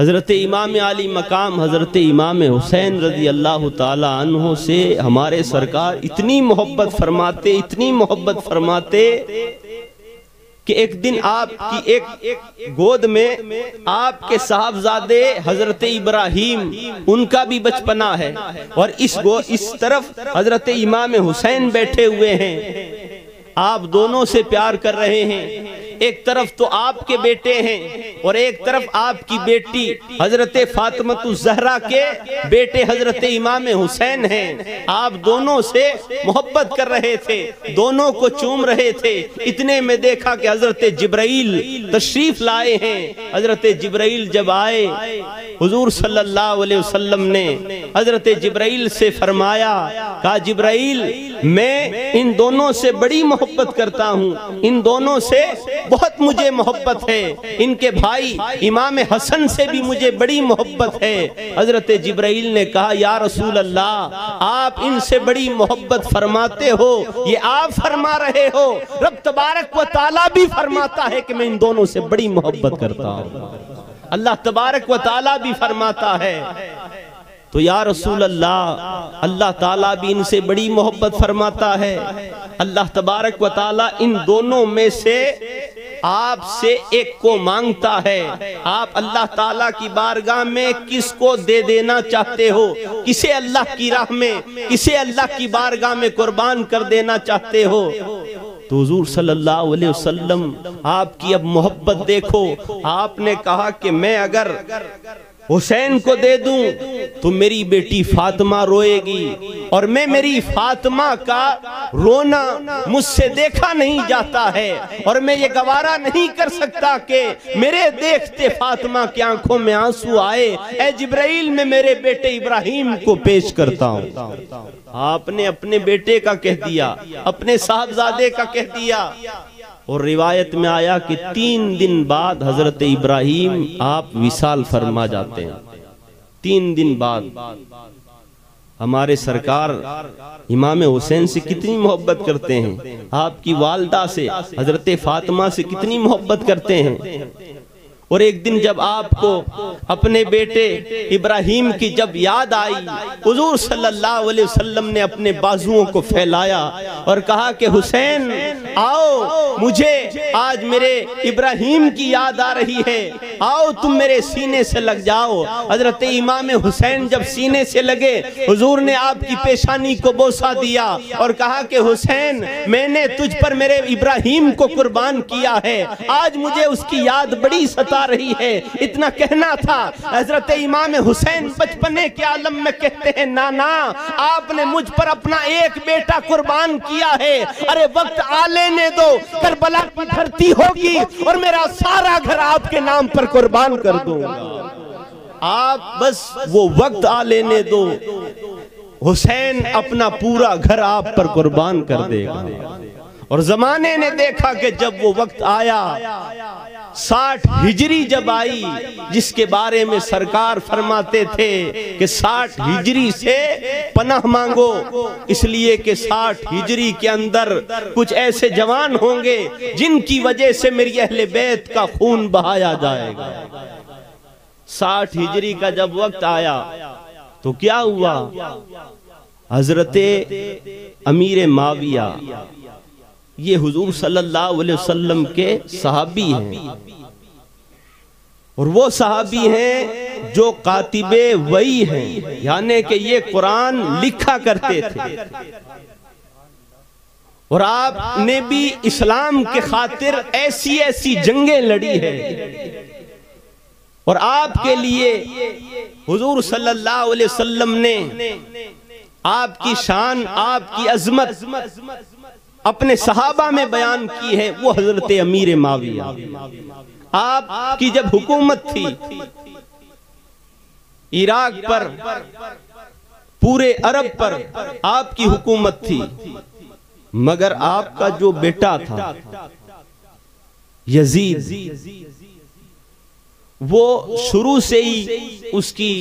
हज़रत इमाम आली मकाम हज़रत इमाम हुसैन रज़ी अल्लाह ताला अन्हो से हमारे सरकार इतनी मोहब्बत फरमाते, इतनी मोहब्बत फरमाते कि एक दिन आपकी एक गोद में आपके साहबजादे हज़रत इब्राहीम उनका भी बचपना है और इस तरफ हज़रत इमाम हुसैन बैठे हुए हैं। आप दोनों से प्यार कर रहे हैं। एक तरफ तो आपके बेटे हैं और एक तरफ आपकी बेटी हजरत फातिमतुज़ ज़हरा के बेटे हजरत इमाम हुसैन हैं। आप दोनों से मोहब्बत कर रहे थे, दोनों को चूम रहे थे। इतने में देखा कि हजरत जिब्राइल तशरीफ लाए हैं। हजरत जिब्राइल जब आए, हुजूर सल्लल्लाहु अलैहि वसल्लम ने हजरत जिब्राइल से फरमाया, कहा जिब्राइल मैं इन दोनों से बड़ी मोहब्बत करता हूँ, इन दोनों से बहुत मुझे मोहब्बत है, इनके भाई इमाम हसन से भी मुझे बड़ी मोहब्बत है। हजरत जिब्राइल ने कहा या रसूल अल्लाह, आप इनसे बड़ी मोहब्बत फरमाते हो, ये आप फरमा रहे हो, रब तबारक व ताला भी फरमाता है कि मैं इन दोनों से बड़ी मोहब्बत करता हूँ। अल्लाह तबारक व ताला भी फरमाता है। तो या रसूल अल्लाह, अल्लाह ताला भी इनसे बड़ी मोहब्बत फरमाता है। अल्लाह तबारक व ताला इन दोनों में से आपसे एक को मांगता है। आप अल्लाह ताला की बारगाह में किसको दे देना चाहते हो, किसे अल्लाह की राह में, किसे अल्लाह की बारगाह में कुर्बान कर देना चाहते हो। तो हुजूर सल्लल्लाहु अलैहि वसल्लम आपकी अब मोहब्बत देखो। आपने कहा कि मैं अगर हुसैन को दे दूं तो मेरी बेटी फातिमा रोएगी और मैं मेरी फातिमा का रोना मुझसे देखा नहीं जाता है और मैं ये गवारा नहीं कर सकता कि मेरे देखते फातिमा की आंखों में आंसू आए। ए जिब्राइल मैं मेरे बेटे इब्राहीम को पेश करता हूँ। आपने अपने बेटे का कह दिया, अपने साहबजादे का कह दिया। और रिवायत में आया कि 3 दिन बाद हजरत इब्राहीम आप विसाल फरमा जाते हैं। 3 दिन बाद हमारे सरकार इमाम हुसैन से कितनी मोहब्बत करते हैं, आपकी वालदा से हजरत फातिमा से कितनी मोहब्बत करते हैं। और एक दिन जब आपको अपने बेटे इब्राहीम की जब याद आई, हुजूर सल्लल्लाहु अलैहि वसल्लम ने अपने बाजुओं को फैलाया और कहा कि हुसैन आओ, मुझे आज मेरे इब्राहीम की याद आ रही है, आओ तुम मेरे सीने से लग जाओ। हजरत इमाम हुसैन जब सीने से लगे, हुजूर ने आपकी पेशानी को बोसा दिया और कहा कि हुसैन मैंने तुझ पर मेरे इब्राहीम को कुर्बान किया है, आज मुझे उसकी याद बड़ी सता रही है। इतना कहना था। हजरत इमाम हुसैन बचपने के आलम में कहते हैं, नाना आपने मुझ पर अपना एक बेटा कुर्बान किया है, अरे वक्त आ लेने दो, करबला की धरती होगी और मेरा सारा घर आपके नाम पर कुर्बान कर दूंगा। आप बस वो वक्त आ लेने दो, हुसैन अपना पूरा घर आप पर कुर्बान कर देगा। और जमाने ने देखा कि जब वो वक्त आया, 60 हिजरी जब आई, जिसके बारे में सरकार फरमाते थे कि 60 हिजरी से पनाह मांगो, इसलिए कि 60 हिजरी के अंदर कुछ ऐसे जवान होंगे जिनकी वजह से मेरी अहले बैत का खून बहाया जाएगा। 60 हिजरी का जब वक्त आया तो क्या हुआ, हजरते अमीर माविया ये हुजूर सल्लल्लाहु अलैहि वसल्लम के सहाबी हैं और वो सहाबी हैं जो कातिबे वही हैं, यानी कि ये कुरान लिखा करते थे। और आपने भी इस्लाम के खातिर ऐसी ऐसी जंगें लड़ी है और आपके लिए हुजूर सल्लल्लाहु अलैहि वसल्लम ने आपकी शान, आपकी अजमत अपने सहाबा में बयान की है। वो हजरत अमीर माविया, आपकी जब हुकूमत थी इराक पर, पूरे अरब पर आपकी हुकूमत थी, मगर आपका जो बेटा था यजीद, वो शुरू से ही उसकी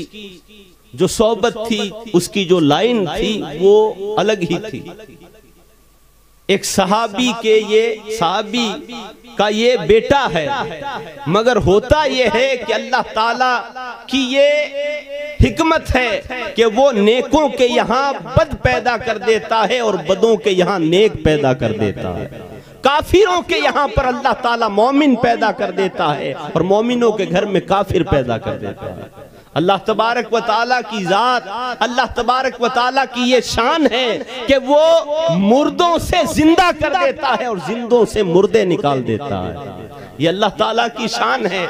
जो सोबत थी, उसकी जो लाइन थी वो अलग ही थी। एक सहाबी के ये सहाबी का ये बेटा है, मगर होता ये है कि अल्लाह ताला की ये हिकमत है कि वो नेकों के यहाँ बद पैदा कर देता है और बदों के यहाँ नेक पैदा कर देता है। काफिरों के यहाँ पर अल्लाह ताला मोमिन पैदा कर देता है और मोमिनों के घर में काफिर पैदा कर देता है। अल्लाह तबारक व ताला की जात, अल्लाह तबारक व ताला की ये शान है कि वो मुर्दों से जिंदा कर देता है और जिंदों से मुर्दे निकाल देता है। ये अल्लाह ताला की शान है।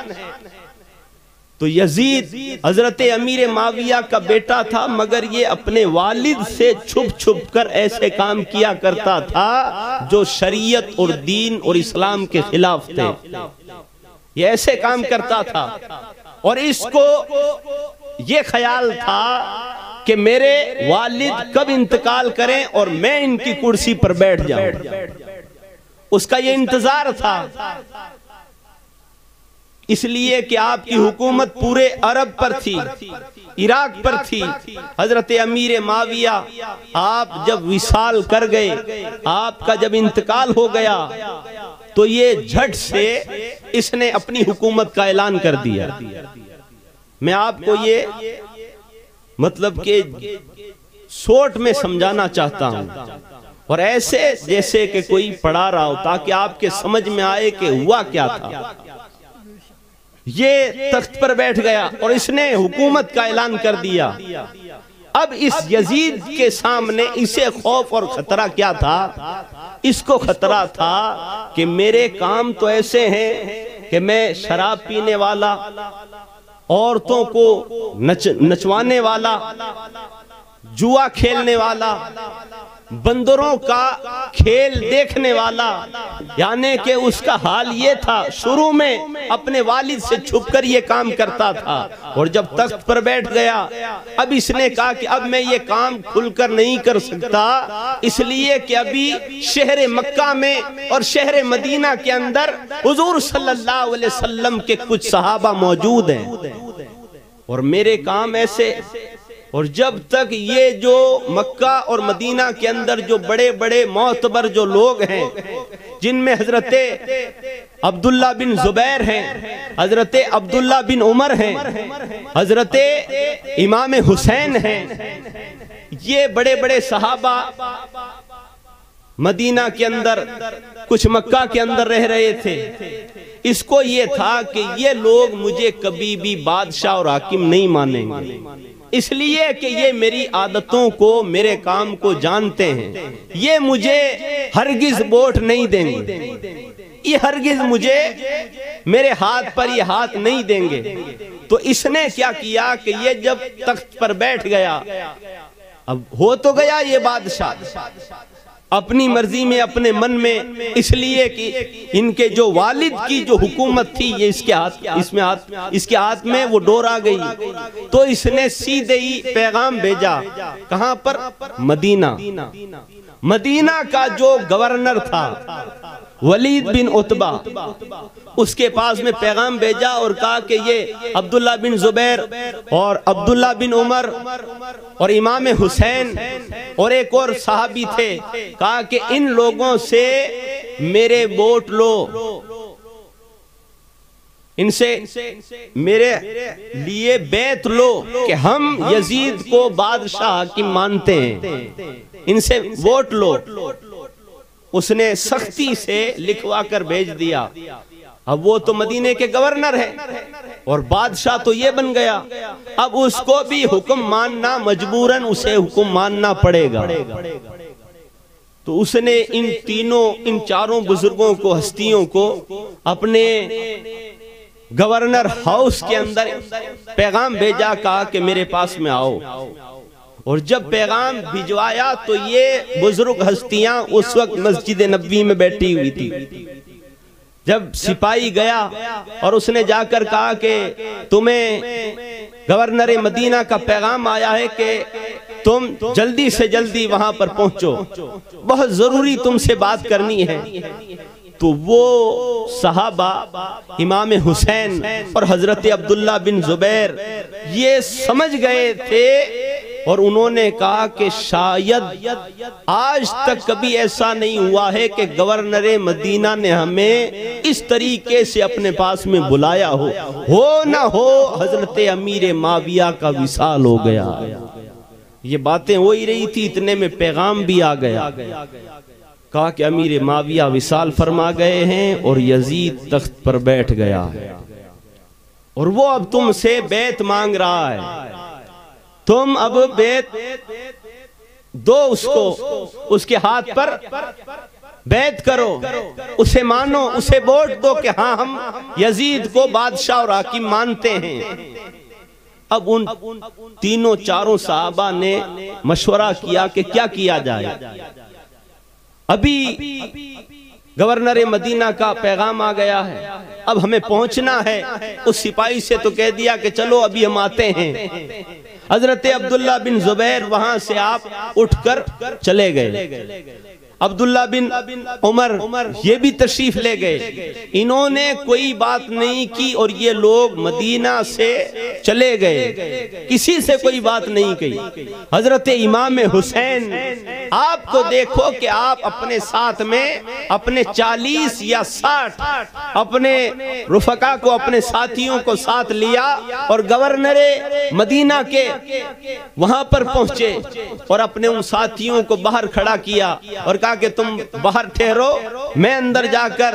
तो यजीद हजरत अमीर माविया का बेटा था, मगर ये अपने वालिद से छुप छुप कर ऐसे काम किया करता था जो शरीयत और दीन और इस्लाम के खिलाफ थे। ये ऐसे काम करता था और इसको ये ख्याल था कि मेरे वालिद कब इंतकाल करें और मैं इनकी कुर्सी पर बैठ जाऊं। उसका ये इंतजार था, इसलिए कि आपकी हुकूमत पूरे अरब पर थी, इराक पर थी। हजरत अमीर माविया आप जब विसाल कर गए, आपका जब इंतकाल हो गया, तो ये झट से इसने अपनी हुकूमत का ऐलान कर दिया। मैं आपको ये मतलब के शॉर्ट में समझाना चाहता हूं और ऐसे जैसे कि कोई पढ़ा रहा हो, ताकि आपके समझ में आए कि हुआ क्या था। ये तख्त पर बैठ गया और इसने हुकूमत का ऐलान कर दिया। अब इस यजीद के सामने इसे खौफ और खतरा क्या था? इसको खतरा था कि मेरे काम तो ऐसे हैं कि मैं शराब पीने वाला, औरतों को नचवाने वाला, जुआ खेलने वाला, बंदरों का खेल देखने वाला, यानी कि उसका हाल ये था। शुरू में अपने वालिद से छुपकर ये काम करता था और जब तख्त पर बैठ गया, अब इसने कहा कि अब मैं ये काम खुलकर नहीं कर सकता, इसलिए कि अभी शहर मक्का में और शहर मदीना के अंदर हुजूर सल्लल्लाहु अलैहि वसल्लम के कुछ सहाबा मौजूद हैं और मेरे काम ऐसे। और जब तक ये जो मक्का और मदीना के अंदर जो बड़े बड़े मोतबर जो लोग हैं, जिनमें हजरते अब्दुल्ला बिन जुबैर हैं, हजरते अब्दुल्ला बिन उमर हैं, हजरते इमाम हुसैन हैं, ये बड़े बड़े सहाबा मदीना के अंदर, कुछ मक्का के अंदर रह रहे थे। इसको ये था कि ये लोग मुझे कभी भी बादशाह और हाकिम नहीं मानेंगे, इसलिए कि ये मेरी आदतों को, मेरे काम को जानते हैं। ये मुझे हरगिज वोट नहीं देंगे, ये हरगिज मुझे मेरे हाथ पर ये हाथ नहीं देंगे। तो इसने क्या किया कि ये जब तख्त पर बैठ गया, अब हो तो गया ये बादशाह अपनी मर्जी में, अपने मन में, इसलिए कि इनके जो वालिद की जो हुकूमत थी ये इसके हाथ में वो डोर आ गई। तो इसने सीधे ही पैगाम भेजा, कहां पर? मदीना। मदीना का जो गवर्नर था वलीद बिन उतबा, उसके पास में पैगाम भेजा और कहा कि ये अब्दुल्ला बिन जुबैर और अब्दुल्ला बिन उमर और इमाम हुसैन और एक और सहाबी थे, कहा कि इन लोगों से मेरे वोट लो, इनसे मेरे लिए बैत लो कि हम यजीद को बादशाह की मानते हैं, इनसे वोट लो। उसने सख्ती से लिखवा कर भेज दिया। अब वो तो मदीने के गवर्नर है और बादशाह तो ये बन गया, अब उसको भी हुक्म मानना, मजबूरन उसे हुक्म मानना पड़ेगा। तो उसने इन चारों बुजुर्गों को, हस्तियों को अपने गवर्नर हाउस के अंदर पैगाम भेजा, कहा कि मेरे पास में आओ। और जब पैगाम भिजवाया तो ये बुजुर्ग हस्तियां उस वक्त मस्जिद नबवी में बैठी हुई थी। जब सिपाही गया और उसने जाकर कहा कि तुम्हें गवर्नर मदीना का पैगाम आया है कि तुम जल्दी से जल्दी वहां पर पहुंचो, बहुत जरूरी तुमसे बात करनी है। तो वो सहाबा इमाम हुसैन और हजरत अब्दुल्ला बिन जुबैर ये समझ गए थे और उन्होंने कहा कि शायद आज तक कभी ऐसा नहीं हुआ है कि गवर्नर मदीना ने हमें इस तरीके से अपने पास में बुलाया हो ना हो हजरत अमीर माविया का विसाल हो गया। ये बातें हो ही रही थी, इतने में पैगाम भी आ गया। कहा कि अमीर माविया विसाल फरमा गए हैं और यजीद तख्त पर बैठ गया है और वो अब तुमसे बैत मांग रहा है। तुम अब बैत दो उसको, उसके हाथ पर बैत करो, उसे मानो, उसे वोट दो कि हाँ हम यजीद को बादशाह और हाकिम मानते हैं। अब उन तीनों चारों साहबा ने मशवरा किया कि क्या किया जाए। अभी गवर्नर मदीना का पैगाम आ गया है, अब हमें पहुंचना है। उस सिपाही से तो कह दिया कि चलो अभी हम आते हैं। हजरत अब्दुल्ला बिन जुबैर वहां से आप उठकर चले गए। अब्दुल्ला बिन उमर ये भी तशरीफ ले गए। इन्होंने कोई बात नहीं की और ये लोग मदीना से चले गए, किसी से कोई बात नहीं कही। हजरत इमाम हुसैन आप तो देखो कि आप अपने साथ में अपने 40 या 60 अपने रुफका को, अपने साथियों को साथ लिया और गवर्नर मदीना के वहां पर पहुंचे और अपने उन साथियों को बाहर खड़ा किया और कहा कि तुम बाहर ठहरो, मैं अंदर जाकर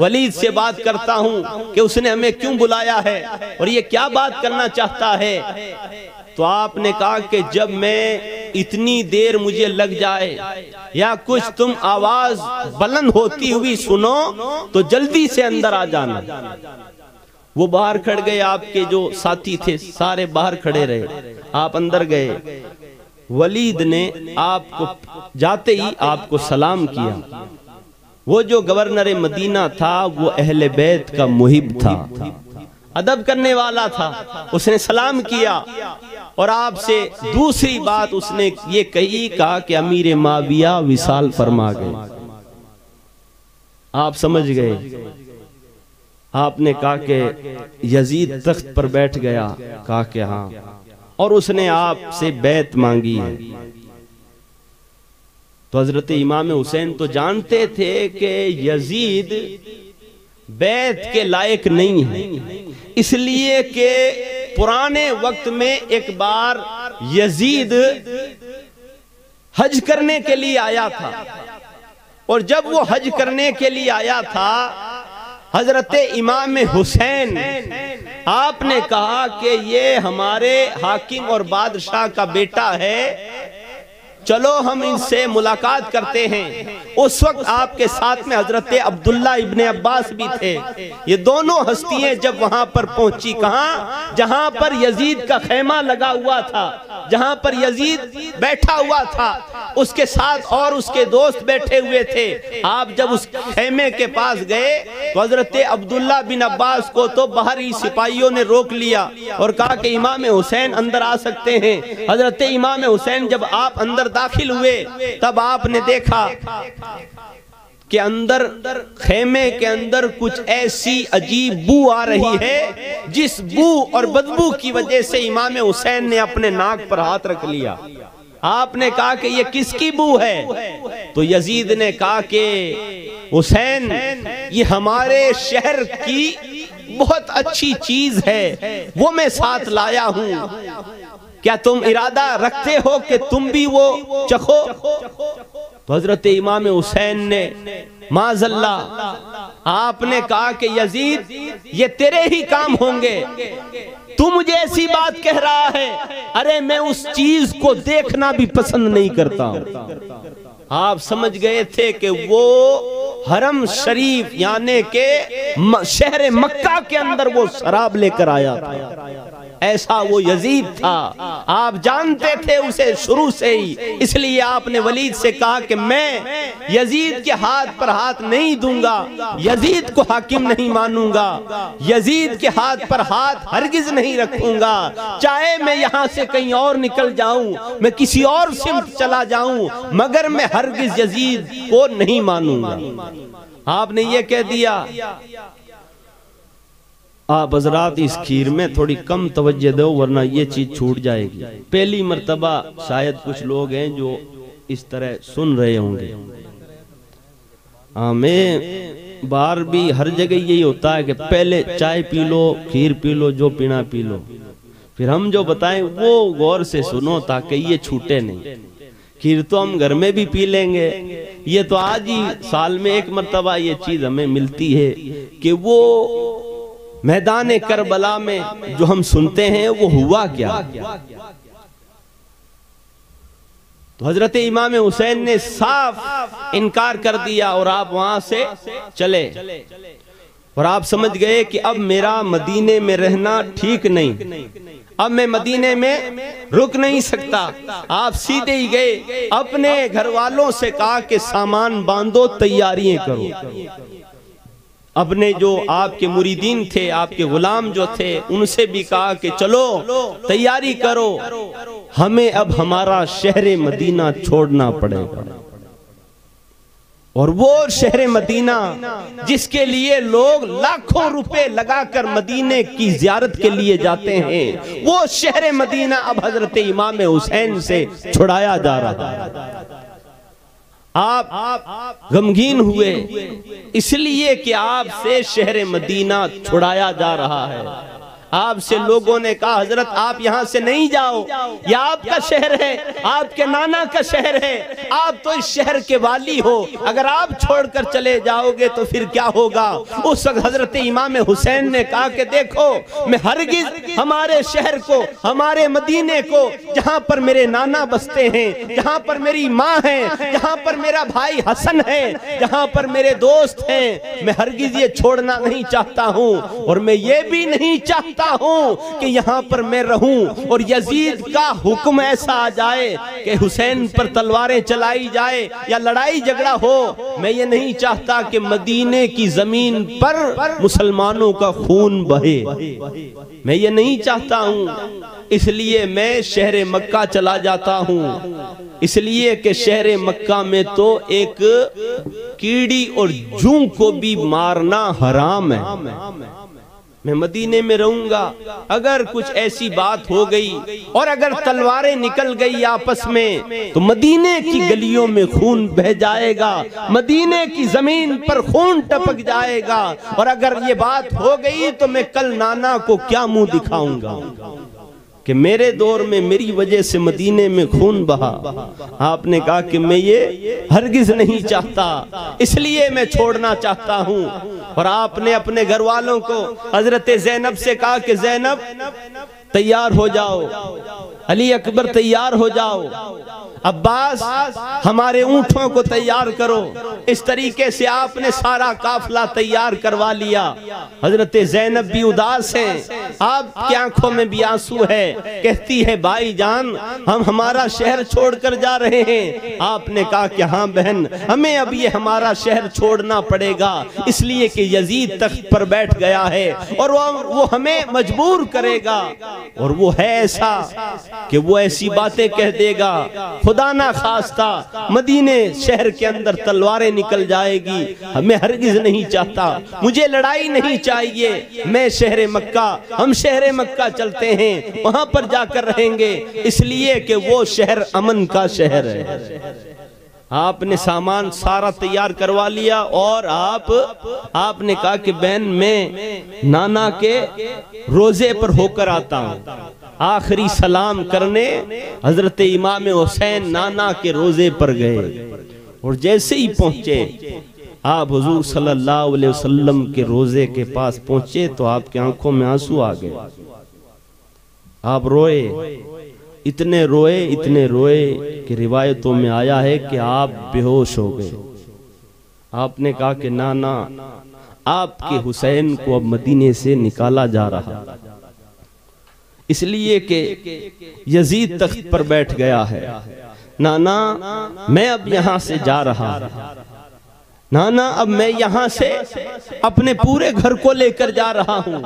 वलीद से बात करता हूं कि उसने हमें क्यों बुलाया है और ये क्या बात करना चाहता है। तो आपने कहा कि जब मैं इतनी देर मुझे लग जाए या कुछ तुम आवाज बुलंद होती हुई सुनो तो जल्दी से अंदर आ जाना। वो बाहर खड़े गए, आपके जो साथी थे सारे बाहर खड़े रहे, आप अंदर गए। वलीद ने आपको जाते ही आपको सलाम किया। वो जो गवर्नर मदीना था वो अहले बैत का मुहिब था, अदब करने वाला था। उसने सलाम किया और आपसे दूसरी बात उसने ये कही, कहा कि अमीर माविया विसाल फरमा गए। आप समझ गए। आपने कहा कि यजीद तख्त पर बैठ गया, कहा कि हाँ, और उसने आपसे बैत मांगी है। तो हजरत इमाम हुसैन तो जानते थे कि यजीद बैत के लायक नहीं है, इसलिए कि पुराने वक्त में एक बार यजीद हज करने के लिए आया था और जब वो हज करने के लिए आया था हजरत इमाम हुसैन आपने कहा कि ये हमारे हाकिम और बादशाह का बेटा है, चलो हम इनसे मुलाकात करते हैं। उस वक्त आपके साथ में हजरत अब्दुल्ला इब्ने अब्बास भी थे। ये दोनों हस्तियां जब वहां पर पहुंची, कहां? जहां पर यजीद का खेमा लगा हुआ था, जहां पर यजीद बैठा हुआ था, उसके साथ और उसके दोस्त बैठे हुए थे। आप जब उस खेमे के पास गए तो हजरत अब्दुल्ला बिन अब्बास को तो बाहरी सिपाहियों ने रोक लिया और कहा कि इमाम हुसैन अंदर आ सकते हैं। हजरत इमाम हुसैन जब आप अंदर दाखिल हुए तब आपने देखा कि अंदर खेमे के अंदर कुछ ऐसी अजीब बू आ रही है, जिस बू और बदबू की वजह से इमाम हुसैन ने अपने नाक पर हाथ रख लिया। आपने कहा कि ये किसकी बू है? तो यजीद ने कहा कि हुसैन ये हमारे शहर की बहुत अच्छी चीज है, वो मैं साथ लाया हूं। क्या तुम इरादा रखते हो कि तुम भी वो चखो? तो हजरत इमाम हुसैन ने माज़ल्ला आपने कहा कि यजीद ये तेरे ही काम होंगे, तू मुझे ऐसी बात कह रहा है, अरे मैं उस चीज को देखना भी पसंद नहीं करता। आप समझ गए थे कि वो हरम शरीफ यानी के शहर मक्का के अंदर वो शराब लेकर आया था। ऐसा वो यजीद था, आप जानते थे उसे शुरू से ही, इसलिए आपने वलीद से कहा कि मैं यजीद के हाथ पर हाथ नहीं दूंगा, यजीद को हाकिम नहीं मानूंगा, यजीद के हाथ पर हाथ हरगिज नहीं रखूंगा, चाहे मैं यहां से कहीं और निकल जाऊं, मैं किसी और सिमत चला जाऊं, मगर मैं हरगिज यजीद को नहीं मानूंगा। आपने ये कह दिया। आप हजरात इस खीर में थोड़ी कम तवज्जो दो वरना ये चीज छूट जाएगी। पहली मर्तबा शायद कुछ लोग हैं जो इस तरह सुन रहे होंगे। मैं बार भी हर जगह यही होता है कि पहले चाय पी लो, खीर पी लो, जो पीना पी लो, फिर हम जो बताएं वो गौर से सुनो ताकि ये छूटे नहीं। खीर तो हम घर में भी पी लेंगे, ये तो आज ही साल में एक मर्तबा ये चीज हमें मिलती है कि वो मैदान करबला में जो हम सुनते हैं वो हुआ क्या। तो हजरत इमाम हुसैन ने साफ इनकार कर दिया और आप वहां से चले और आप समझ गए कि अब मेरा मदीने में रहना ठीक नहीं, अब मैं मदीने में रुक नहीं सकता। आप सीधे ही गए, अपने घर वालों से कहा कि सामान बांधो, तैयारियां करो। अपने जो आपके मुरीदीन थे, आपके गुलाम जो थे, उनसे भी कहा कि चलो तैयारी करो, हमें अब हमारा शहर मदीना छोड़ना पड़ेगा। और वो शहर मदीना जिसके लिए लोग लाखों रुपए लगाकर मदीने की जियारत के लिए जाते हैं, वो शहर मदीना अब हजरत इमाम हुसैन से छुड़ाया जा रहा है। आप गमगीन हुए इसलिए कि आपसे शहर मदीना छुड़ाया जा रहा है। आपसे लोगों ने कहा हजरत आप यहाँ से नहीं जाओ, यह आपका शहर है, आपके नाना का शहर है, आप तो इस शहर के वाली हो, अगर आप छोड़कर चले जाओगे तो फिर क्या होगा। उस वक्त हजरत इमाम हुसैन ने कहा कि देखो मैं हरगिज हमारे शहर को, हमारे मदीने को, जहाँ पर मेरे नाना बसते हैं, जहाँ पर मेरी माँ है, जहाँ पर मेरा भाई हसन है, जहाँ पर मेरे दोस्त हैं, मैं हरगिज ये छोड़ना नहीं चाहता हूँ। और मैं ये भी नहीं चाहता हूं कि यहां पर मैं रहूं और यजीद का हुक्म ऐसा आ जाए कि हुसैन पर तलवारें चलाई जाए या लड़ाई झगड़ा हो। मैं ये नहीं चाहता कि मदीने की जमीन पर मुसलमानों का खून बहे, मैं ये नहीं चाहता हूं। इसलिए मैं शहर मक्का चला जाता हूं, इसलिए कि शहर मक्का में तो एक कीड़ी और जूं को भी मारना हराम है। मैं मदीने में रहूंगा, अगर कुछ ऐसी बात हो गई और अगर तलवारें निकल गई आपस में तो मदीने की गलियों में खून बह जाएगा, मदीने की जमीन पर खून टपक जाएगा। और अगर ये बात हो गई तो मैं कल नाना को क्या मुंह दिखाऊंगा कि मेरे दौर में मेरी वजह से मदीने में खून बहा। आपने कहा कि मैं ये हरगिज नहीं चाहता, इसलिए मैं छोड़ना चाहता हूं। और आपने अपने घर वालों को हजरत ज़ैनब से कहा कि ज़ैनब तैयार हो जाओ, अली अकबर तैयार हो जाओ, अब्बास हमारे ऊंटों को तैयार करो। इस तरीके से आपने सारा काफिला तैयार करवा लिया। हजरत ज़ैनब भी उदास हैं, आपकी आंखों में भी आंसू है, कहती है भाई जान हम हमारा शहर छोड़कर जा रहे हैं। आपने कहा कि हाँ बहन, हमें अब ये हमारा शहर छोड़ना पड़ेगा, इसलिए कि यजीद तख्त पर बैठ गया है और वो हमें मजबूर करेगा। और वो है ऐसा कि वो ऐसी बातें कह देगा, खुदा ना खास्ता मदीने शहर के अंदर तलवारें निकल जाएगी। मैं हरगिज नहीं चाहता, मुझे लड़ाई नहीं चाहिए। मैं शहर मक्का, हम शहर मक्का चलते हैं, वहां पर जाकर रहेंगे, इसलिए कि वो शहर अमन का शहर है। आपने सामान सारा तैयार करवा लिया और आपने कहा कि बहन मैं नाना के रोजे पर होकर आता हूँ। आखिरी सलाम करने हजरत इमाम हुसैन नाना के रोजे पर गए और जैसे ही पहुंचे आप हुजूर सल्लल्लाहु अलैहि वसल्लम के रोजे के पास पहुंचे तो आपकी आंखों में आंसू आ गए। आप रोए, इतने रोए कि रिवायतों में आया है कि आप बेहोश हो गए। आपने कहा कि नाना आपके हुसैन को अब मदीने से निकाला जा रहा, इसलिए कि यजीद तख्त पर बैठ गया है। नाना मैं अब यहां से जा रहा, नाना अब मैं यहां से अपने पूरे घर को लेकर जा रहा हूं।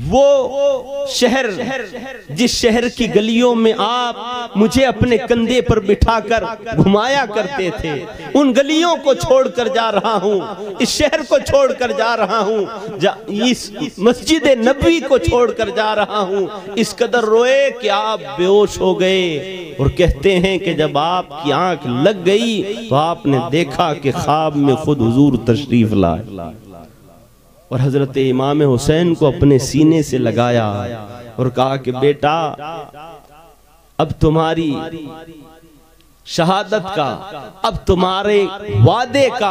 वो शहर, जिस शहर की गलियों में आप मुझे अपने कंधे पर बिठाकर घुमाया करते थे, उन गलियों को छोड़कर जा रहा हूँ, इस शहर को छोड़कर जा रहा हूँ, इस मस्जिद नबवी को छोड़कर जा रहा हूँ। इस कदर रोए कि आप बेहोश हो गए। और कहते हैं कि जब आपकी आंख लग गई तो आपने देखा कि ख्वाब में खुद हुजूर तशरीफ लाए और हजरत इमाम हुसैन को अपने सीने से लगाया और कहा कि बेटा, अब तुम्हारी शहादत का, अब तुम्हारे वादे का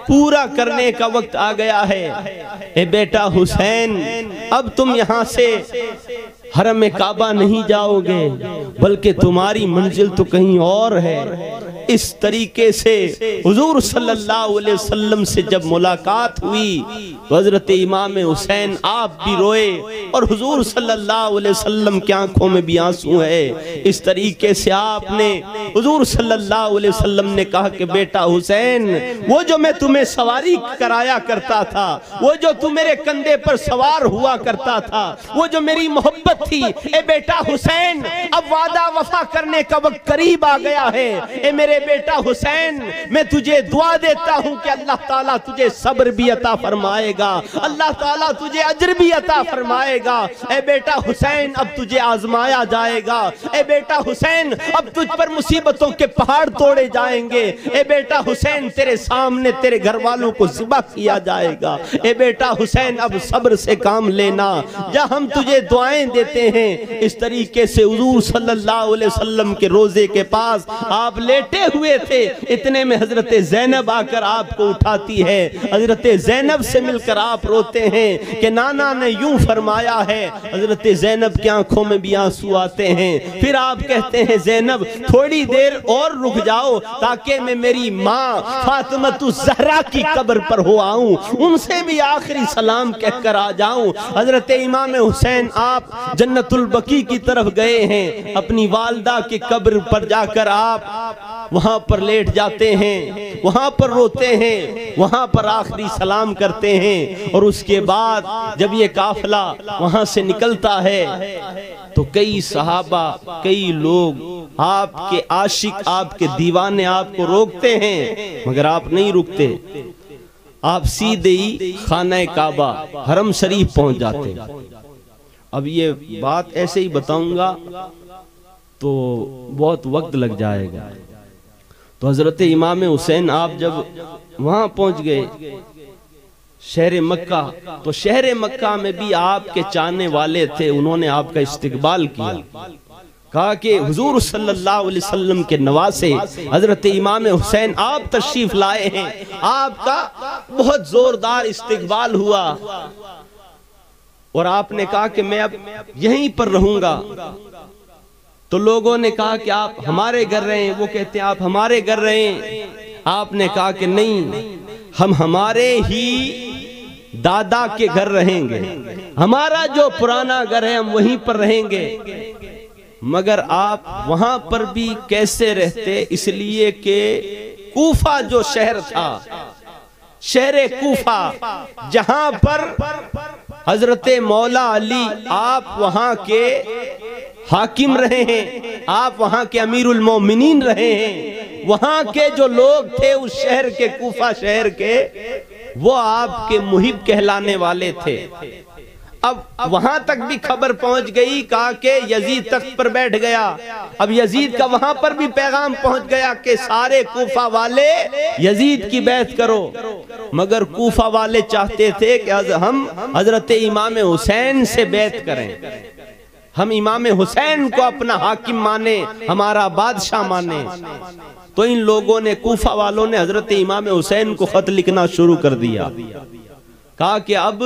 पूरा करने का वक्त आ गया है। ए बेटा हुसैन, अब तुम यहाँ से हरम काबा नहीं जाओगे, बल्कि तुम्हारी मंजिल तो कहीं और है। इस तरीके से हुजूर सल्लल्लाहु अलैहि वसल्लम से जब मुलाकात हुई तो हजरत इमाम हुसैन आप भी रोए और हुजूर सल्लल्लाहु अलैहि वसल्लम की आंखों में भी आंसू है। इस तरीके से आपने, हुजूर सल्लल्लाहु अलैहि वसल्लम ने कहा कि बेटा हुसैन, वो जो मैं तुम्हें सवारी कराया करता था, वो जो तू मेरे कंधे पर सवार हुआ करता था, वो जो मेरी मोहब्बत थी, ए बेटा हुसैन, अब वादा वफा करने का वक्त करीब आ गया है। ए मेरे बेटा हुसैन, मैं तुझे दुआ देता हूं कि अल्लाह ताला तुझे सब्र भी अता फरमाएगा, अल्लाह ताला तुझे अज्र भी अता फरमाएगा। ए बेटा हुसैन, अब तुझे आजमाया जाएगा। ए बेटा हुसैन, अब तुझ पर मुसीबतों के पहाड़ तोड़े जाएंगे। ए बेटा हुसैन, तेरे सामने तेरे घर वालों को ज़िबा किया जाएगा। ए बेटा हुसैन, अब सब्र से काम लेना, जब हम तुझे दुआएं देते हैं। इस तरीके से हुजूर सल्लल्लाहु अलैहि वसल्लम के रोजे के पास आप लेटे हुए थे, इतने में हजरत ज़ैनब आकर आपको उठाती है। हजरत ज़ैनब से मिलकर आप रोते हैं कि नाना ने यूं फरमाया है। हजरत ज़ैनब की आंखों में भी आंसू आते हैं। फिर आप कहते हैं ज़ैनब, थोड़ी देर और रुक जाओ ताकि मैं मेरी माँ फातिमतु ज़हरा की कब्र पर हो आऊं, उनसे भी आखिरी सलाम कहकर आ जाऊं। हजरत इमाम हुसैन आप जन्नतुल बकी की तरफ गए हैं, अपनी वालदा की कब्र पर जाकर आप वहां पर लेट जाते हैं, वहां पर रोते हैं, वहां पर आखिरी सलाम करते हैं। और उसके बाद जब ये काफिला वहां से निकलता है तो कई सहाबा, कई लोग आपके आशिक, आपके दीवाने आपको रोकते हैं, मगर आप नहीं रुकते। आप सीधे ही खाना काबा, हरम शरीफ पहुंच जाते। अब ये बात ऐसे ही बताऊंगा तो बहुत वक्त लग जाएगा। तो हजरत इमाम हुसैन आप जब वहां पहुंच गए शहर मक्का, तो शहर मक्का में भी आपके चाहने वाले थे, उन्होंने आपका इस्तकबाल किया। कहा कि हुजूर सल्लल्लाहु अलैहि वसल्लम के नवासे हजरत इमाम हुसैन आप तशरीफ लाए हैं, आपका बहुत जोरदार इस्तकबाल हुआ। और आपने कहा कि मैं अब यहीं पर रहूंगा। तो लोगों ने कहा कि आप हमारे घर रहें, वो कहते हैं आप हमारे घर रहें। आपने कहा कि नहीं, हम हमारे ही दादा के घर रहेंगे, हमारा जो पुराना घर है हम वहीं पर रहेंगे। मगर आप वहां पर भी कैसे रहते, इसलिए कि कूफा जो शहर था, शहर कूफा, जहां पर हजरत मौला अली आप वहां के हाकिम रहे हैं, आप वहां के अमीरुल मोमिनीन रहे हैं, वहां के जो लोग थे उस शहर के, कूफा शहर के, वो आपके मुहिब कहलाने वाले थे। अब वहां तक भी खबर पहुंच गई, कहा कि यजीद तख्त पर बैठ गया। अब यजीद का वहां पर भी पैगाम पहुंच गया कि सारे कूफा वाले यजीद की बैत करो। मगर कूफा वाले चाहते थे कि हम हजरत इमाम हुसैन से बैत करें, हम इमाम हुसैन को अपना हाकिम माने, हमारा बादशाह माने। तो इन लोगों ने, कूफा वालों ने हजरत इमाम हुसैन को खत लिखना शुरू कर दिया। कहा कि अब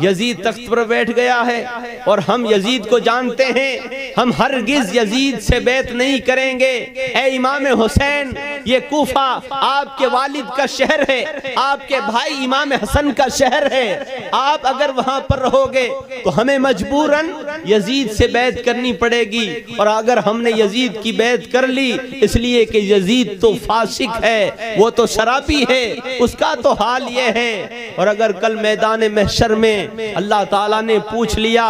यजीद तख्त पर बैठ गया है और हम यजीद को जानते हैं, हम हरगिज यजीद से बैत नहीं करेंगे। ए इमाम हुसैन, ये कूफा आपके वालिद का शहर है, आपके भाई इमाम हसन का शहर है। आप अगर वहां पर रहोगे तो हमें मजबूरन यजीद से बैत करनी पड़ेगी। और अगर हमने यजीद की बैत कर ली, इसलिए कि यजीद तो फासिक है, वो तो शराबी है, उसका तो हाल ये है। और अगर कल मैं मैदान महशर में अल्लाह ताला ने पूछ लिया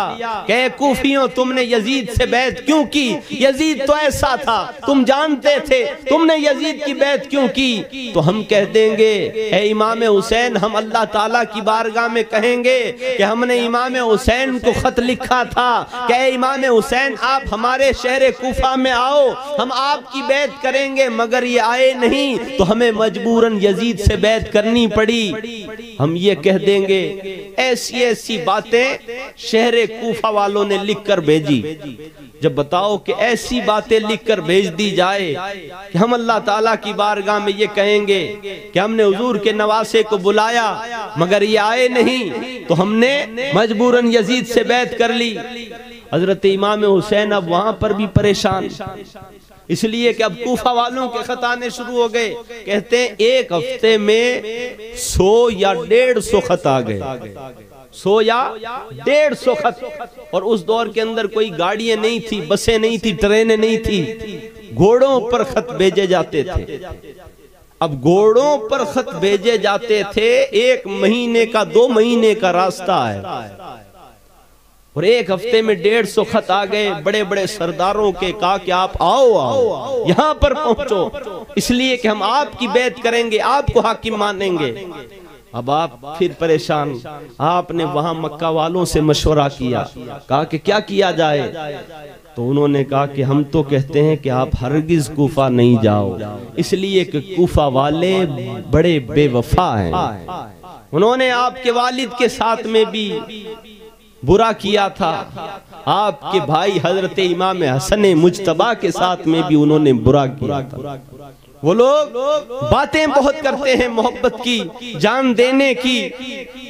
कि कूफियों तुमने यजीद से बैत क्यों की? यजीद तो ऐसा था, तुम जानते थे, तुमने यजीद की बैत क्यों की? तो हम कह देंगे ए इमाम हुसैन, हम अल्लाह ताला की बारगाह में कहेंगे कि हमने इमाम हुसैन को खत लिखा था कि ए इमाम हुसैन आप हमारे शहर कूफा में आओ, हम आपकी बैत करेंगे, मगर ये आए नहीं तो हमें मजबूरन यजीद से बैत करनी पड़ी। हम ये कह देंगे ऐसी ऐसी बातें शहर कूफा वालों ने लिखकर भेजी। जब बताओ कि ऐसी बातें लिखकर भेज दी जाए कि हम अल्लाह ताला की बारगाह में ये कहेंगे कि हमने हुजूर के नवासे को बुलाया मगर ये आए नहीं तो हमने मजबूरन यजीद से बैत कर ली। हजरत इमाम हुसैन अब वहां पर भी परेशान, इसलिए कि अब कूफा वालों के खत आने शुरू हो गए। कहते हैं एक हफ्ते में 100 या 150 खत आ गए, 100 या 150 खत। और उस दौर के अंदर कोई गाड़ियां नहीं थी, बसें नहीं थी, ट्रेनें नहीं थी, घोड़ों पर खत भेजे जाते थे। अब घोड़ों पर खत भेजे जाते थे, 1 महीने का 2 महीने का रास्ता है और एक हफ्ते में 150 खत आ गए। बड़े बड़े सरदारों के कहा कि आप आओ आओ यहाँ पर पहुंचो, इसलिए कि हम आपकी बैत करेंगे, आपको हाकिम मानेंगे। अब आप फिर परेशान, आपने वहां मक्का वालों से मशवरा किया, कहा कि क्या किया जाए? तो उन्होंने कहा कि हम तो कहते हैं कि आप हरगिज कूफा नहीं जाओ, इसलिए कि कूफा वाले बड़े बेवफा हैं। उन्होंने आपके वालिद के साथ में भी बुरा किया था, आपके भाई हजरत इमाम हसन मुजतबा के साथ में भी उन्होंने बुरा किया था। वो लोग बातें बहुत करते हैं मोहब्बत की, जान देने की,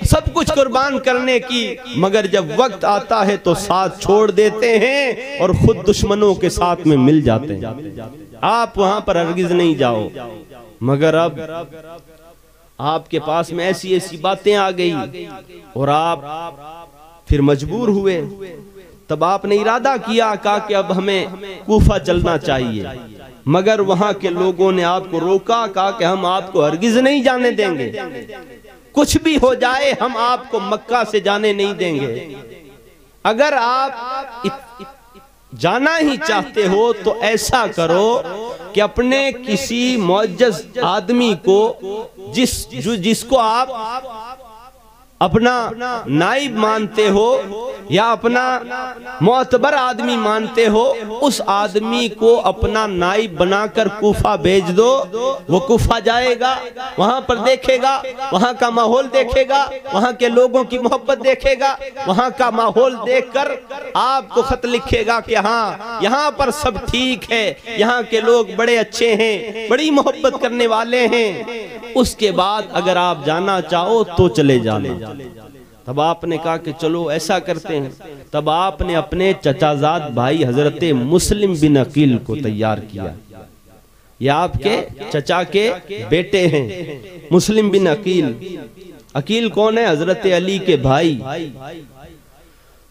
सब कुछ कुर्बान करने की, मगर जब वक्त आता है तो साथ छोड़ देते हैं और खुद दुश्मनों के साथ में मिल जाते हैं। आप वहां पर हरगिज नहीं जाओ। मगर अब आपके पास में ऐसी ऐसी बातें आ गई और आप फिर मजबूर हुए। तब आपने इरादा किया, कहा कि अब हमें कूफा चलना चाहिए, मगर वहां के लोगों ने आपको रोका, कहा कि हम आपको हरगिज नहीं जाने देंगे, कुछ भी हो जाए हम आपको मक्का से जाने नहीं देंगे। अगर आप जाना ही चाहते हो तो ऐसा करो कि अपने किसी मुअज्जज आदमी को जिसको आप अपना नाइब मानते हो या अपना मोतबर आदमी मानते हो, उस आदमी को अपना नाइब बनाकर कूफा भेज दो। वो कूफा जाएगा, वहां पर देखेगा, वहां का माहौल देखेगा, वहां के लोगों की मोहब्बत देखेगा, वहां का माहौल देखकर आपको खत लिखेगा कि हाँ यहाँ पर सब ठीक है, यहाँ के लोग बड़े अच्छे हैं, बड़ी मोहब्बत करने वाले हैं। उसके बाद अगर आप जाना चाहो तो चले जाना। तब आपने कहा कि चलो ऐसा करते हैं। तब आपने अपने चचाजाद भाई हजरत मुस्लिम बिन अकील को तैयार किया। ये आपके चचा के बेटे हैं मुस्लिम बिन अकील। अकील कौन है? हजरत अली के भाई।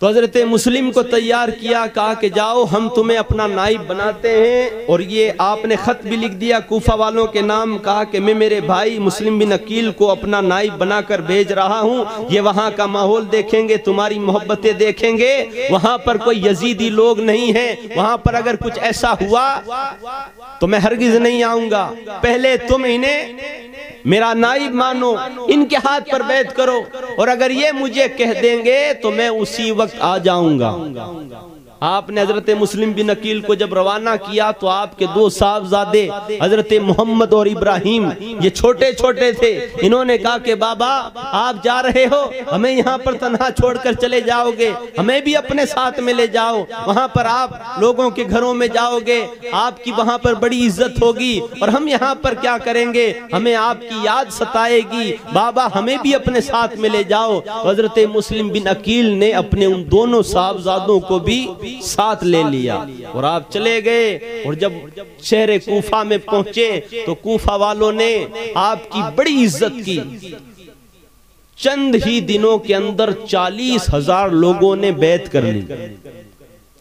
तो हजरत मुस्लिम को तैयार किया, कहा कि जाओ हम तुम्हें अपना नाइब बनाते हैं। और ये आपने खत भी लिख दिया कूफा वालों के नाम, कहा कि मैं मेरे भाई मुस्लिम बिन अकील को अपना नाइब बनाकर भेज रहा हूँ। ये वहाँ का माहौल देखेंगे, तुम्हारी मोहब्बतें देखेंगे, वहाँ पर कोई यजीदी लोग नहीं है, वहाँ पर अगर कुछ ऐसा हुआ तो मैं हरगिज नहीं आऊंगा। पहले तुम इन्हें मेरा नाइब मानो, इनके हाथ पर बैत करो, और अगर ये मुझे कह देंगे तो मैं उसी वक्त आ जाऊंगा। आपने हजरत मुस्लिम बिन अकील को जब रवाना किया तो आपके 2 साहबजादे हजरत मोहम्मद और इब्राहिम, ये छोटे छोटे थे। इन्होंने कहा कि बाबा आप जा रहे हो, हमें यहाँ पर तन्हा छोड़कर चले जाओगे, हमें भी अपने साथ में ले जाओ। वहाँ पर आप लोगों के घरों में जाओगे, आपकी वहाँ पर बड़ी इज्जत होगी, और हम यहाँ पर क्या करेंगे, हमें आपकी याद सताएगी। बाबा हमें भी अपने साथ में ले जाओ। हजरत मुस्लिम बिन अकील ने अपने उन दोनों साहबजादों को भी साथ ले लिया और आप चले गए। और जब शहर कूफा में पहुंचे तो कूफा वालों ने आपकी बड़ी इज्जत की। चंद ही दिनों के अंदर 40,000 लोगों ने बैत कर ली।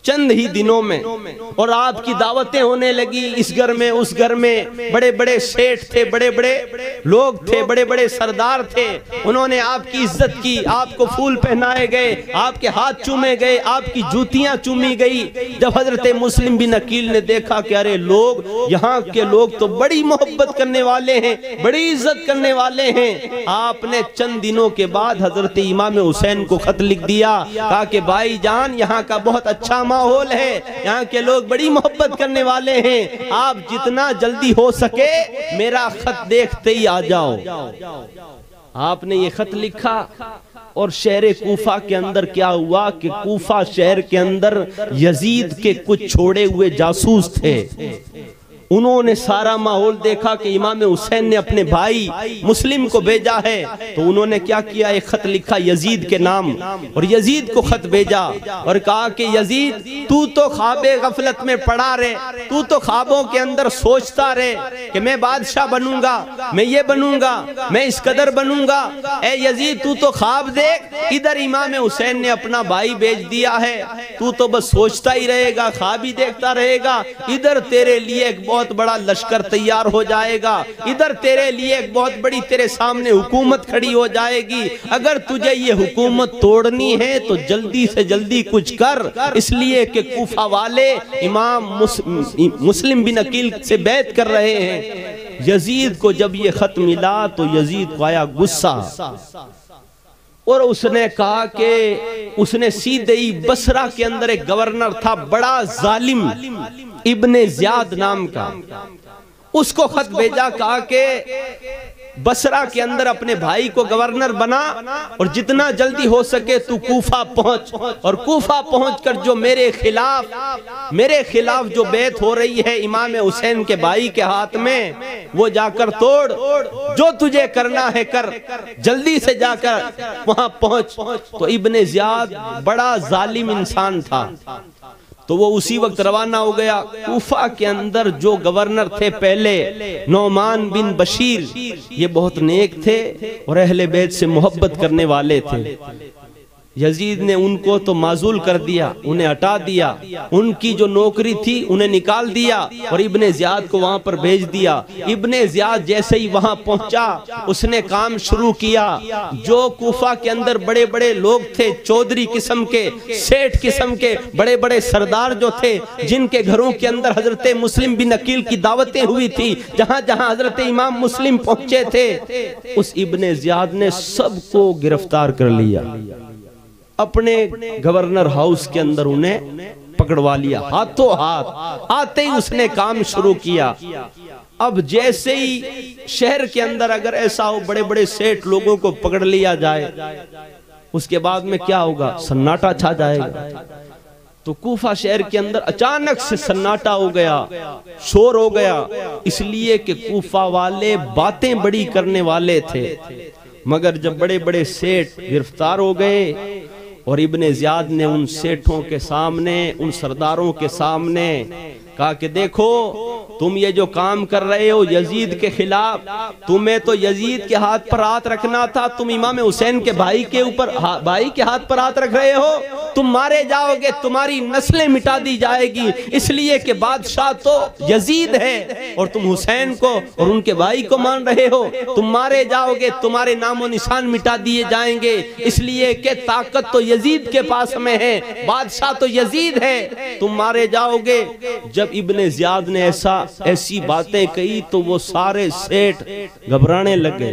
चंद ही दिनों में, और आपकी दावतें होने लगी इस घर में उस घर में। बड़े बड़े सेठ थे, बड़े बड़े लोग थे, बड़े बड़े सरदार थे, उन्होंने आपकी इज्जत की, आपको फूल पहनाए गए, आपके हाथ चूमे गए, आपकी जूतियां चूमी गई। जब हजरत मुस्लिम बिन अकील ने देखा कि अरे लोग, यहाँ के लोग तो बड़ी मोहब्बत करने वाले हैं, बड़ी इज्जत करने वाले हैं, आपने चंद दिनों के बाद हजरत इमाम हुसैन को खत लिख दिया, कहा कि भाई जान यहाँ का बहुत अच्छा माहौल है, यहाँ के लोग बड़ी मोहब्बत करने वाले हैं, आप जितना जल्दी हो सके मेरा खत देखते ही आ जाओ। आपने ये खत लिखा और शहर कूफा के अंदर क्या हुआ कि कूफा शहर के अंदर यजीद के कुछ छोड़े हुए जासूस थे। उन्होंने सारा माहौल देखा कि इमाम हुसैन ने अपने भाई मुस्लिम को भेजा है, तो उन्होंने क्या किया, एक खत लिखा यजीद के नाम, और यजीद को खत भेजा और कहा कि यजीद तू तो ख्वाबे गफलत में पड़ा रहे, तू तो ख्वाबों के अंदर सोचता रहे कि मैं बादशाह बनूंगा, मैं ये बनूंगा, मैं इस कदर बनूंगा। ए यजीद तू तो ख्वाब देख, इधर इमाम हुसैन ने अपना भाई भेज दिया है, तू तो बस सोचता ही रहेगा, ख्वाब ही देखता रहेगा। इधर तेरे लिए एक बहुत बड़ा लश्कर तैयार हो जाएगा, इधर तेरे लिए एक बहुत बड़ी तेरे सामने हुकूमत खड़ी हो जाएगी। अगर तुझे ये हुकूमत तोड़नी है तो जल्दी से जल्दी कुछ कर, इसलिए कि कूफा वाले इमाम मुस्लिम बिन अकील से बैत कर रहे हैं। यजीद को जब ये खत मिला तो यजीद को आया गुस्सा, और उसने कहा कि उसने सीधे ही बसरा के अंदर एक गवर्नर था बड़ा जालिम इब्ने ज़ियाद नाम का, उसको खत भेजा, कहा कि बसरा के अंदर अपने भाई को गवर्नर बना और जितना जल्दी हो सके तू कूफा पहुंच, और कूफा पहुंचकर जो मेरे खिलाफ जो बैत हो रही है इमाम हुसैन के भाई के हाथ में, वो जाकर तोड़, जो तुझे करना है कर, जल्दी से जाकर वहां पहुंच। तो इब्ने ज़ियाद बड़ा जालिम इंसान था, तो वो उसी वक्त रवाना हो गया। कूफा के अंदर जो गवर्नर थे पहले, नौमान बिन बशीर, ये बहुत नेक थे और अहले बैत से मोहब्बत करने वाले थे। यजीद ने उनको तो माजूल कर दिया, उन्हें हटा दिया, उनकी जो नौकरी थी उन्हें निकाल दिया और इब्ने ज़ियाद को वहां पर भेज दिया। इब्ने ज़ियाद जैसे ही वहां पहुंचा उसने काम शुरू किया। जो कूफा के अंदर बड़े बड़े लोग थे, चौधरी किस्म के, सेठ किस्म के बड़े बड़े सरदार जो थे, जिनके घरों के अंदर हजरत मुस्लिम बिन अकील की दावतें हुई थी, जहां जहां हजरत इमाम मुस्लिम पहुंचे थे, उस इब्ने ज़ियाद ने सबको गिरफ्तार कर लिया, अपने गवर्नर हाउस के अंदर उन्हें पकड़वा लिया, हाथों हाथ। आते ही उसने काम शुरू किया। अब जैसे ही शहर के अंदर अगर ऐसा हो बड़े बड़े सेठ लोगों को पकड़ लिया जाए, उसके बाद में क्या होगा, सन्नाटा छा जाएगा। तो कूफा शहर के अंदर अचानक से सन्नाटा हो गया, शोर हो गया, इसलिए कि कूफा वाले बातें बड़ी करने वाले थे। मगर जब बड़े बड़े सेठ गिरफ्तार हो गए और इब्ने ज़ियाद ने उन सेठों के सामने, उन सरदारों के सामने कहा कि देखो तुम ये जो काम कर रहे हो यजीद के खिलाफ, तुम्हें तो यजीद के हाथ पर हाथ रखना था, तुम इमाम हुसैन के भाई के ऊपर भाई के हाथ पर हाथ रख रहे हो, तुम मारे जाओगे, तुम्हारी नस्लें मिटा दी जाएगी, इसलिए कि बादशाह तो यजीद है और तुम हुसैन को और उनके भाई को मान रहे हो, तुम मारे जाओगे, तुम्हारे नामो निशान मिटा दिए जाएंगे, इसलिए कि ताकत तो यजीद के पास में है, बादशाह तो यजीद है, तुम मारे जाओगे। जब इब्ने ज़ियाद ने ऐसी बातें कही तो वो सारे सेठ घबराने लगे।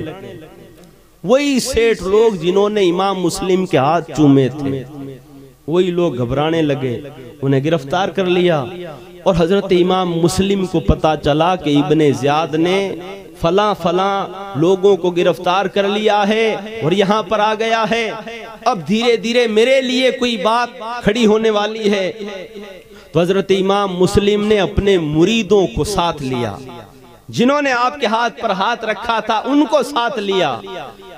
वही सेठ लोग जिन्होंने इमाम मुस्लिम के हाथ चूमे थे, वही लोग घबराने लगे, उन्हें गिरफ्तार कर लिया। और हजरत इमाम मुस्लिम को पता चला कि इब्ने ज़ियाद ने फला फला लोगों को गिरफ्तार कर लिया है और यहाँ पर आ गया है, अब धीरे धीरे मेरे लिए कोई बात खड़ी होने वाली है। तो हजरत इमाम मुस्लिम ने अपने मुरीदों को साथ लिया, जिन्होंने आपके हाथ पर हाथ रखा था उनको साथ लिया।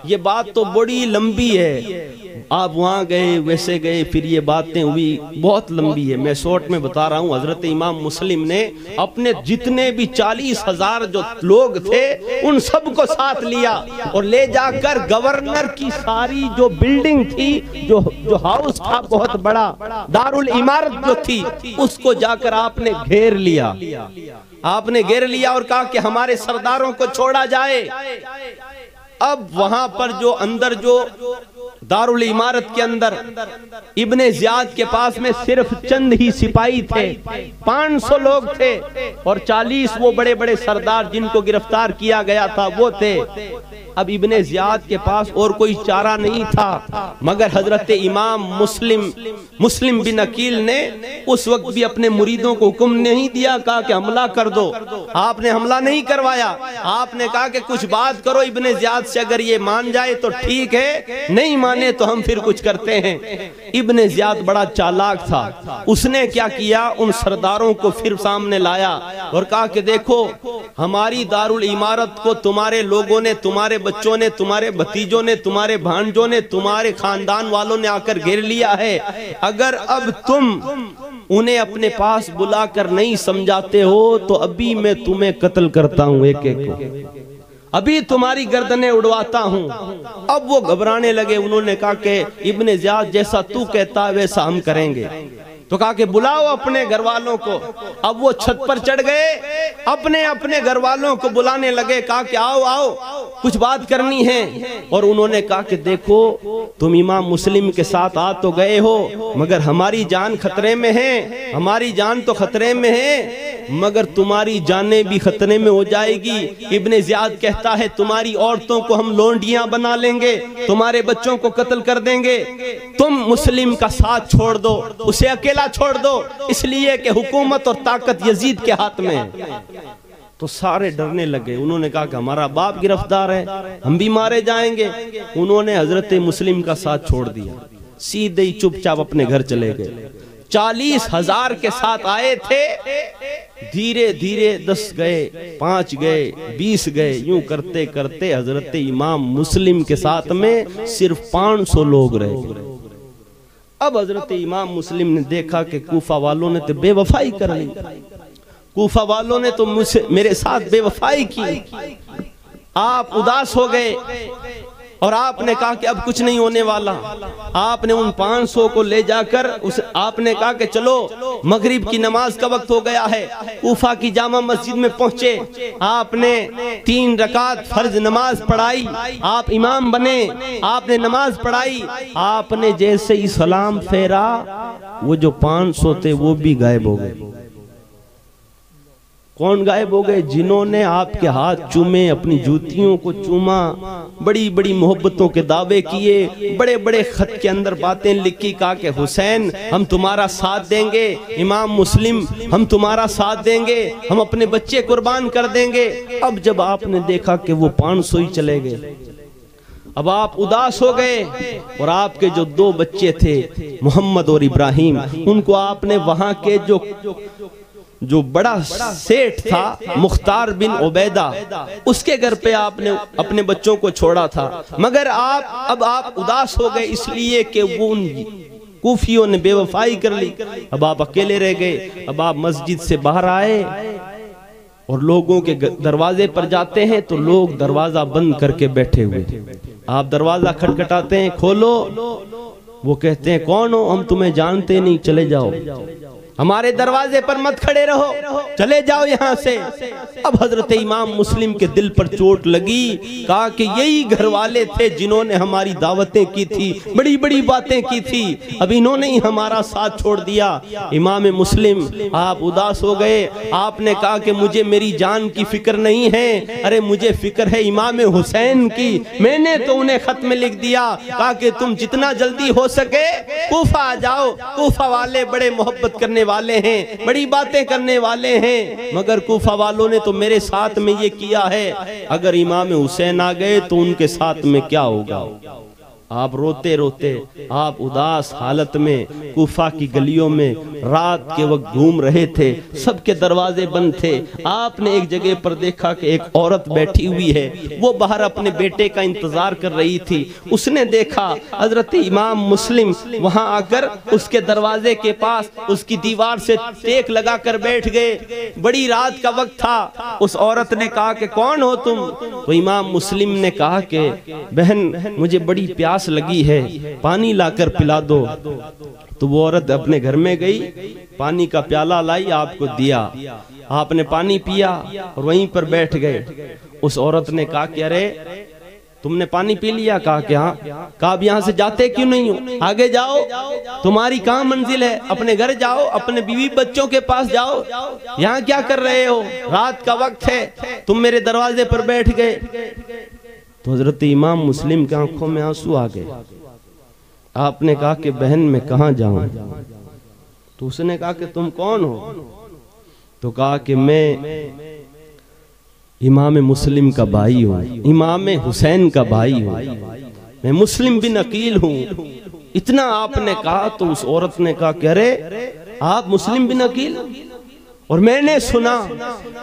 ये बात तो बड़ी लंबी है, आप वहां गए वैसे गए, फिर ये बातें हुई, बहुत लंबी है। मैं शॉर्ट में बता रहा हूँ। हजरत इमाम मुस्लिम ने अपने जितने भी 40,000 जो लोग थे उन सबको साथ लिया और ले जाकर गवर्नर की सारी जो बिल्डिंग थी, जो हाउस था बहुत बड़ा, दारुल इमारत जो थी, उसको जाकर आपने घेर लिया। आपने घेर लिया और कहा कि हमारे सरदारों को छोड़ा जाए। अब वहां पर जो अंदर जो दारुल इमारत के अंदर इब्ने ज़ियाद के पास में सिर्फ चंद ही सिपाही थे, 500 लोग थे और 40 वो बड़े बड़े सरदार जिनको गिरफ्तार किया गया था वो थे। अब इब्ने ज़ियाद के पास और कोई चारा नहीं था, मगर हजरत इमाम मुस्लिम बिन अकील ने उस वक्त भी अपने मुरीदों को हुक्म नहीं दिया, कहा कि हमला कर दो। आपने हमला नहीं करवाया, आपने कहा कि कुछ बात करो इब्ने ज़ियाद से, अगर ये मान जाए तो ठीक है, नहीं माने तो हम फिर कुछ करते हैं। इब्ने ज़ियाद बड़ा चालाक था, उसने क्या किया, उन सरदारों को फिर सामने लाया और कहा कि देखो हमारी दारुल इमारत को तुम्हारे लोगों ने, तुम्हारे बच्चों ने, तुम्हारे भतीजों ने, तुम्हारे भांजों ने, तुम्हारे खानदान वालों ने आकर घेर लिया है। अगर अब तुम उन्हें अपने पास बुलाकर नहीं समझाते हो तो अभी मैं तुम्हें कत्ल करता हूं, एक एक को अभी तुम्हारी गर्दनें उड़वाता हूं। अब वो घबराने लगे। उन्होंने कहा कि इब्ने ज़ियाद जैसा तू कहता है वैसा हम करेंगे। तो कहा कि बुलाओ अपने घर वालों को। अब वो छत पर चढ़ गए, अपने अपने घर वालों को बुलाने लगे, कहा कि आओ आओ कुछ बात करनी है। और उन्होंने कहा कि देखो तुम इमाम मुस्लिम के साथ आ तो गए हो, मगर हमारी जान खतरे में है, हमारी जान तो खतरे में है, मगर तुम्हारी जानें भी खतरे में हो जाएगी। इब्ने ज़ियाद कहता है तुम्हारी औरतों को हम लोंडियां बना लेंगे, तुम्हारे बच्चों को कत्ल कर देंगे, तुम मुस्लिम का साथ छोड़ दो, उसे अकेला छोड़ दो, इसलिए कि हुकूमत और ताकत यजीद के हाथ में है। तो सारे डरने लगे। उन्होंने कहा कि हमारा बाप गिरफ्तार है, हम भी मारे जाएंगे। उन्होंने हजरत मुस्लिम का साथ छोड़ दिया, सीधे ही चुपचाप अपने घर चले गए। 40,000 के साथ आए थे, धीरे धीरे 10 गए, 5 गए, 20 गए, यूं करते करते हजरत इमाम मुस्लिम के साथ में सिर्फ 500 लोग रहे। अब हजरत इमाम मुस्लिम ने देखा कि कूफा वालों ने तो बेवफाई कर ली, कूफा वालों ने तो मुझसे मेरे साथ बेवफाई की। आप उदास हो गए और आपने कहा कि अब कुछ नहीं होने वाला। आपने उन 500 को ले जाकर आपने कहा कि चलो मगरिब की नमाज का वक्त हो गया है। कूफा की जामा मस्जिद में पहुंचे, आपने 3 रकात फर्ज नमाज पढ़ाई, आप इमाम बने, आपने नमाज पढ़ाई। आपने जैसे ही सलाम फेरा, वो जो 500 थे वो भी गायब हो गए। कौन गायब हो गए? जिन्होंने आपके हाथ चूमे, अपनी जूतियों को चूमा, बड़ी बड़ी मोहब्बतों के दावे किए, बड़े बड़े खत के अंदर बातें लिखी, कहा कि हुसैन हम तुम्हारा साथ देंगे, इमाम मुस्लिम हम तुम्हारा साथ देंगे, हम अपने बच्चे कुर्बान कर देंगे। अब जब आपने देखा कि वो 500 ही चले गए, अब आप उदास हो गए और आपके जो 2 बच्चे थे मोहम्मद और इब्राहिम, उनको आपने वहां के जो बड़ा सेठ था मुख्तार बिन उबैदा, उसके घर पे आपने अपने बच्चों को छोड़ा था। मगर अब आप उदास हो गए इसलिए कि वो उन कूफियों ने बेवफाई कर ली। अब आप अकेले रह गए। अब आप मस्जिद से बाहर आए और लोगों के दरवाजे पर जाते हैं तो लोग दरवाजा बंद करके बैठे हुए। आप दरवाजा खटखटाते हैं, खोलो, वो कहते हैं कौन हो? हम तुम्हें जानते नहीं, चले जाओ, हमारे दरवाजे पर मत खड़े रहो, चले जाओ यहाँ से। अब हजरत इमाम मुस्लिम के दिल पर चोट लगी, कहा कि यही घर वाले थे जिन्होंने हमारी दावतें की थी, बड़ी बड़ी बातें की थी, अब इन्होंने ही हमारा साथ छोड़ दिया। इमाम मुस्लिम आप उदास हो गए। आपने कहा कि मुझे मेरी जान की फिक्र नहीं है, अरे मुझे फिक्र है इमाम हुसैन की। मैंने तो उन्हें खत में लिख दिया, कहा कि तुम जितना जल्दी हो सके कूफा आ जाओ, कूफा वाले बड़े मोहब्बत करने वाले हैं, बड़ी बातें करने वाले हैं, मगर कूफा वालों ने तो मेरे साथ में ये किया है, अगर इमाम हुसैन आ गए तो उनके साथ में क्या होगा? आप रोते रोते, आप उदास हालत में कूफा की गलियों में रात के वक्त घूम रहे थे, सबके दरवाजे बंद थे। आपने एक जगह पर देखा कि एक औरत बैठी हुई है, वो बाहर अपने बेटे का इंतजार कर रही थी। उसने देखा हजरत इमाम मुस्लिम वहां आकर उसके दरवाजे के पास उसकी दीवार से टेक लगाकर बैठ गए। बड़ी रात का वक्त था। उस औरत ने कहा कि कौन हो तुम? तो इमाम मुस्लिम ने कहा कि बहन, मुझे बड़ी प्यास लगी है, पानी लाकर पिला दो। तो वो औरत अपने घर में गई, पानी का प्याला लाई, आपको दिया। आपने पानी पिया और वहीं पर बैठ गए। उस औरत ने कहा कि अरे तुमने पानी पी लिया? कहा कि हाँ। कहा अब यहाँ से जाते क्यों नहीं हो? आगे जाओ, तुम्हारी कहाँ मंजिल है? अपने घर जाओ, अपने बीवी बच्चों के पास जाओ, यहाँ क्या कर रहे हो? रात का वक्त है, तुम मेरे दरवाजे पर बैठ गए। तो हजरत इमाम मुस्लिम की आंखों में आंसू आ गए। आपने कहा कि बहन मैं कहाँ जाऊं? तो उसने कहा कि तुम कौन हो? तो कहा कि मैं इमाम मुस्लिम का भाई हूँ, इमाम हुसैन का भाई हूँ, मैं मुस्लिम बिन अकील हूँ। इतना आपने कहा तो उस औरत ने कहा कि अरे आप मुस्लिम बिन अकील? और मैंने सुना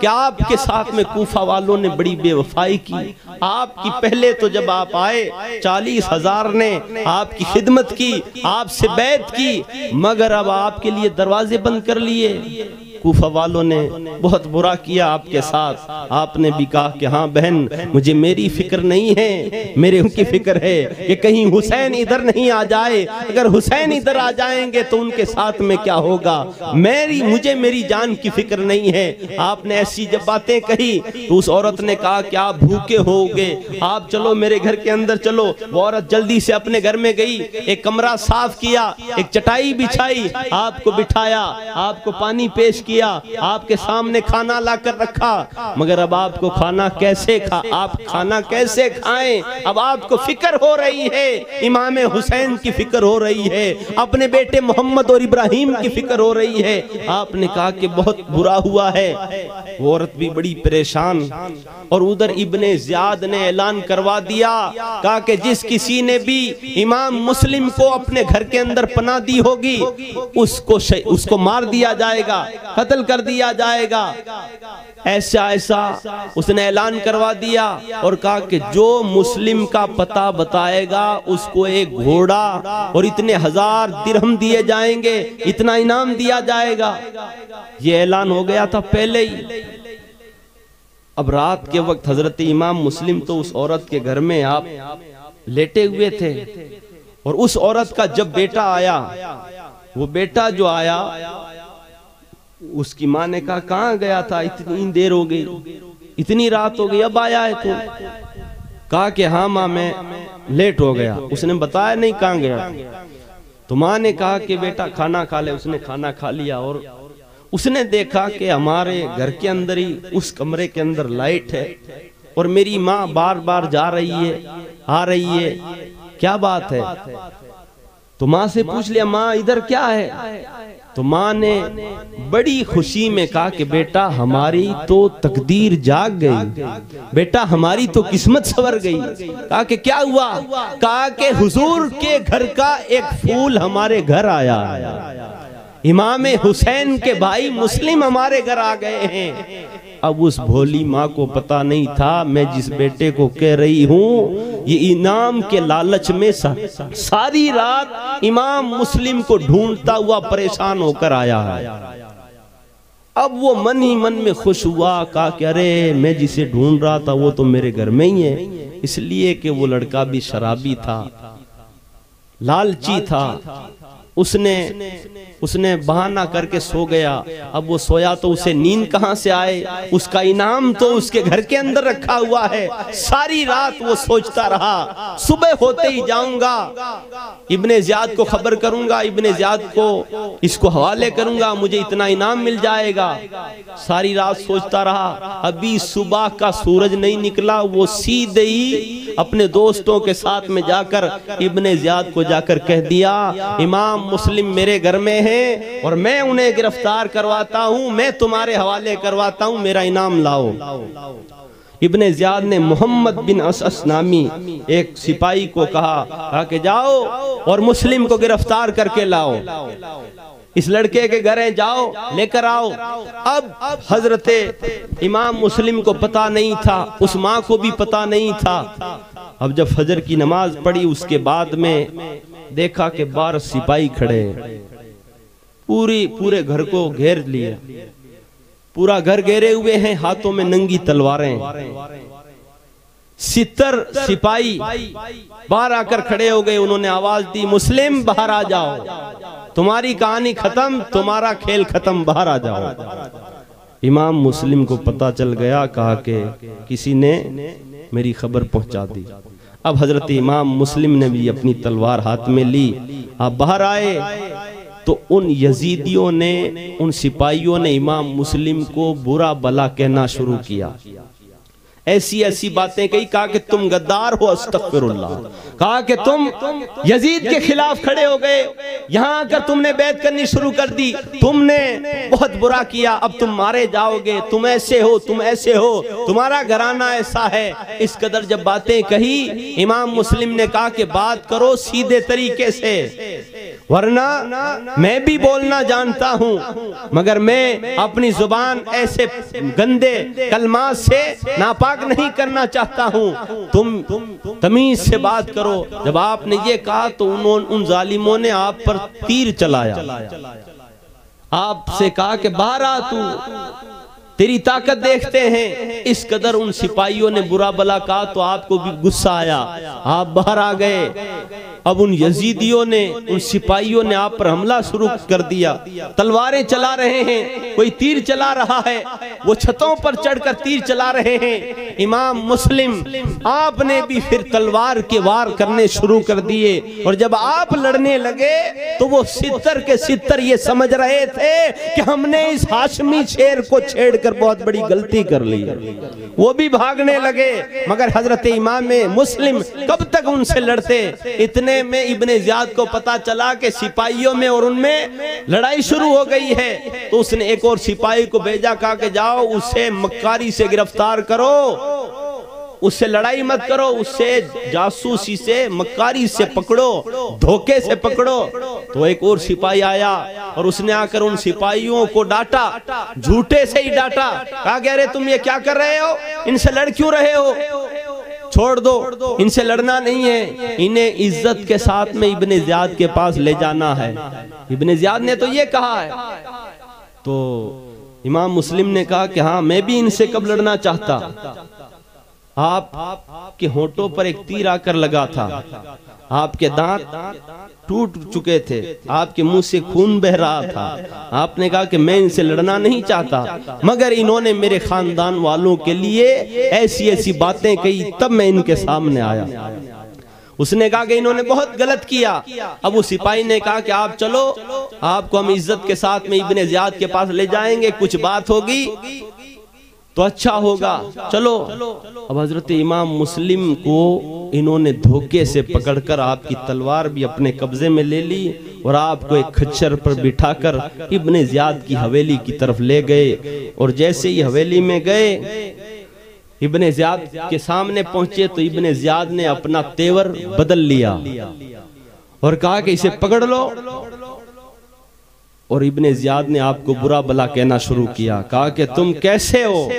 कि आपके साथ में कूफा वालों ने बड़ी बेवफाई की। आपकी पहले तो जब आप आए 40,000 ने आपकी खिदमत की, आपसे बैत की, मगर अब आपके लिए दरवाजे बंद कर लिए। कूफा वालों ने बहुत बुरा किया आपके साथ। आपने भी कहा कि हाँ बहन, मुझे मेरी फिक्र नहीं है, मेरे उनकी फिक्र है कि कहीं हुसैन इधर नहीं आ जाए। अगर हुसैन इधर आ जाएंगे तो उनके साथ में क्या होगा? मुझे मेरी जान की फिक्र नहीं है। आपने ऐसी जब बातें कही तो उस औरत ने कहा कि आप भूखे होगे, आप चलो मेरे घर के अंदर चलो। वो औरत जल्दी से अपने घर में गई, एक कमरा साफ किया, एक चटाई बिछाई, आपको बिठाया, आपको पानी पेश किया, आपके सामने खाना लाकर रखा। मगर अब आपको खाना कैसे आप खाना कैसे खाएं? अब आपको फिक्र हो रही है, इमाम हुसैन की फिक्र हो रही है, अपने बेटे मोहम्मद और इब्राहिम की फिक्र हो रही है। आपने कहा कि बहुत बुरा हुआ है। वो औरत भी बड़ी परेशान। और उधर इब्ने ज़ियाद ने ऐलान करवा दिया, कहा कि जिस किसी ने भी इमाम मुस्लिम को अपने घर के अंदर पनाह दी होगी उसको मार दिया जाएगा, कत्ल कर दिया जाएगा। ऐसा ऐसा उसने ऐलान करवा दिया और कहा कि जो मुस्लिम का पता बताएगा उसको एक घोड़ा और इतने 1000 दिरहम दिए जाएंगे, इतना इनाम दिया जाएगा। ये ऐलान हो गया था पहले ही। अब रात के वक्त हजरत इमाम मुस्लिम तो उस औरत के घर में आप लेटे हुए थे। और उस औरत का जब बेटा आया, वो बेटा जो आया, उसकी माँ ने कहा कहाँ गया था, इतनी देर हो गई, इतनी रात हो गई, अब आया है तू? कहा कि हाँ माँ मैं लेट हो गया। उसने बताया नहीं कहाँ गया। तो माँ ने कहा कि बेटा खाना खा ले। उसने खाना खा लिया और उसने देखा कि हमारे घर के अंदर ही उस कमरे के अंदर लाइट है और मेरी माँ बार बार जा रही है, आ रही है, क्या बात है? तो माँ से पूछ लिया माँ इधर क्या है? तो माँ ने बड़ी खुशी में कहा कि बेटा हमारी तो तकदीर जाग गई, बेटा हमारी तो किस्मत संवर गई। कहा कि क्या हुआ? कहा कि हुजूर के घर का एक फूल हमारे घर आया, इमाम हुसैन के भाई मुस्लिम हमारे घर आ गए हैं। अब उस भोली माँ को पता नहीं था मैं जिस बेटे को कह रही हूँ ये इनाम के लालच में सारी रात इमाम मुस्लिम को ढूंढता हुआ परेशान होकर आया है। अब वो मन ही मन में खुश हुआ, कहा कि अरे मैं जिसे ढूंढ रहा था वो तो मेरे घर में ही है। इसलिए कि वो लड़का भी शराबी था, लालची था। उसने बहाना करके सो गया। अब वो सोया तो उसे नींद कहां से आए? उसका इनाम तो उसके घर के अंदर रखा हुआ है। सारी रात वो सोचता रहा, सुबह होते ही जाऊंगा, इब्ने ज़ियाद को खबर करूंगा, इब्ने ज़ियाद को इसको हवाले करूंगा, मुझे इतना इनाम मिल जाएगा। सारी रात सोचता रहा। अभी सुबह का सूरज नहीं निकला, वो सीधे ही अपने दोस्तों के साथ में जाकर इब्ने ज़ियाद को जाकर कह दिया इमाम मुस्लिम मेरे घर में हैं और मैं उन्हें गिरफ्तार करवाता हूं, मैं तुम्हारे हवाले करवाता हूं, मेरा इनाम लाओ। इब्ने ज़ियाद ने मोहम्मद बिन असअस नामी एक सिपाही को कहा कि जाओ और मुस्लिम को गिरफ्तार करके लाओ, इस लड़के के घर जाओ लेकर आओ। अब हजरते इमाम मुस्लिम को पता नहीं था, उस माँ को भी पता नहीं था। अब जब फजर की नमाज पढ़ी उसके बाद में देखा कि 12 सिपाही खड़े, पूरे घर को घेर लिया, पूरा घर घेरे हुए हैं, हाथों में नंगी तलवारें। 70 सिपाही बाहर आकर खड़े हो गए। उन्होंने आवाज दी, मुस्लिम बाहर आ जाओ, तुम्हारी कहानी खत्म, तुम्हारा खेल खत्म, बाहर आ जाओ। इमाम मुस्लिम को पता चल गया, कहा कि किसी ने मेरी खबर पहुंचा दी। अब हजरत इमाम मुस्लिम ने भी अपनी तलवार हाथ में ली। आप बाहर आए तो उन यजीदियों ने, उन सिपाहियों ने इमाम मुस्लिम को बुरा भला कहना शुरू किया, ऐसी ऐसी बातें कही। कहा कि तुम गद्दार हो, अस्तगफिरुल्लाह। कहा कि तुम यजीद के खिलाफ खड़े हो गए, यहाँ आकर तुमने बैत करनी शुरू कर दी, तुमने बहुत बुरा किया, अब तुम मारे जाओगे, तुम ऐसे हो, तुम ऐसे हो, तुम्हारा घराना ऐसा है। इस कदर जब बातें कही, इमाम मुस्लिम ने कहा कि बात करो सीधे तरीके से, वरना मैं भी बोलना जानता हूँ, मगर मैं अपनी जुबान ऐसे गंदे कलमात से नापाक नहीं करना चाहता हूँ। तुम तमीज से बात करो। जब आपने ये कहा तो उन जालिमों ने आप पर तीर चलाया, आपसे कहा कि बाहर आ, तू तेरी ताकत देखते हैं। इस कदर उन सिपाहियों ने बुरा भला कहा तो आपको भी गुस्सा आया, आप बाहर आ गए। अब उन यजीदियों ने, उन सिपाहियों ने आप पर हमला शुरू कर दिया, तलवारें चला रहे हैं, कोई तीर चला रहा है, वो छतों पर चढ़कर तीर चला रहे हैं। इमाम मुस्लिम आपने भी फिर तलवार के वार करने शुरू कर दिए, और जब आप लड़ने लगे तो वो 70 के 70 ये समझ रहे थे कि हमने इस हाशमी शेर को छेड़कर बहुत बड़ी गलती कर ली। वो भी भागने लगे, मगर हजरत इमाम मुस्लिम कब तक उनसे लड़ते। इतने में इब्ने ज़ियाद को पता चला कि सिपाहियों में और उनमें लड़ाई शुरू हो गई है, तो उसने एक और सिपाही को भेजा, कहा कि जाओ उसे मक्कारी से गिरफ्तार करो, उससे लड़ाई मत करो, उससे जासूसी से, मक्कारी से पकड़ो, धोखे से पकड़ो। तो एक और सिपाही आया और उसने आकर उन सिपाहियों को डांटा, झूठे से ही डांटा। कहा कि अरे तुम ये क्या कर रहे हो, इनसे लड़ क्यों रहे हो, छोड़ दो, इनसे लड़ना नहीं है, इन्हें इज्जत के साथ में इब्ने ज़ियाद के पास ले जाना है। इब्ने ज़ियाद ने तो ये कहा है। तो इमाम मुस्लिम ने कहा कि हाँ, मैं भी इनसे कब लड़ना चाहता। आपके होंठों पर एक तीर आकर लगा था, आपके दांत टूट चुके थे, आपके मुंह से खून बह रहा था। आपने कहा कि मैं इनसे लड़ना नहीं चाहता, मगर इन्होंने मेरे खानदान वालों के लिए ऐसी ऐसी बातें कही, तब मैं इनके सामने आया। उसने कहा कि इन्होंने बहुत गलत किया। अब उस सिपाही ने कहा कि आप चलो, आपको हम इज्जत के साथ में इब्ने ज़ियाद के पास ले जाएंगे, कुछ बात होगी तो अच्छा होगा, चलो। अब हजरत इमाम मुस्लिम को इन्होंने धोखे से पकड़कर आपकी तलवार भी अपने कब्जे में ले ली और आपको एक खच्चर पर बिठाकर इब्ने ज़ियाद की हवेली की तरफ ले गए। और जैसे ही हवेली में गए, इब्ने ज़ियाद के सामने पहुंचे तो इब्ने ज़ियाद ने अपना तेवर बदल लिया और कहा कि इसे पकड़ लो। और इब्ने ज़ियाद ने आपको बुरा भला कहना शुरू किया, कहा कि तुम कैसे हो,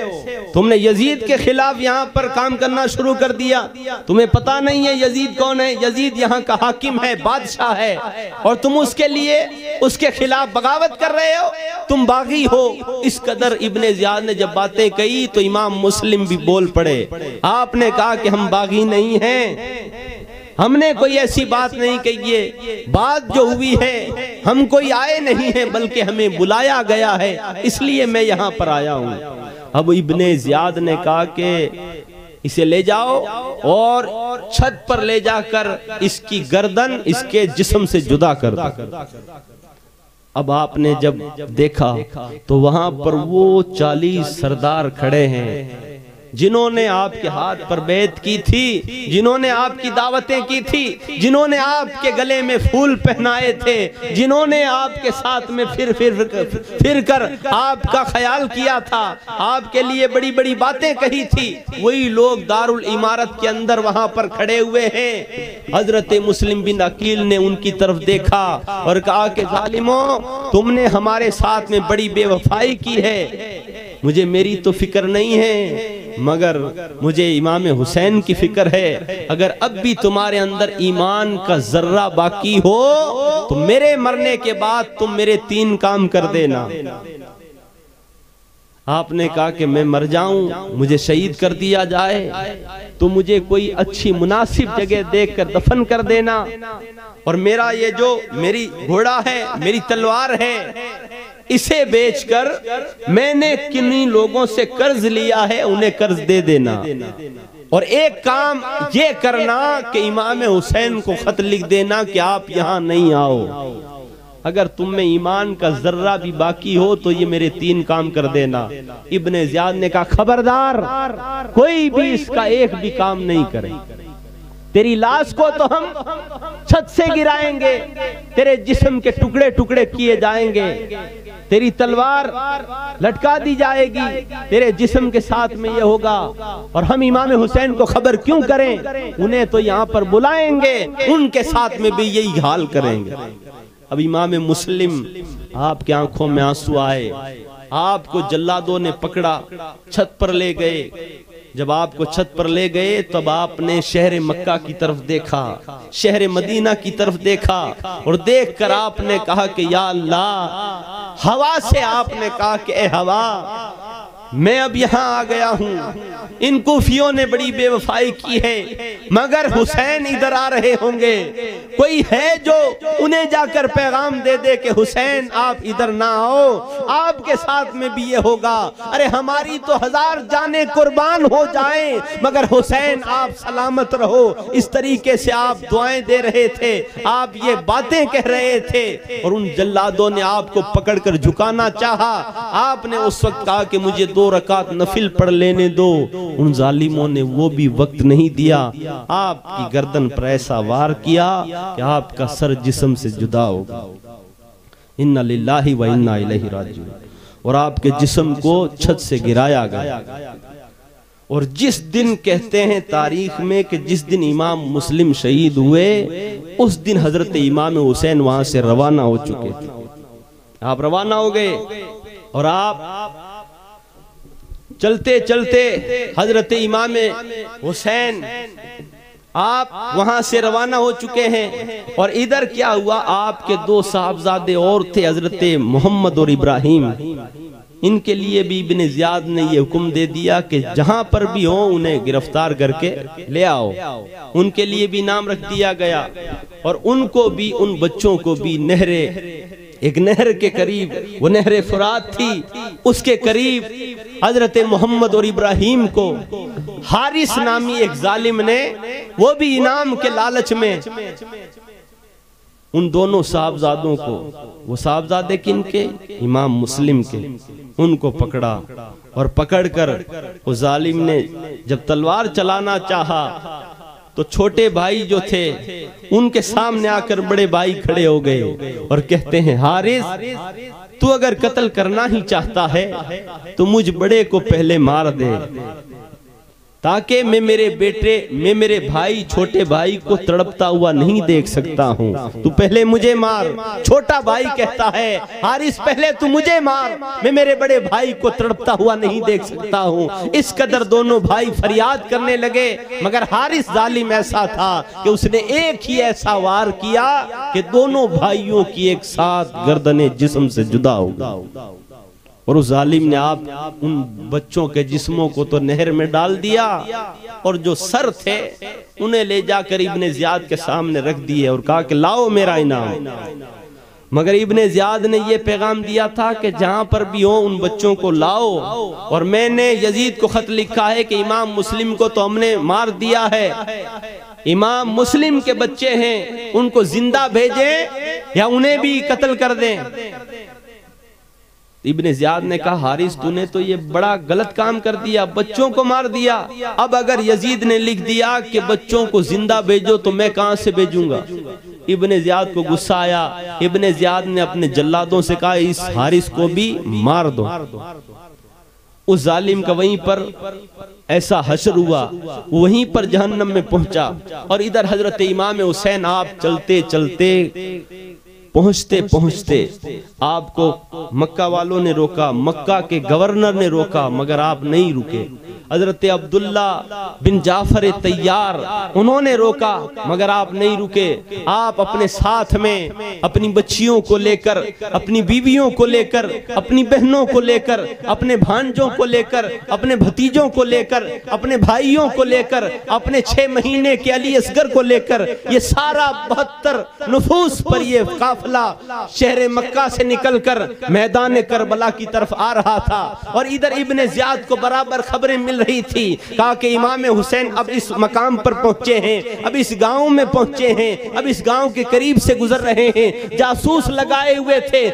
तुमने यजीद के खिलाफ यहाँ पर काम करना शुरू कर दिया, तुम्हें पता नहीं है यजीद कौन है, यजीद यहाँ का हाकिम है, बादशाह है, और तुम उसके लिए उसके खिलाफ बगावत कर रहे हो, तुम बागी हो। इस कदर इब्ने ज़ियाद ने जब बातें कही तो इमाम मुस्लिम भी बोल पड़े। आपने कहा कि हम बागी नहीं हैं, हमने कोई ऐसी बात नहीं कही है, बात जो हुई है हम कोई आए नहीं हैं, बल्कि हमें बुलाया गया है, इसलिए मैं यहाँ पर आया हूँ। अब इब्ने ज़ियाद ने कहा कि इसे ले जाओ और छत पर ले जाकर इसकी गर्दन इसके जिस्म से जुदा कर दो। अब आपने जब देखा तो वहां पर वो 40 सरदार खड़े हैं, जिन्होंने आपके हाथ पर बैत की थी, जिन्होंने आपकी दावतें की थी, जिन्होंने आपके गले में फूल पहनाए थे, जिन्होंने आपके साथ में फिर कर आपका ख्याल किया था, आपके लिए बड़ी बड़ी बातें कही थी, वही लोग दारुल इमारत के अंदर वहां पर खड़े हुए हैं। हजरत मुस्लिम बिन अकील ने उनकी तरफ देखा और कहा कि जालिमों, तुमने हमारे साथ में बड़ी बेवफाई की है। मुझे मेरी तो फिक्र नहीं है, मगर मुझे इमाम हुसैन की फिक्र है। अगर अब भी तुम्हारे अंदर ईमान का जर्रा बाकी हो तो मेरे मरने के बाद तुम मेरे 3 काम कर देना। आपने कहा कि मैं मर जाऊं, मुझे शहीद कर दिया जाए, तो मुझे कोई अच्छी मुनासिब जगह देखकर दफन कर देना, और मेरा ये जो मेरी घोड़ा है, मेरी तलवार है, इसे बेचकर मैंने किन्हीं लोगों से कर्ज लिया है, उन्हें कर्ज दे देना। और एक काम ये करना कि इमाम हुसैन को खत लिख देना कि आप यहाँ नहीं आओ। अगर तुम में ईमान का जर्रा भी बाकी हो तो ये मेरे 3 काम कर देना। इब्ने ज़ियाद ने कहा, खबरदार, कोई भी इसका एक भी काम नहीं करे। तेरी लाश को तो हम छत से गिराएंगे, तेरे जिस्म के टुकड़े टुकड़े किए जाएंगे, तेरी तलवार लटका दी जाएगी, तेरे जिस्म के साथ में ये होगा, और हम इमाम हुसैन को खबर क्यों करें, उन्हें तो यहाँ पर बुलाएंगे, उनके साथ में भी यही हाल करेंगे। अब इमाम मुस्लिम, आपकी आंखों में आंसू आए, आपको जल्लादों ने पकड़ा, छत पर ले गए। जब आपको छत पर ले गए तब आपने शहर मक्का की तरफ देखा, शहर मदीना की तरफ देखा, और देखकर आपने कहा कि या अल्लाह, हवा से आपने कहा कि ए हवा, मैं अब यहाँ आ गया हूँ। इन कूफियों ने बड़ी बेवफाई की है, मगर हुसैन इधर आ रहे होंगे, कोई है जो उन्हें जाकर पैगाम दे दे कि हुसैन आप इधर ना आओ, आपके साथ में भी ये होगा। अरे हमारी तो 1000 जाने कुर्बान हो जाएं, मगर हुसैन आप सलामत रहो। इस तरीके से आप दुआएं दे रहे थे, आप ये बातें कह रहे थे, और उन जल्लादों ने आपको पकड़कर झुकाना चाहा। आपने उस वक्त कहा कि मुझे 2 रकात नफिल पढ़ लेने दो। उन जालिमों ने वो भी वक्त नहीं दिया, आपकी गर्दन पर ऐसा वार किया कि आपका सर जिस्म से जुदा होगा। इन्ना लिल्लाहि व इन्ना इलैहि राजिऊन। और आपके जिस्म को छत से गिराया गया। और जिस दिन कहते हैं तारीख में कि जिस दिन इमाम मुस्लिम शहीद हुए, उस दिन हजरत इमाम हुसैन वहां से रवाना हो चुके थे। आप रवाना हो गए और आप चलते चलते हजरत इमाम हुसैन आप वहां से रवाना हो चुके हैं। और इधर क्या हुआ, आपके 2 साहबजादे और थे, हजरत मोहम्मद और इब्राहिम। इनके लिए भी इब्ने ज़ियाद ने ये हुक्म दे दिया कि जहां पर भी हो उन्हें गिरफ्तार करके ले आओ। उनके लिए भी नाम रख दिया गया, और उनको भी, उन बच्चों को भी एक नहर के करीब, वो नहर फुरात थी, उसके करीब हजरत मोहम्मद और इब्राहिम को हारिस नामी एक जालिम ने, वो भी इनाम के लालच में, उन दोनों साहबजादों को, वो साहबजादे किनके, इमाम मुस्लिम के, उनको पकड़ा। और पकड़कर वो जालिम ने जब तलवार चलाना चाहा तो छोटे भाई जो थे उनके सामने आकर बड़े भाई खड़े हो गए और कहते हैं, हारिस, तू अगर कत्ल करना ही चाहता है तो मुझ बड़े को पहले मार दे, ताकि मैं मेरे भाई, छोटे भाई को तड़पता हुआ नहीं देख सकता हूँ। तू पहले मुझे मार। छोटा भाई कहता है, हारिस पहले तू मुझे मार, मैं मेरे बड़े भाई को तड़पता हुआ नहीं देख सकता हूँ। इस कदर दोनों भाई फरियाद करने लगे, मगर हारिस जालिम ऐसा था कि उसने एक ही ऐसा वार किया कि दोनों भाइयों की एक साथ गर्दनें जिस्म से जुदा हो गई। और उस जालिम ने आप उन बच्चों के जिस्मों को तो नहर में डाल दिया, और जो सर थे उन्हें ले जाकर इब्ने ज़ियाद के सामने रख दिए और कहा कि लाओ मेरा इनाम। मगर इब्ने ज़ियाद ने यह पैगाम दिया था कि जहां पर भी हो उन बच्चों को लाओ, और मैंने यजीद को खत लिखा है कि इमाम मुस्लिम को तो हमने मार दिया है, इमाम मुस्लिम के बच्चे हैं, उनको जिंदा भेजें या उन्हें भी कत्ल कर दें। इब्ने ज़ियाद ने कहा, हारिस तूने तो ये बड़ा गलत काम कर दिया, बच्चों को मार दिया। अब अगर यजीद ने लिख दिया कि बच्चों को जिंदा भेजो तो मैं कहां से भेजूंगा। इब्ने ज़ियाद को गुस्सा आया। इब्ने ज़ियाद ने अपने जल्लादों से कहा, इस हारिस को भी मार दो। उस जालिम का वहीं पर ऐसा हश्र हुआ, वहीं पर जहन्नम में पहुंचा। और इधर हजरत इमाम हुसैन आप चलते चलते पहुंचते पहुंचते आपको मक्का वालों ने रोका, मक्का के गवर्नर ने रोका, मगर आप नहीं रुके। हजरत अब्दुल्ला बिन जाफर तैयार उन्होंने रोका, मगर आप नहीं रुके। आप अपने साथ में अपनी बच्चियों को लेकर, अपनी बीवियों को लेकर, अपनी बहनों को लेकर, अपने भांजों को लेकर, अपने भतीजों को लेकर, अपने भाइयों को लेकर, अपने 6 महीने के अली असगर को लेकर, ये सारा 72 नफूस पर ये काफिला शहर मक्का से निकलकर मैदान करबला की तरफ आ रहा था। और इधर इब्ने ज़ियाद को बराबर खबरें मिल रही थी। कहा कि इमाम हुसैन अब इस मकाम पर पहुंचे हैं, अब इस गांव में पहुंचे हैं, अब इस गांव के करीब से गुजर रहे हैं। जासूस लगाए हुए थे,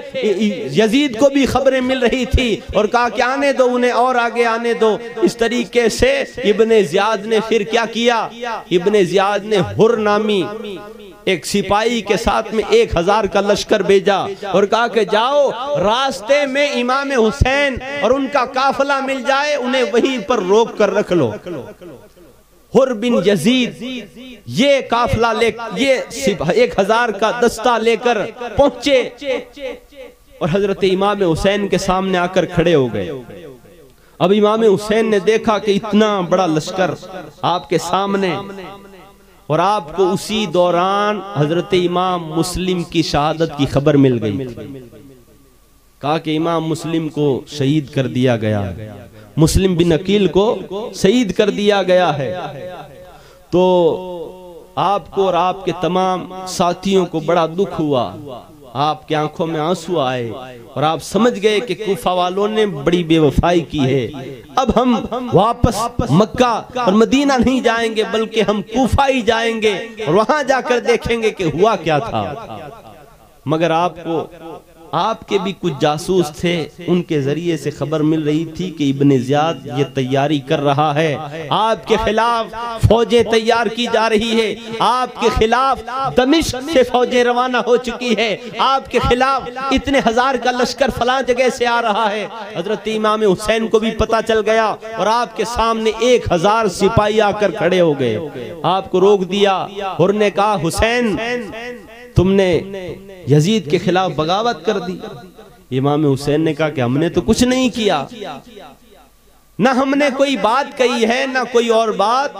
यजीद को भी खबरें मिल रही थी। और कहा कि आने दो उन्हें, और आगे आने दो। इस तरीके से इब्ने ज़ियाद ने फिर क्या किया, इब्ने ज़ियाद ने हुर नामी एक सिपाही के साथ में 1000 का लश्कर भेजा और कहा कि जाओ, रास्ते में इमाम हुसैन और उनका काफिला मिल जाए, उन्हें वहीं पर रोक कर रख लो। हुर बिन यजीद ये काफिला ले, ये 1000 का दस्ता लेकर पहुंचे और हजरत इमाम हुसैन के सामने आकर खड़े हो गए। अब इमाम हुसैन ने देखा कि इतना बड़ा लश्कर आपके सामने, और आपको उसी दौरान हजरत इमाम मुस्लिम की शहादत की खबर मिल गई। कहा कि इमाम मुस्लिम को शहीद कर दिया गया, मुस्लिम बिन अकील को शहीद कर दिया गया है। तो आपको और आपके तमाम साथियों को बड़ा दुख हुआ, आपकी आंखों में आंसू आए और आप समझ गए कि कूफा वालों ने बड़ी बेवफाई की है। अब हम वापस मक्का और मदीना नहीं जाएंगे, बल्कि हम कूफा ही जाएंगे और वहां जाकर देखेंगे कि हुआ क्या था। मगर आपको, आपके भी कुछ जासूस थे, उनके जरिए से खबर मिल रही थी कि इब्ने ज़ियाद ये तैयारी कर रहा है, आपके खिलाफ फौजें तैयार की जा रही है, आपके खिलाफ दमिश्क से फौजें रवाना हो चुकी है, आपके खिलाफ इतने 1000 का लश्कर फलां जगह से आ रहा है। हजरत इमाम हुसैन को भी पता चल गया और आपके सामने 1000 सिपाही आकर खड़े हो गए, आपको रोक दिया। हुर ने कहा, हुसैन तुमने यजीद के खिलाफ बगावत कर दी। इमाम हुसैन ने कहा कि हमने तो कुछ नहीं किया, ना हमने कोई बात कही है, ना कोई और बात।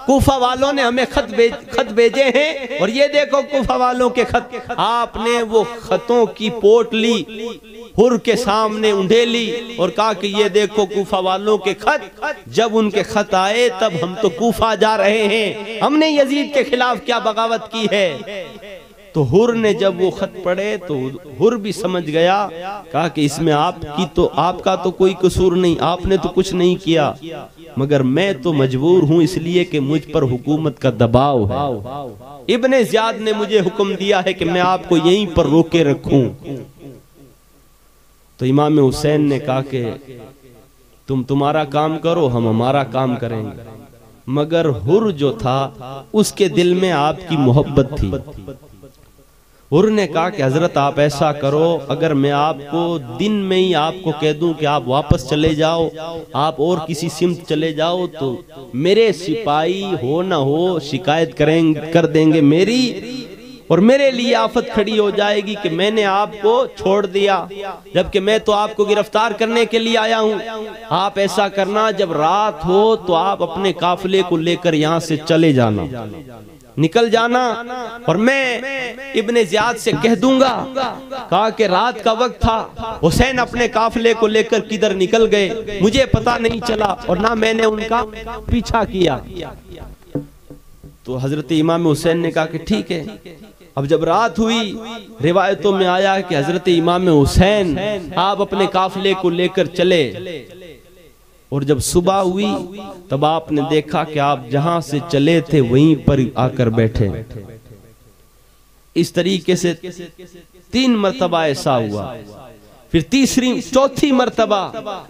कूफा वालों ने हमें खत भेजे हैं और ये देखो कूफा वालों के खत। आपने वो खतों की पोट ली, हुर के सामने उंडेली और कहा कि ये देखो कूफा वालों के खत। जब उनके खत आए तब हम तो कूफा जा रहे हैं, हमने यजीद के खिलाफ क्या बगावत की है। तो हुर ने जब वो खत पढ़े तो हुर भी समझ गया, कहा कि इसमें आपका तो कोई कसूर नहीं, आपने तो कुछ नहीं किया, मगर मैं तो मजबूर हूं इसलिए कि मुझ पर हुकूमत का दबाव है। इब्ने ज़ियाद ने मुझे हुक्म दिया है कि मैं आपको यहीं पर रोके रखूं। तो इमाम हुसैन ने कहा कि तुम्हारा काम करो, हम हमारा काम करेंगे। मगर हुर जो था उसके दिल में आपकी मोहब्बत थी। हुर ने कहा कि हजरत आप ऐसा करो, अगर मैं आपको दिन में ही आपको कह दूं कि आप वापस चले जाओ, आप और किसी सिमत चले जाओ, तो मेरे सिपाही हो ना हो शिकायत कर देंगे मेरी, और मेरे लिए आफत खड़ी हो जाएगी कि मैंने आपको छोड़ दिया, जबकि मैं तो आपको गिरफ्तार करने के लिए आया हूं। आप ऐसा करना, जब रात हो तो आप अपने काफिले को लेकर यहां से चले जाना, निकल जाना, और मैं इब्ने ज़ियाद से कह दूंगा। कहा कि रात का वक्त था, हुसैन अपने काफिले को लेकर किधर निकल गए मुझे पता नहीं चला और ना मैंने उनका पीछा किया। तो हजरत इमाम हुसैन ने कहा कि ठीक है। अब जब रात हुई, रिवायतों में आया कि हजरत इमाम हुसैन आप अपने काफिले को लेकर चले, और जब सुबह हुई तब आपने देखा कि आप जहां से चले थे वहीं पर आकर बैठे। इस तरीके से 3 मरतबा ऐसा हुआ। फिर तीसरी चौथी मर्तबा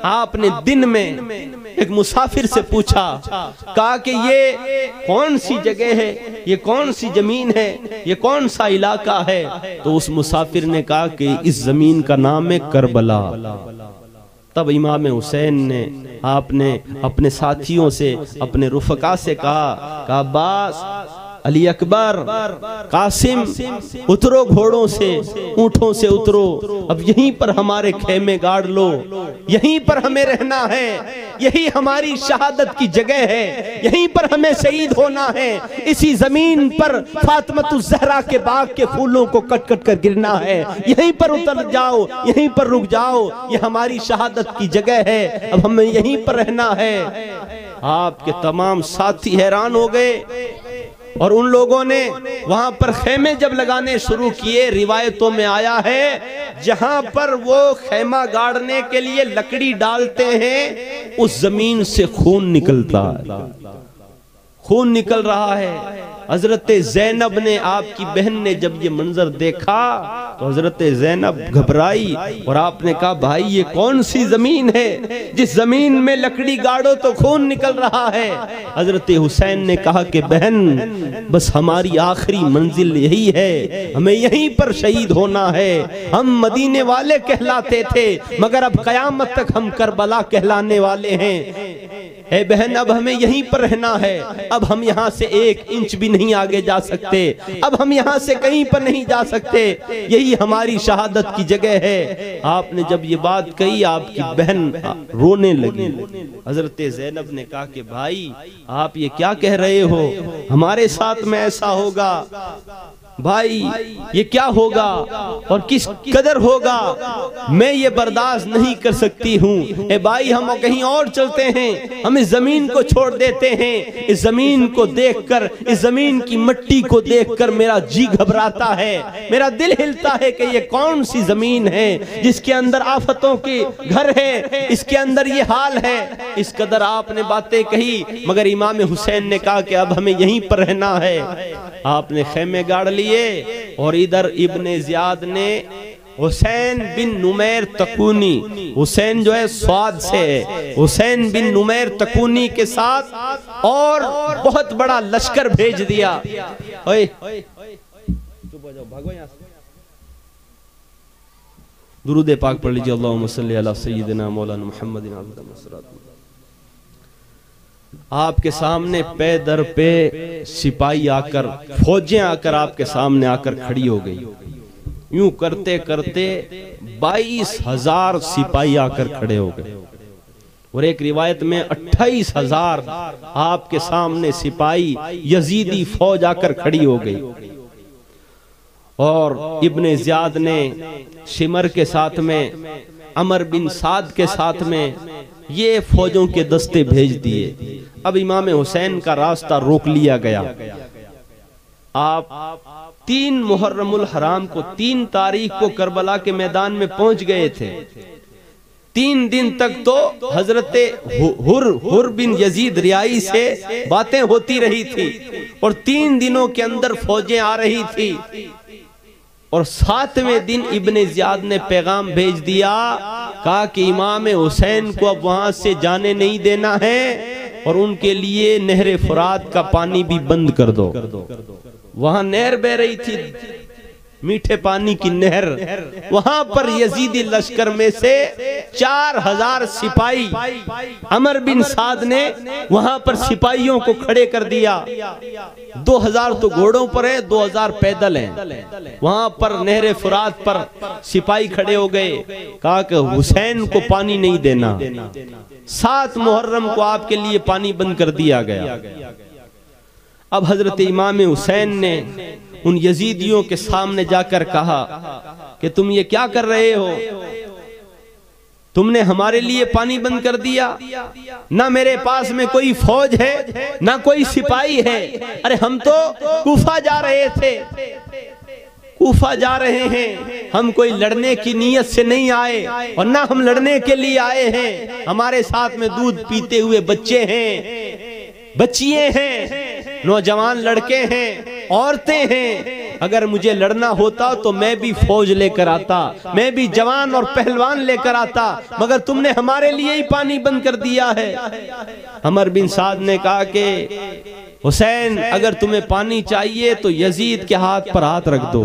आपने दिन में एक मुसाफिर से पूछा, कहा कि ये कौन सी जगह है, ये कौन सी जमीन है, ये कौन सा इलाका है। तो उस मुसाफिर ने कहा कि इस जमीन का नाम है करबला। तब इमाम हुसैन ने आपने अपने साथियों से, अपने रुफका से कहा अब्बास, अली अकबर, कासिम, उतरो घोड़ों से, ऊंटों से उतरो, अब यहीं पर हमारे खेमे गाड़ लो, यहीं पर हमें रहना है, यही हमारी शहादत की जगह है, यहीं पर हमें शहीद होना है, इसी जमीन पर फातिमतुज़ ज़हरा के बाग के फूलों को कट कट कर गिरना है, यहीं पर उतर जाओ, यहीं पर रुक जाओ, ये हमारी शहादत की जगह है, अब हमें यहीं पर रहना है। आपके तमाम साथी हैरान हो गए और उन लोगों ने वहां पर खेमे जब लगाने शुरू किए, रिवायतों में आया है जहां पर वो खेमा गाड़ने के लिए लकड़ी डालते हैं उस जमीन से खून निकलता है, खून निकल रहा है। हजरत ज़ैनब ने, आपकी बहन ने जब ये मंजर देखा तो हजरत ज़ैनब घबराई और आपने कहा भाई ये कौन सी जमीन है जिस जमीन में लकड़ी गाड़ो तो खून निकल रहा है। हजरत हुसैन ने कहा कि बहन बस हमारी आखिरी मंजिल यही है, हमें यहीं पर शहीद होना है। हम मदीने वाले कहलाते थे मगर अब कयामत तक हम करबला कहलाने वाले हैं। ए बहन अब हमें यहीं पर रहना है, अब हम यहाँ से 1 इंच भी नहीं आगे जा सकते, अब हम यहाँ से कहीं पर नहीं जा सकते, यही हमारी शहादत की जगह है। आपने जब ये बात कही आपकी बहन रोने लगी। हजरत ज़ैनब ने कहा कि भाई आप ये क्या कह रहे हो, हमारे साथ में ऐसा होगा, भाई ये क्या होगा और किस कदर होगा, मैं ये बर्दाश्त नहीं कर सकती हूँ। ए भाई हम कहीं और चलते हैं, हम इस जमीन को छोड़ देते हैं। इस जमीन को देखकर, इस जमीन की मिट्टी को देखकर मेरा जी घबराता है, मेरा दिल हिलता है कि ये कौन सी जमीन है जिसके अंदर आफतों के घर है, इसके अंदर ये हाल है। इस कदर आपने बातें कही मगर इमाम हुसैन ने कहा कि अब हमें यहीं पर रहना है। आपने खेमे गाड़ लिए और इधर इब्ने ज़ियाद ने हुसैन बिन नुमैर तकूनी, हुसैन जो है स्वाद से है, हुसैन बिन नुमैर तकूनी के साथ और बहुत बड़ा लश्कर भेज दिया। ओए चुप हो जाओ, भागो यहाँ से। दुरूद पाक पढ़ लीजिए, अल्लाहुम्मा सल्ली अला सय्यिदिना मौलाना मुहम्मदिन अब्दुल। आपके सामने पे दर पे सिपाही आकर, फौजें आकर आपके सामने आकर खड़ी हो गई। यूं करते करते 22,000 सिपाही आकर खड़े हो गए और एक रिवायत में 28,000 आपके सामने सिपाही यजीदी फौज आकर खड़ी हो गई। और इब्ने ज़ियाद ने शिमर के साथ में, अमर बिन साद के साथ में ये फौजों के दस्ते भेज दिए। अब इमाम हुसैन का रास्ता रोक लिया गया। आप 3 मुहर्रमुल हराम को, 3 तारीख को करबला के मैदान में पहुंच गए थे। 3 दिन तक तो हजरत हुर बिन यजीद रियाई से बातें होती रही थी और 3 दिनों के अंदर फौजें आ रही थी। और 7वें दिन इब्ने ज़ियाद ने पैगाम भेज दिया, कहा कि इमाम हुसैन को अब वहां से जाने नहीं देना है और उनके लिए नहर फुरात का पानी भी बंद कर दो। वहां नहर बह रही थी, मीठे पानी की नहर, वहां पर यजीदी लश्कर में से 4000 सिपाही अमर बिन साद ने वहां पर सिपाहियों को खड़े कर दिया। 2000 तो घोड़ों पर है, 2000 पैदल हैं। वहां पर नहरे फुरात पर सिपाही खड़े हो गए, कहा कि हुसैन को पानी नहीं देना। 7 मुहर्रम को आपके लिए पानी बंद कर दिया गया। अब हजरत इमाम हुसैन ने उन यजीदियों के सामने जाकर कहा कि तुम ये क्या कर रहे हो, तुमने हमारे लिए पानी बंद कर दिया, ना मेरे पास में कोई फौज है ना कोई सिपाही है। अरे हम तो कूफा जा रहे थे, कूफा जा रहे हैं, हम कोई लड़ने की नीयत से नहीं आए और ना हम लड़ने के लिए आए हैं। हमारे साथ में दूध पीते हुए बच्चे हैं, बच्चियां हैं, नौजवान लड़के हैं, औरतें हैं। अगर मुझे लड़ना होता तो मैं भी फौज लेकर आता, मैं भी जवान और पहलवान लेकर आता, मगर तुमने हमारे लिए ही पानी बंद कर दिया है। अमर बिन साद ने कहा कि हुसैन, अगर तुम्हें पानी चाहिए तो यजीद के हाथ पर हाथ रख दो,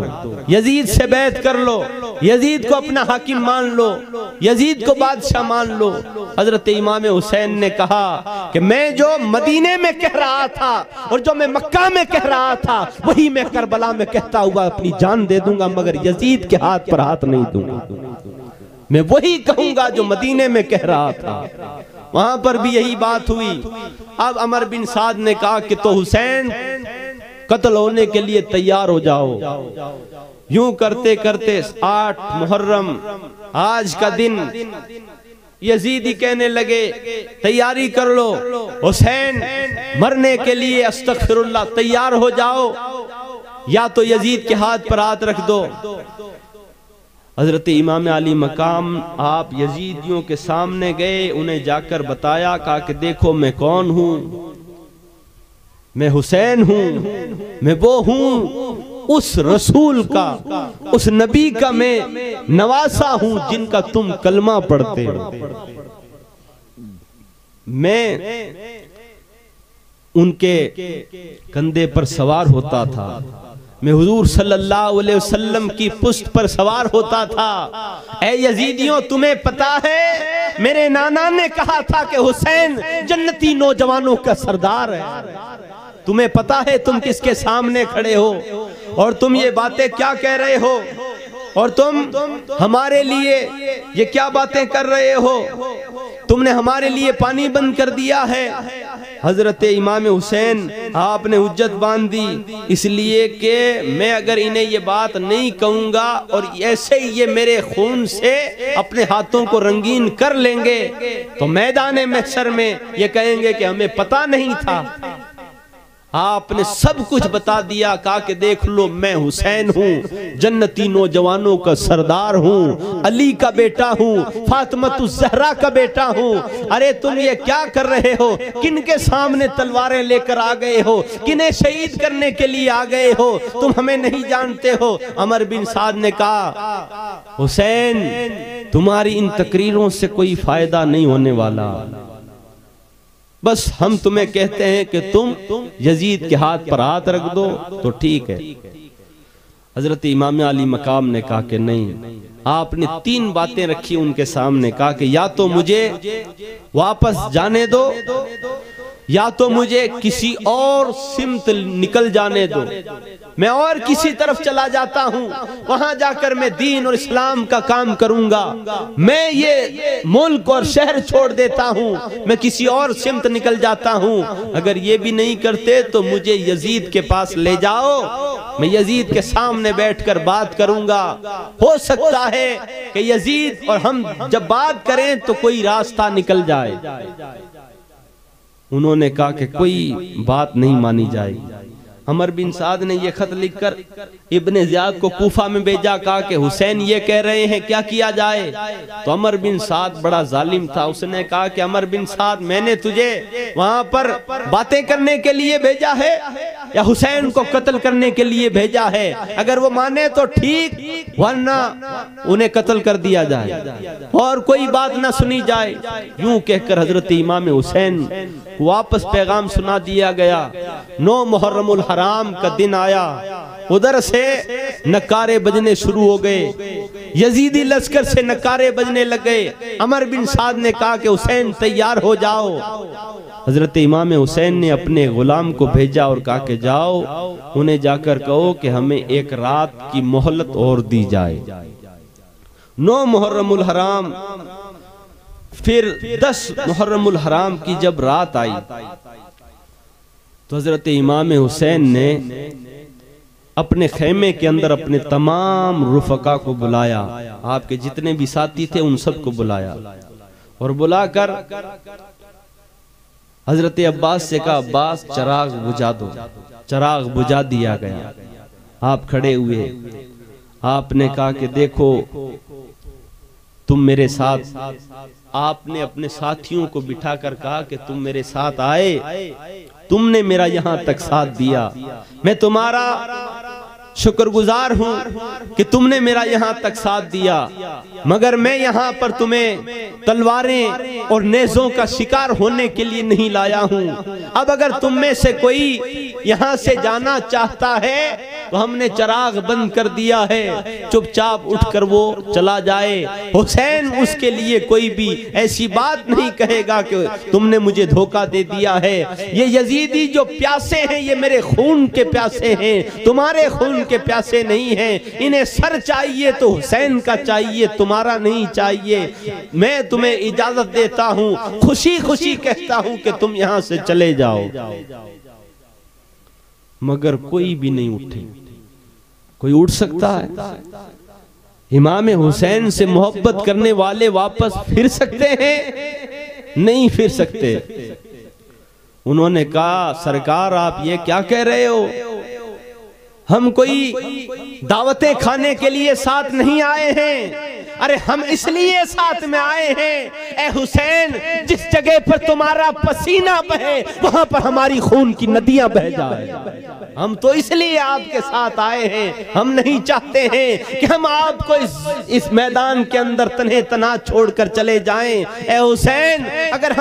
यजीद से बैत कर लो, यजीद को अपना हाकिम मान लो, यजीद को बादशाह मान लो। हजरत इमाम हुसैन ने कहा कि मैं जो मदीने में कह रहा था और जो मैं मक्का में कह रहा था वही मैं करबला में कहता हुआ अपनी जान दे दूंगा, मगर यजीद के हाथ पर हाथ नहीं दूंगा। मैं वही कहूंगा जो मदीने में कह रहा था। वहां पर भी यही बात हुई। अब अमर बिन साद ने कहा कि तो हुसैन कत्ल होने के लिए तैयार हो जाओ। यूं करते करते 8 मुहर्रम आज का दिन यजीदी कहने लगे तैयारी कर लो, हुसैन मरने के लिए अस्तगफिरुल्लाह तैयार हो जाओ, या तो यजीद के हाथ पर हाथ रख दो। हजरत इमाम अली मकाम आप यजीदियों के सामने गए, उन्हें जाकर बताया, कहा कि देखो मैं कौन हूं, मैं हुसैन हूं, मैं वो हूं उस रसूल का, उस नबी का मैं नवासा हूं जिनका तुम कलमा पढ़ते हो। मैं उनके कंधे पर सवार होता था, मैं हुजूर सल्लल्लाहु अलैहि वसल्लम की पुश्त पर सवार होता था। ऐ यजीदियों, तुम्हें पता है मेरे नाना ने कहा था कि हुसैन जन्नती नौजवानों का सरदार है। तुम्हें पता है तुम किसके सामने खड़े हो और तुम ये बातें क्या कह रहे हो, और तुम हमारे लिए ये क्या बातें कर रहे हो, तुमने हमारे लिए पानी बंद कर दिया है। हजरत इमाम हुसैन आपने हुज्जत बांध दी, इसलिए कि मैं अगर इन्हें ये बात नहीं कहूंगा और ऐसे ही ये मेरे खून से अपने हाथों को रंगीन कर लेंगे तो मैदान महशर में ये कहेंगे कि हमें पता नहीं था। आपने सब कुछ बता दिया, कहा कि देख लो मैं हुसैन हूँ, जन्नती नौजवानों का सरदार हूँ, अली का बेटा हूँ, फातिमतुज़ ज़हरा का बेटा हूँ। अरे तुम ये क्या कर रहे हो, किनके सामने तलवारें लेकर आ गए हो, किन्हें शहीद करने के लिए आ गए हो, तुम हमें नहीं जानते हो। अमर बिन साद ने कहा हुसैन तुम्हारी इन तकरीरों से कोई फायदा नहीं होने वाला, बस हम तुम्हें कहते हैं कि तुम यजीद के हाथ पर हाथ रख दो तो ठीक है। हजरत इमाम अली मकाम ने कहा कि नहीं, आपने 3 बातें रखी उनके सामने, कहा कि या तो मुझे वापस जाने दो, या तो मुझे किसी और सिमत निकल जाने दो, मैं और किसी तरफ चला जाता हूं, वहां जाकर मैं दीन और इस्लाम का काम करूंगा, मैं ये मुल्क और शहर छोड़ देता हूं, मैं किसी और सिमत निकल जाता हूं। अगर ये भी नहीं करते तो मुझे यजीद के पास ले जाओ, मैं यजीद के सामने बैठकर बात करूंगा, हो सकता है कि यजीद और हम जब बात करें तो कोई रास्ता निकल जाए। उन्होंने कहा कि कोई बात नहीं मानी जाएगी। अमर बिन साद ने यह खत लिखकर इब्ने ज़ियाद को कूफा में भेजा, कहा कि हुसैन ये कह रहे हैं क्या किया जाए। तो अमर बिन साद बड़ा जालिम था, उसने कहा कि अमर बिन साद मैंने तुझे वहां पर बातें करने के लिए भेजा है या हुसैन को कत्ल करने के लिए भेजा है, अगर वो माने तो ठीक, वरना उन्हें कत्ल कर दिया जाए और कोई बात ना सुनी जाए। यूं कहकर हजरत इमाम हुसैन वापस पैगाम सुना दिया गया। 9 मुहर्रमुल हराम का दिन आया, उधर से नकारे बजने शुरू हो गए, यजीदी लश्कर से नकारे बजने लगे। अमर बिन साद ने कहा कि हुसैन तैयार हो जाओ। हजरत इमाम हुसैन ने अपने गुलाम को भेजा और कहा कि जाओ उन्हें जाकर कहो कि हमें एक रात की मोहलत और दी जाए। 9 मुहर्रमुल हराम, फिर 10 मुहर्रमुल हराम की जब रात आई तो हजरत इमाम हुसैन ने अपने खेमे के अंदर अपने तमाम रुफका को बुलाया, आपके जितने भी साथी थे उन सबको बुलाया और बुलाकर हजरत अब्बास से कहा अब्बास चराग बुझा दो। चराग बुझा दिया गया। आप खड़े हुए, आपने कहा कि देखो तुम मेरे साथ, आपने अपने साथियों को बिठाकर कहा कि तुम मेरे साथ आए, तुमने मेरा यहां तक साथ दिया, मैं तुम्हारा शुक्रगुजार हूं कि तुमने मेरा यहां तक साथ दिया, मगर मैं यहां पर तुम्हें तलवारें और नेज़ों का शिकार होने के लिए नहीं लाया हूं। अब अगर तुम में से कोई यहां से जाना चाहता है तो हमने चिराग बंद कर दिया है, चुपचाप उठकर वो चला जाए। हुसैन उसके लिए कोई भी ऐसी बात नहीं कहेगा कि तुमने मुझे धोखा दे दिया है। ये यजीदी जो प्यासे हैं ये मेरे खून के प्यासे हैं, तुम्हारे खून के प्यासे नहीं हैं। इन्हें सर चाहिए तो हुसैन का चाहिए, तुम्हारा नहीं चाहिए। मैं तुम्हें इजाजत देता हूं, खुशी खुशी कहता हूं कि तुम यहां से चले जाओ। मगर कोई भी नहीं उठे। कोई उठ सकता है? इमाम हुसैन से मोहब्बत करने वाले वापस फिर सकते हैं? नहीं फिर सकते। उन्होंने कहा, सरकार आप ये क्या कह रहे हो? हम कोई दावतें खाने के लिए साथ नहीं आए हैं। अरे हम इसलिए साथ में आए हैं, ए हुसैन, जिस जगह पर तुम्हारा पसीना बहे वहां पर हमारी खून की नदियां बह जाए। हम तो इसलिए आपके साथ आए हैं। हम नहीं चाहते हैं कि हम आपको इस मैदान के अंदर तन्हे तना छोड़कर चले जाएं। ए हुसैन, अगर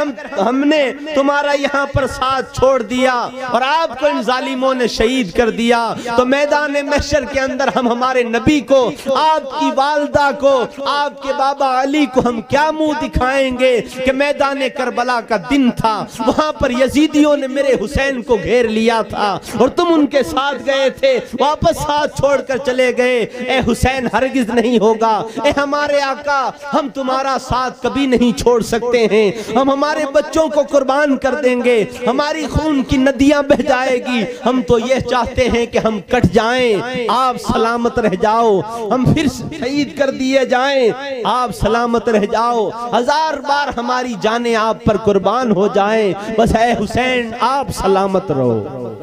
हमने तुम्हारा यहाँ पर साथ छोड़ दिया और आपको इन जालिमों ने शहीद कर दिया तो मैदान महशर के अंदर हम हमारे नबी को, आपकी वालदा को, आपके बाबा अली को हम क्या मुंह दिखाएंगे कि मैदान करबला का दिन था, वहां पर यजीदियों ने मेरे हुसैन को घेर लिया था और तुम उनके साथ गए थे, वापस साथ छोड़कर चले गए। ए हुसैन, हरगिज नहीं होगा। ए हमारे आका, हम तुम्हारा साथ कभी नहीं छोड़ सकते हैं। हम हमारे बच्चों को कुर्बान कर देंगे, हमारी खून की नदियां बह जाएगी। हम तो ये चाहते हैं कि हम कट जाएं, आप सलामत रह जाओ। हम फिर शहीद कर दिए जाएं, आप सलामत रह जाओ। 1000 बार हमारी जानें आप पर कुर्बान हो जाएं, बस ए हुसैन आप सलामत रहो।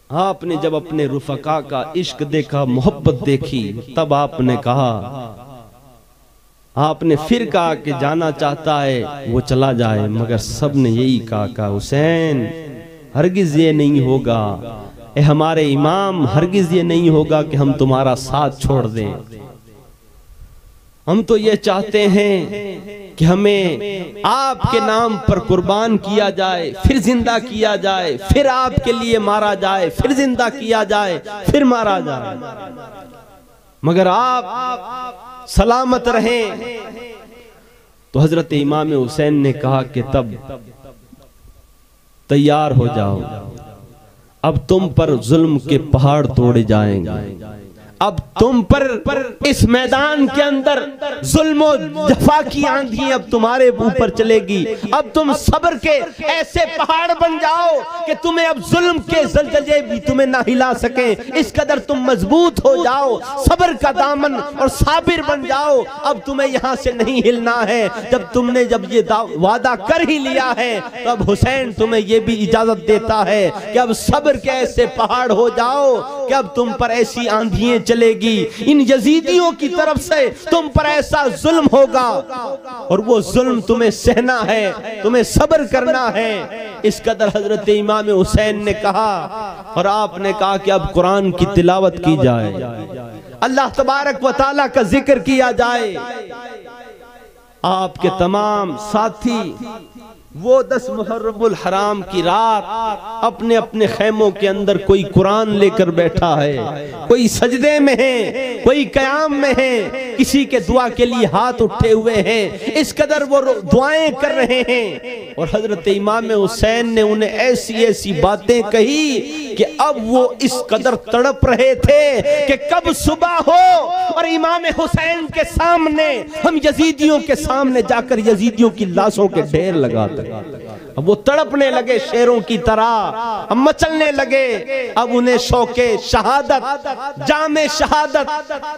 आपने जब अपने रुफका का इश्क देखा, मोहब्बत देखी, तब आपने कहा, आपने फिर कहा कि जाना चाहता है वो चला जाए, मगर सब ने यही कहा हुसैन हरगिज ये नहीं होगा। ए हमारे इमाम, हरगिज ये नहीं होगा कि हम तुम्हारा साथ छोड़ दें। हम तो ये चाहते हैं कि हमें आपके नाम पर कुर्बान किया जाए, फिर जिंदा किया जाए, फिर आपके लिए मारा जाए, फिर जिंदा किया जाए, फिर मारा जाए, मगर आप सलामत रहें। तो हजरत इमाम हुसैन ने कहा कि तब तैयार हो जाओ, अब तुम पर जुल्म के पहाड़ तोड़े जाएंगे। अब तुम पर इस मैदान के अंदर जुल्म और जफा की आंधी अब तुम्हारे ऊपर चलेगी। अब तुम सब्र के ऐसे पहाड़ बन जाओ कि तुम्हें अब जुल्म के ज़लज़ले भी तुम्हें ना हिला सके। इस कदर तुम मजबूत हो जाओ, सब्र का दामन और साबिर बन जाओ। अब तुम्हें यहाँ से नहीं हिलना है। जब तुमने ये वादा कर ही लिया है तो अब हुसैन तुम्हें ये भी इजाजत देता है कि अब सब्र के ऐसे पहाड़ हो जाओ कि अब तुम पर ऐसी आंधियां चलेगी, इन यजीदियों की तरफ से तुम पर ऐसा जुल्म होगा और वो जुल्म तुम्हें सहना है, तुम्हें सब्र करना है। इस कदर हजरत इमाम हुसैन ने कहा और आपने कहा कि अब कुरान की तिलावत की जाए, अल्लाह तबारक व तआला का जिक्र किया जाए। आपके तमाम साथी वो 10 मुहर्रमुल हराम की रात अपने अपने खेमों के अंदर कोई कुरान लेकर बैठा है, कोई सजदे में है, कोई कयाम में है, किसी के दुआ के लिए हाथ उठे हुए हैं। इस कदर वो दुआएं कर रहे हैं और हजरत इमाम हुसैन ने उन्हें ऐसी ऐसी बातें कही कि अब वो इस कदर तड़प रहे थे कि कब सुबह हो और इमाम हुसैन के सामने, हम यजीदियों के सामने जाकर यजीदियों की लाशों के ढेर लगाते। अब वो तड़पने लगे शेरों की तरह, अब मचलने लगे। अब उन्हें शौके शहादत, जामे शहादत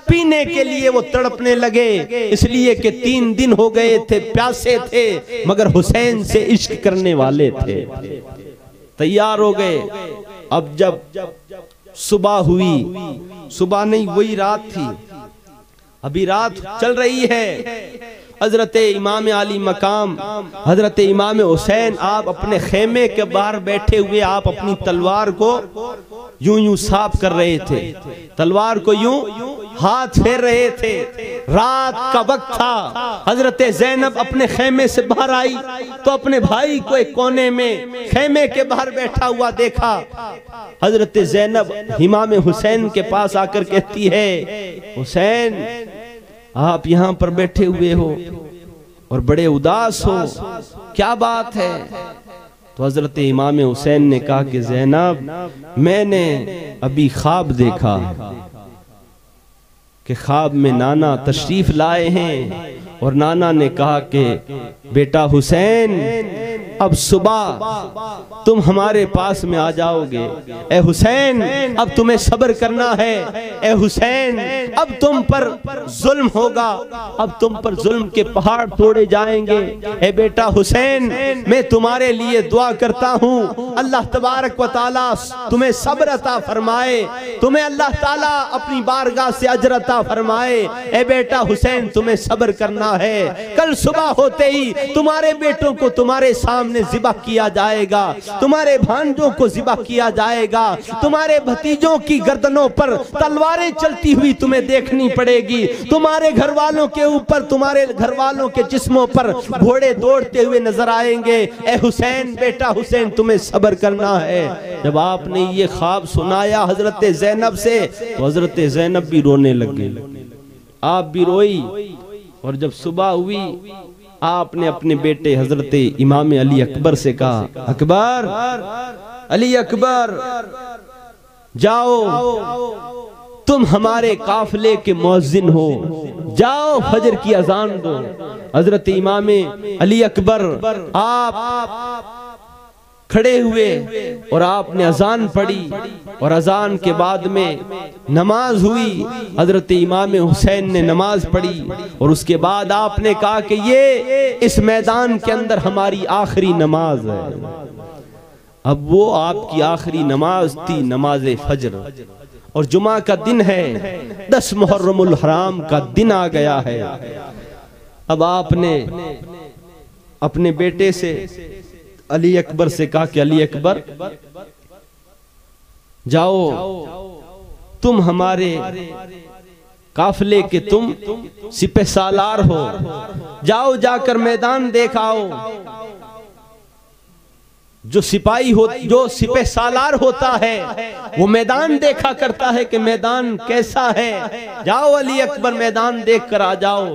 पीने के लिए वो तड़पने लगे, इसलिए कि 3 दिन हो गए थे, प्यासे थे, मगर हुसैन से इश्क करने वाले थे। तैयार हो गए। अब जब सुबह हुई, सुबह नहीं वही रात थी, अभी रात चल रही है हजरत इमाम अली मकाम हजरत इमाम हुसैन आप अपने खेमे के बाहर बैठे हुए आप अपनी तलवार को यूं यूं साफ कर रहे थे, तलवार को यूं हाथ फेर रहे थे। रात का वक्त था। हजरत ज़ैनब अपने खेमे से बाहर आई तो अपने भाई को एक कोने में खेमे के बाहर बैठा हुआ देखा। हजरत ज़ैनब इमाम हुसैन के पास आकर कहती है, हुसैन आप यहाँ पर बैठे हुए हो और बड़े उदास हो, क्या बात है? तो हजरत इमाम हुसैन ने कहा कि ज़ैनब मैंने अभी ख्वाब देखा कि ख्वाब में नाना तशरीफ लाए हैं और नाना ने कहा कि बेटा हुसैन अब सुबह तुम हमारे पास में आ जाओगे। ए हुसैन अब तुम्हें सब्र करना है। ए हुसैन अब तुम पर जुल्म होगा, अब तुम पर जुल्म के पहाड़ तोड़े जाएंगे। ए बेटा हुसैन मैं तुम्हारे लिए दुआ करता हूँ, अल्लाह तबारक व तआला तुम्हें सब्र अता फरमाए, तुम्हें अल्लाह ताला अपनी बारगाह से अजर अता फरमाए। ए बेटा हुसैन तुम्हें सब्र करना है, कल सुबह होते ही तुम्हारे बेटों को तुम्हारे सामने ज़िबा किया जाएगा, तुम्हारे भांजों को ज़िबा किया जाएगा, तुम्हारे भतीजों की गर्दनों पर तलवारें चलती हुई तुम्हें देखनी पड़ेगी, तुम्हारे घर वालों के ऊपर तुम्हारे घर वालों के जिस्मों पर घोड़े दौड़ते हुए नजर आएंगे। ए हुसैन बेटा हुसैन तुम्हें सब्र करना है। जब आपने ये ख्वाब सुनाया हजरत ज़ैनब से तो हजरत ज़ैनब भी रोने लग गई, आप भी रोई। और जब सुबह हुई आपने अपने बेटे हजरत इमाम अली अकबर से कहा, अकबर अली अकबर जाओ तुम हमारे काफिले के मुअज्जिन हो, जाओ फजर की अजान दो। हजरत इमाम अली अकबर आप खड़े हुए और आपने अजान पढ़ी और अजान के बाद में नमाज हुई। हजरत इमाम हुसैन ने नमाज पढ़ी और उसके बाद आपने कहा कि ये इस मैदान के अंदर हमारी आखिरी नमाज है। अब वो आपकी आखिरी नमाज थी नमाज फजर और जुमा का दिन है, 10 मुहर्रमुल हराम का दिन आ गया है। अब आपने अपने बेटे से अली अकबर से कहा कि अली अकबर जाओ तुम हमारे काफिले के तुम सिपह सालार हो, जाओ जाकर मैदान देखाओ। जो सिपाही हो जो सिपह सालार होता है वो मैदान देखा करता है कि मैदान कैसा है। जाओ अली अकबर मैदान देख कर आ जाओ।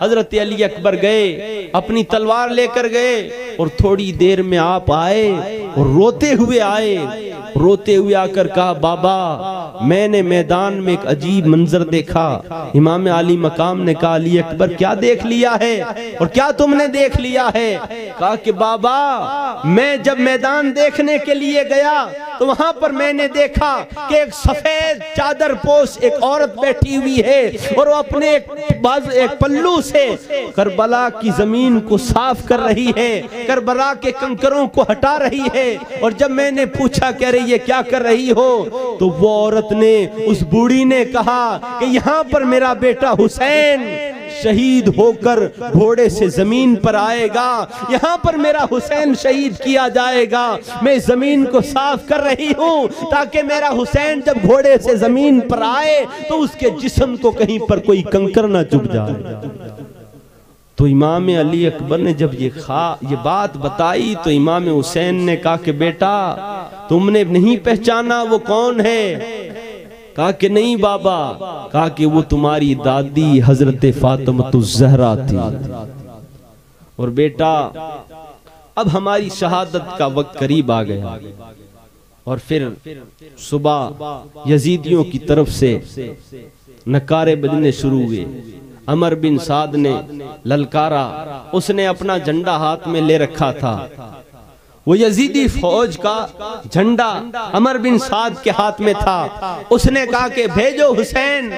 हजरत अली अकबर गए, अपनी तलवार लेकर गए और थोड़ी देर में आप आए और रोते हुए आए, रोते हुए आकर कहा, बाबा मैंने मैदान में एक अजीब मंजर देखा। इमाम अली मकाम ने कहा, अली अकबर क्या देख लिया है और क्या तुमने देख लिया है? कहा कि बाबा मैं जब मैदान देखने के लिए गया तो वहां पर मैंने देखा कि एक सफेद चादर पोश एक औरत बैठी हुई है और वो अपने एक पल्लू से करबला की जमीन को साफ कर रही है, करबला के कंकरों को हटा रही है। और जब मैंने पूछा कह रही है क्या कर रही हो, तो वो औरत ने उस बूढ़ी ने कहा कि यहाँ पर मेरा बेटा हुसैन शहीद होकर घोड़े से जमीन पर आएगा, यहाँ पर मेरा हुसैन शहीद किया जाएगा। मैं जमीन को साफ कर रही हूँ ताकि मेरा हुसैन जब घोड़े से जमीन पर आए तो उसके जिस्म को कहीं पर कोई कंकर ना चुभ जाए। तो इमाम अली अकबर ने जब ये बात बताई तो इमाम हुसैन ने कहा कि बेटा तुमने नहीं पहचाना वो कौन है? कहा कि नहीं बाबा। कहा कि वो तुम्हारी दादी हजरत फातिमातुज़ ज़हरा थी। और बेटा अब हमारी शहादत का वक्त करीब आ गया और फिर सुबह यजीदियों की तरफ से नकारे बजने शुरू हुए। अमर बिन साद ने ललकारा, उसने अपना झंडा हाथ में ले रखा था। वो यजीदी फौज का झंडा अमर बिन साद के हाथ में था। उसने कहा कि भेजो हुसैन,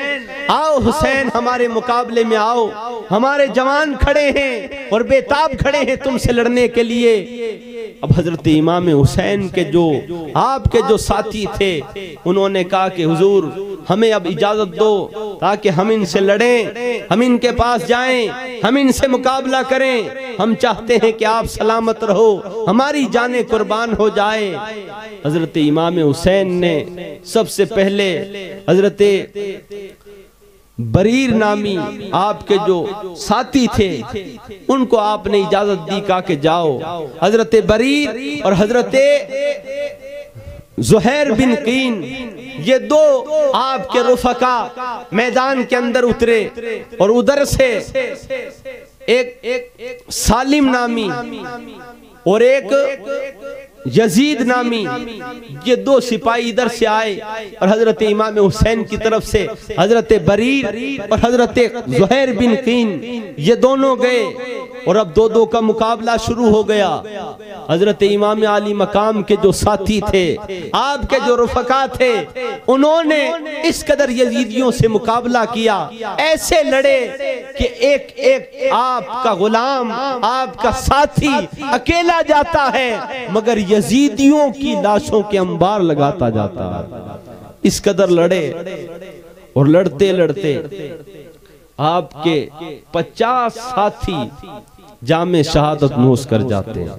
आओ हुसैन हमारे मुकाबले में आओ, हमारे जवान खड़े हैं और बेताब खड़े हैं तुमसे लड़ने के लिए। अब हजरत इमाम हुसैन के जो आपके जो साथी थे उन्होंने कहा कि हुजूर हमें अब इजाजत दो, ताकि हम इनसे लड़ें, हम इनके पास जाएं, हम इनसे मुकाबला करें। हम चाहते हैं कि आप सलामत रहो, हमारी जानें कुर्बान हो जाए। हजरत इमाम हुसैन ने सबसे पहले हजरत बरीर नामी आपके जो साथी थे उनको आपने इजाजत दी, कहा कि जाओ। हजरत बरीर और हजरत ज़ुहैर बिन कीन ये दो आपके रुफका मैदान के अंदर उतरे और उधर से एक सालिम नामी और एक यजीद नामी ये दो सिपाही इधर से आए और हजरत इमाम हुसैन की तरफ से हजरत बरीर और हजरत ज़ुहैर बिन कीन ये दोनों गए और अब दो का मुकाबला शुरू हो गया। हजरत इमाम आली मकाम के जो साथी थे, आपके जो रुफका थे, उन्होंने इस कदर यजीदियों से मुकाबला किया, ऐसे लड़े कि एक एक आपका गुलाम, आपका साथी अकेला जाता है मगर यजीदियों की लाशों के अंबार लगाता जाता है। इस कदर लड़े और लड़ते लड़ते आपके 50 साथी जामे शहादत नोश कर जाते हैं।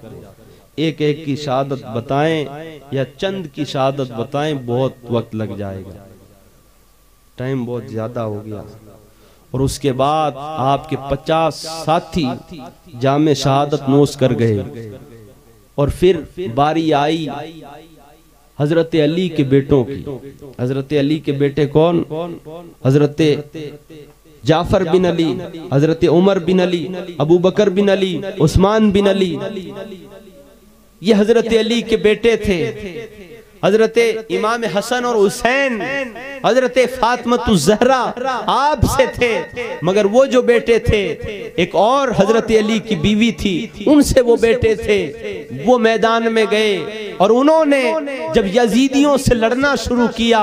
एक एक की शहादत बताएं या चंद की शहादत बताएं, बहुत वक्त लग जाएगा, टाइम बहुत ज्यादा हो गया। और उसके बाद आपके 50 साथी जामे शहादत नोश कर गए और फिर बारी आई हजरत अली के बेटों की। हजरत अली के बेटे कौन? हजरत जाफर बिन अली, हजरत उमर बिन अली, अबू बकर बिन अली, उस्मान बिन अली, ये हजरत अली के बेटे थे। हजरत इमाम हसन और हुसैन हजरत फातिमा ज़हरा आपसे थे, मगर वो जो बेटे थे एक और हजरत अली की बीवी थी, उनसे वो बेटे थे। वो मैदान में गए और उन्होंने जब यजीदियों से लड़ना शुरू किया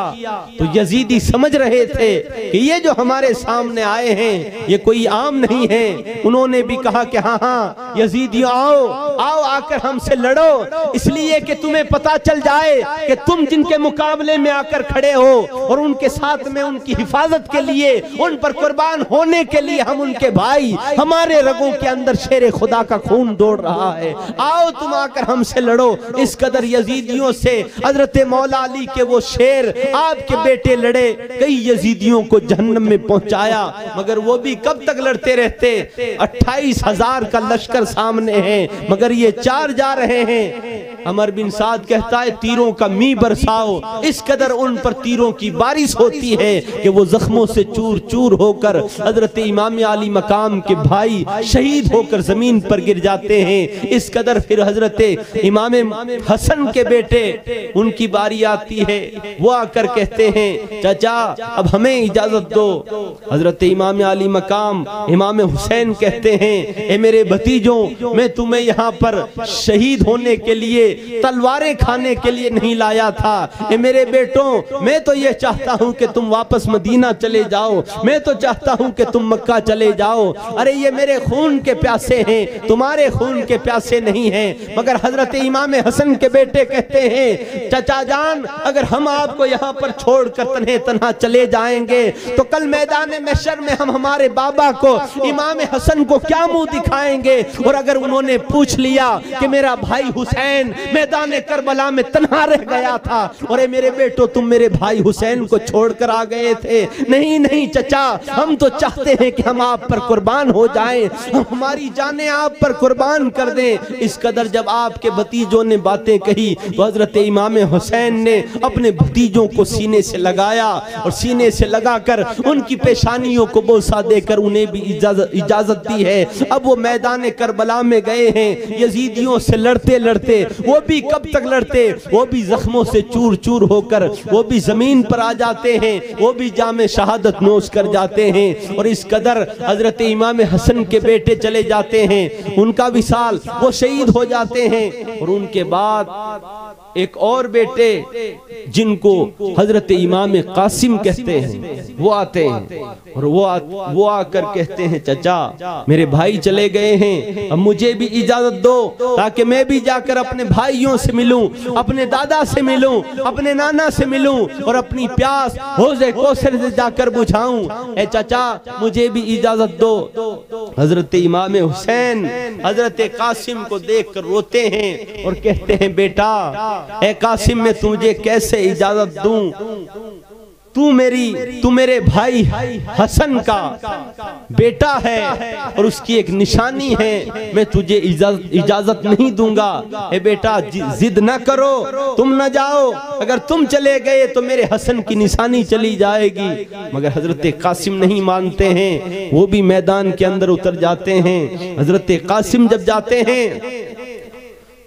तो यजीदी समझ रहे थे कि ये जो हमारे सामने आए हैं ये कोई आम नहीं है। उन्होंने भी कहा कि हाँ हाँ यजीदियों आओ आओ आकर हमसे लड़ो, इसलिए कि तुम्हें पता चल जाए कि तुम जिनके मुकाबले में आकर खड़े हो और उनके साथ में उनकी हिफाजत के लिए, उन पर कुर्बान होने के लिए हम उनके भाई, हमारे रगों के अंदर शेर खुदा का खून दौड़ रहा है, आओ तुम आकर हमसे लड़ो। इस कदर यजीदियों से हजरत मौला अली के वो शेर आपके बेटे लड़े, कई यजीदियों को जहन्नम में पहुंचाया, मगर वो भी कब तक लड़ते रहते। 28,000 का लश्कर सामने है मगर ये 4 जा रहे हैं। अमर बिन साद कहता है तीरों का मी बरसाओ, इस कदर उन पर तीरों की बारिश होती है कि वो जख्मों से चूर चूर होकर हजरत इमाम आली मकाम के भाई शहीद होकर जमीन पर गिर जाते हैं। इस कदर फिर हजरत इमाम हसन के बेटे उनकी बारी आती है, वो आकर कहते हैं चाचा अब हमें इजाजत दो। हजरत इमाम आली मकाम इमाम हुसैन कहते हैं ए मेरे भतीजों, मैं तुम्हें यहाँ पर शहीद होने के लिए, तलवारें खाने के लिए नहीं लाया था। ए मेरे बेटों, मैं तो ये चाहता हूँ कि तुम वापस मदीना चले जाओ, मैं तो चाहता हूँ कि तुम मक्का चले जाओ। अरे ये मेरे खून के प्यासे हैं, तुम्हारे खून के प्यासे नहीं हैं। मगर हजरत इमाम हसन के बेटे कहते हैं चाचा जान, अगर हम आपको यहाँ पर छोड़कर तन्हे तन्हा चले जाएंगे तो कल मैदान महशर में हम हमारे बाबा को, इमाम हसन को क्या मुंह दिखाएंगे। और अगर उन्होंने पूछ लिया कि मेरा भाई हुसैन मैदान करबला में तन्हा रह गया था, और मेरे बेटो तुम मेरे भाई हुसैन को छोड़कर आ गए थे, नहीं नहीं चचा, हम तो चाहते हैं कि हम आप पर कुर्बान हो जाएं, हम हमारी जानें आप पर कुर्बान कर दें। इस कदर जब आपके भतीजों ने बातें कही तो हजरत इमाम हुसैन ने अपने भतीजों को सीने से लगाया और सीने से लगाकर उनकी पेशानियों को बोसा देकर उन्हें भी इजाजत दी है। अब वो मैदान करबला में गए हैं, यजीदियों से लड़ते लड़ते, वो भी कब तक लड़ते, वो भी जख्मों से चूर चूर होकर वो भी जमीन पर आ जाते हैं, वो भी जामे शहादत नोश कर जाते हैं। और इस कदर हजरत इमाम हसन के बेटे चले जाते हैं, उनका विसाल, वो शहीद हो जाते हैं। और उनके बाद एक और बेटे जिनको हजरत इमाम कासिम कहते हैं वो आते हैं और वो आकर कहते हैं चाचा मेरे भाई चले गए हैं, अब मुझे भी इजाजत दो ताकि मैं भी जाकर अपने भाइयों से मिलूं, अपने दादा से मिलूं, अपने नाना से मिलूं और अपनी प्यास हौज़े कौसर से जाकर बुझाऊं। ए चाचा मुझे भी इजाजत दो। हजरत इमाम हुसैन हजरत कासिम को देखकर रोते हैं और कहते हैं बेटा ए कासिम मैं तुझे कैसे इजाजत दूं, तू मेरे भाई हसन का बेटा है और उसकी एक निशानी है, मैं तुझे इजाजत नहीं दूंगा। ए बेटा जिद न करो, तुम न जाओ, अगर तुम चले गए तो मेरे हसन की निशानी चली जाएगी। मगर हजरत कासिम नहीं मानते हैं, वो भी मैदान के अंदर उतर जाते हैं। हजरत कासिम जब जाते हैं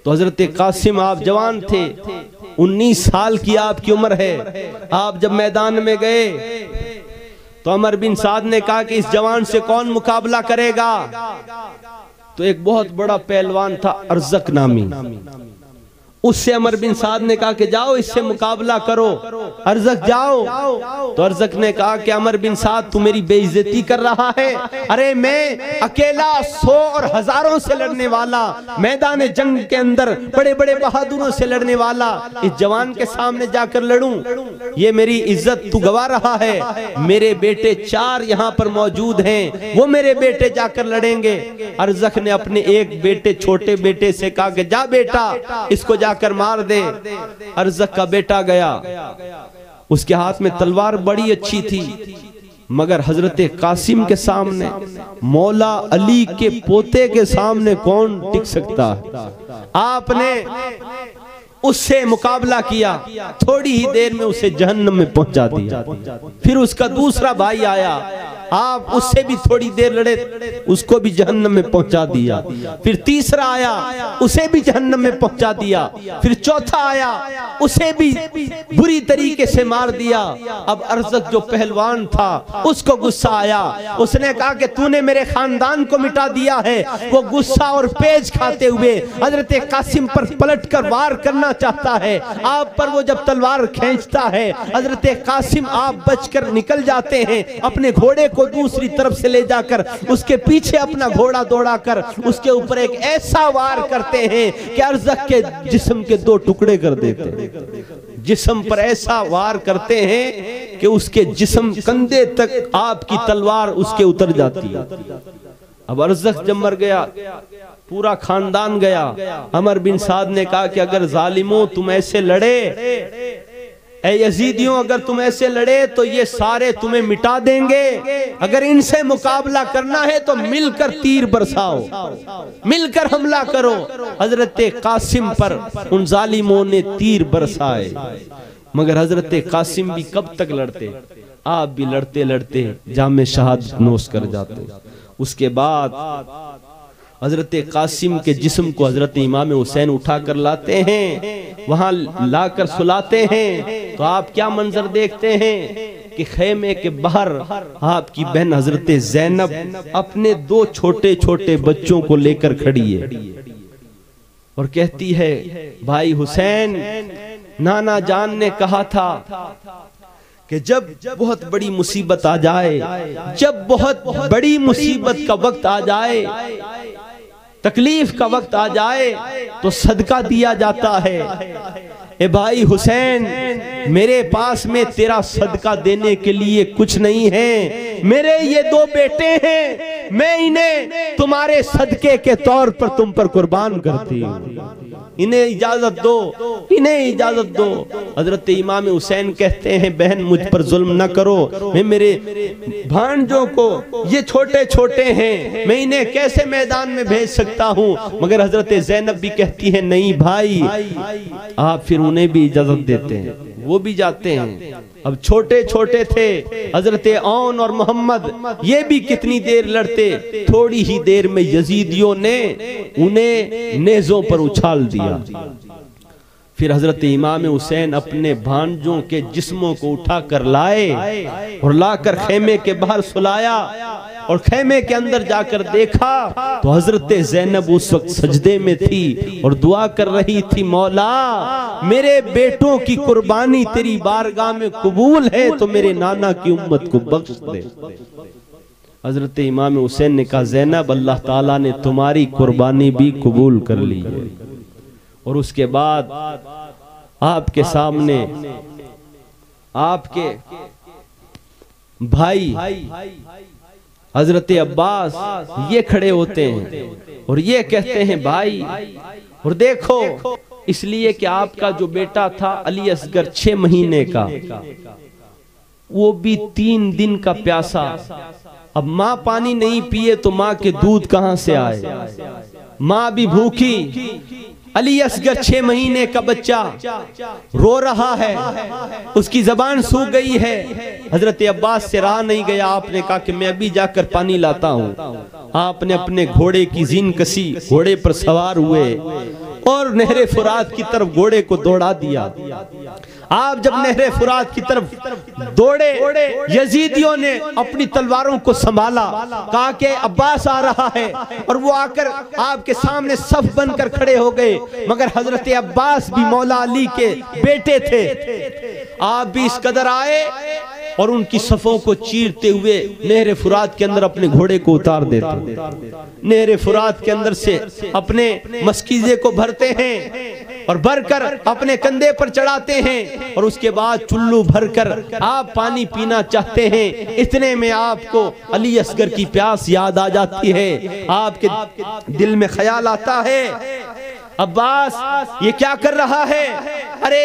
तो हजरत कासिम आप जवान थे, 19 साल की आपकी उम्र है। आप जब मैदान में गए तो अमर बिन साद ने कहा कि इस जवान से कौन मुकाबला करेगा। तो एक बहुत बड़ा पहलवान था अर्जक नामी, उससे अमर बिन साद ने कहा कि जाओ इससे मुकाबला करो, अर्जक जाओ। तो अर्जक ने कहा कि अमर बिन साद तू मेरी बेइज्जती कर रहा है, अरे मैं अकेला 100 और हजारों से लड़ने वाला, मैदान जंग के अंदर बड़े बड़े बहादुरों से लड़ने वाला, इस जवान के सामने जाकर लड़ूं, ये मेरी इज्जत तू गवा रहा है। मेरे बेटे 4 यहाँ पर मौजूद हैं, वो मेरे बेटे जाकर लड़ेंगे। अर्जक ने अपने एक बेटे छोटे बेटे से कहा कि जा बेटा इसको जाकर मार दे। अर्जक का बेटा गया, उसके हाथ में तलवार बड़ी अच्छी थी, मगर हजरत कासिम के सामने, मौला अली के पोते के सामने कौन टिक सकता है। आपने उससे मुकाबला किया, थोड़ी ही देर में उसे जहन्नम में पहुंचा दिया। फिर उसका दूसरा भाई आया, आप उससे भी थोड़ी देर लड़े, उसको भी जहन्नम में पहुंचा दिया। फिर तीसरा आया, उसे भी जहन्नम में पहुंचा दिया। फिर चौथा आया, उसे भी बुरी तरीके से मार दिया। अब अर्जक जो पहलवान था उसको गुस्सा आया, उसने कहा कि तूने मेरे खानदान को मिटा दिया है। वो गुस्सा और पेच खाते हुए हजरत कासिम पर पलटकर वार करना चाहता है। आप पर वो जब तलवार खींचता है, हजरत कासिम आप बचकर निकल जाते हैं, अपने घोड़े को दूसरी तरफ से ले जाकर उसके पीछे अपना घोड़ा दौड़ाकर उसके ऊपर एक ऐसा वार करते हैं कि अर्जक के जिस्म के 2 टुकड़े कर देते हैं। जिस्म पर ऐसा वार करते हैं कि उसके जिस्म कंधे तक आपकी तलवार उसके उतर जाती है। अब अर्जक जब मर गया, पूरा खानदान गया। अमर बिन साद ने कहा कि अगर जालिमों तुम ऐसे लड़े, ए यजीदियों अगर तुम ऐसे लड़े तो ये सारे तुम्हें मिटा देंगे। अगर इनसे मुकाबला करना है तो मिलकर तीर बरसाओ, मिलकर हमला करो। हजरत कासिम पर उन जालिमों ने तीर बरसाए, मगर हजरत कासिम भी कब तक लड़ते, आप भी लड़ते लड़ते जामे शहादत नोश कर जाते। उसके बाद हजरत कासिम के जिस्म को हजरत इमाम हुसैन उठा कर लाते हैं, वहां लाकर सुलाते हैं। तो आप क्या मंजर देखते हैं कि खेमे के बाहर आपकी बहन हजरत ज़ैनब अपने 2 छोटे छोटे बच्चों को लेकर खड़ी है और कहती है भाई हुसैन, नाना जान ने कहा था कि जब बहुत बड़ी मुसीबत आ जाए, जब बहुत बड़ी मुसीबत का वक्त आ जाए, तकलीफ का वक्त आ जाए तो सदका दिया जाता है। ए भाई हुसैन, मेरे पास में तेरा सदका देने के लिए कुछ नहीं है। मेरे ये 2 बेटे हैं, मैं इन्हें तुम्हारे सदके के तौर पर तुम पर कुर्बान करती हूँ। इन्हें इजाजत दो, इन्हें इजाजत दो। हजरत इमाम हुसैन कहते हैं बहन मुझ पर जुल्म न करो, मैं मेरे भांजों को, ये छोटे छोटे हैं, मैं इन्हें कैसे मैदान में भेज सकता हूँ। मगर हजरत ज़ैनब भी कहती है नहीं भाई, आप फिर उन्हें भी इजाजत देते हैं, वो भी जाते हैं। अब छोटे छोटे थे हजरत औन और मोहम्मद, ये भी कितनी देर लड़ते, थोड़ी ही देर में यजीदियों ने उन्हें नेज़ों पर उछाल दिया। फिर हजरत इमाम हुसैन अपने भांजों के जिस्मों को उठा कर लाए और लाकर खेमे के बाहर सुलाया। और खैमे के अंदर जाकर देखा तो हजरत ज़ैनब उस वक्त सजदे में थी और दुआ कर रही थी, मौला मेरे बेटों की कुर्बानी तेरी बारगाह में कबूल है तो मेरे नाना की उम्मत को बख्श दे। हजरत इमाम हुसैन ने कहा, ज़ैनब अल्लाह ताला ने तुम्हारी कुर्बानी भी कबूल कर ली है। और उसके बाद आपके सामने आपके भाई हजरत अब्बास ये खड़े होते हैं और ये कहते हैं, भाई और देखो, इसलिए कि आपका जो बेटा था अली असगर 6 महीने का, वो भी 3 दिन का प्यासा। अब माँ पानी नहीं पिए तो माँ के दूध कहां से आए, माँ भी भूखी। अली असगर 6 महीने का बच्चा रो रहा है, उसकी जबान सूख गई है। हजरत अब्बास से रहा नहीं गया, आपने कहा कि मैं अभी जाकर पानी लाता हूँ। आपने अपने घोड़े की जीन कसी, घोड़े पर सवार हुए और नहरे फुरात की तरफ घोड़े को दौड़ा दिया। आप जब नहरे फुरात की तरफ दौड़े, यजीदियों ने अपनी तलवारों को संभाला, कहा कि अब्बास आ रहा है, और वो आकर आपके सामने सफ बनकर खड़े हो गए। मगर हजरत अब्बास भी मौला अली के बेटे थे, आप भी इस कदर आए और उनकी सफों को चीरते हुए नहरे फुरात के अंदर अपने घोड़े को उतार देते, नहरे फुरात के अंदर से अपने मस्कीजे को भरते हैं और भरकर अपने कंधे पर चढ़ाते हैं, और उसके बाद चुल्लू भरकर आप पानी पीना चाहते हैं। इतने में आपको अली असगर की प्यास याद आ जाती है, आपके दिल में ख्याल आता है, अब्बास ये क्या कर रहा है? अरे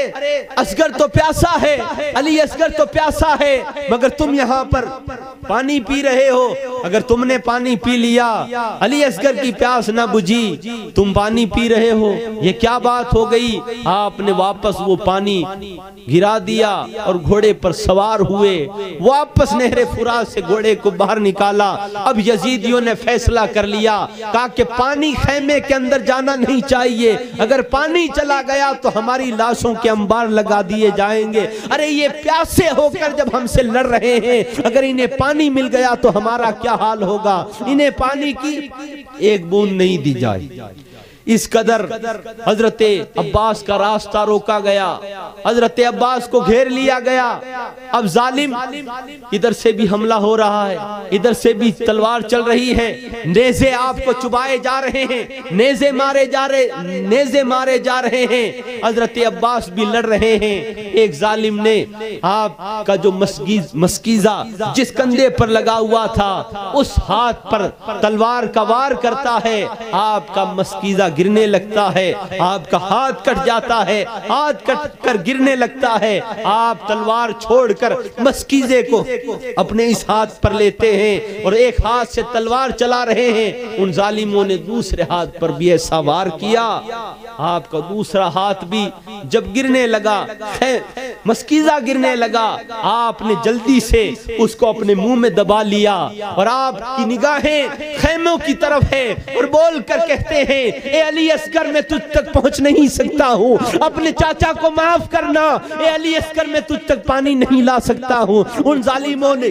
असगर तो प्यासा है, अली असगर तो प्यासा है, मगर तुम यहाँ पर पानी पी रहे हो। अगर तुमने पानी पी लिया, अली असगर की प्यास ना बुझी, तुम पानी पी रहे हो, ये क्या बात हो गई? आपने वापस वो पानी गिरा दिया और घोड़े पर सवार हुए, वापस नहरे फुरात से घोड़े को बाहर निकाला। अब यजीदियों ने फैसला कर लिया, कहा कि पानी खैमे के अंदर जाना नहीं चाहिए, अगर पानी चला गया तो हमारी लाशों के अंबार लगा दिए जाएंगे। अरे ये प्यासे होकर जब हमसे लड़ रहे हैं, अगर इन्हें पानी मिल गया तो हमारा क्या हाल होगा? इन्हें पानी की एक बूंद नहीं दी जाए। इस कदर हजरत अब्बास का रास्ता रोका गया, हजरत अब्बास को घेर लिया गया। अब जालिम इधर से भी हमला हो रहा है, इधर से भी तलवार चल रही है, नेज़े आपको चुबाए जा रहे हैं, नेज़े मारे जा रहे हैं। हजरत अब्बास भी लड़ रहे हैं। एक जालिम ने आपका जो मस्कीजा जिस कंधे पर लगा हुआ था, उस हाथ पर तलवार का वार करता है, आपका मस्कीजा गिरने लगता है, आपका हाथ कट जाता है, हाथ कट कर गिरने लगता है। आप तलवार छोड़कर मस्कीजे को अपने इस हाथ पर लेते हैं और एक हाथ से तलवार चला रहे हैं। उन जालिमों ने दूसरे हाथ पर भी ऐसा वार किया, आपका दूसरा हाथ भी जब गिरने लगा, मस्कीजा गिरने लगा, आपने जल्दी से उसको अपने मुंह में दबा लिया और आपकी निगाहें खैमों की तरफ है और बोलकर कहते हैं, ए अली असगर मैं तुझ तक पहुंच नहीं सकता हूँ, अपने चाचा को माफ करना, ए अली असगर मैं तुझ तक पानी नहीं ला सकता हूँ। उन जालिमों ने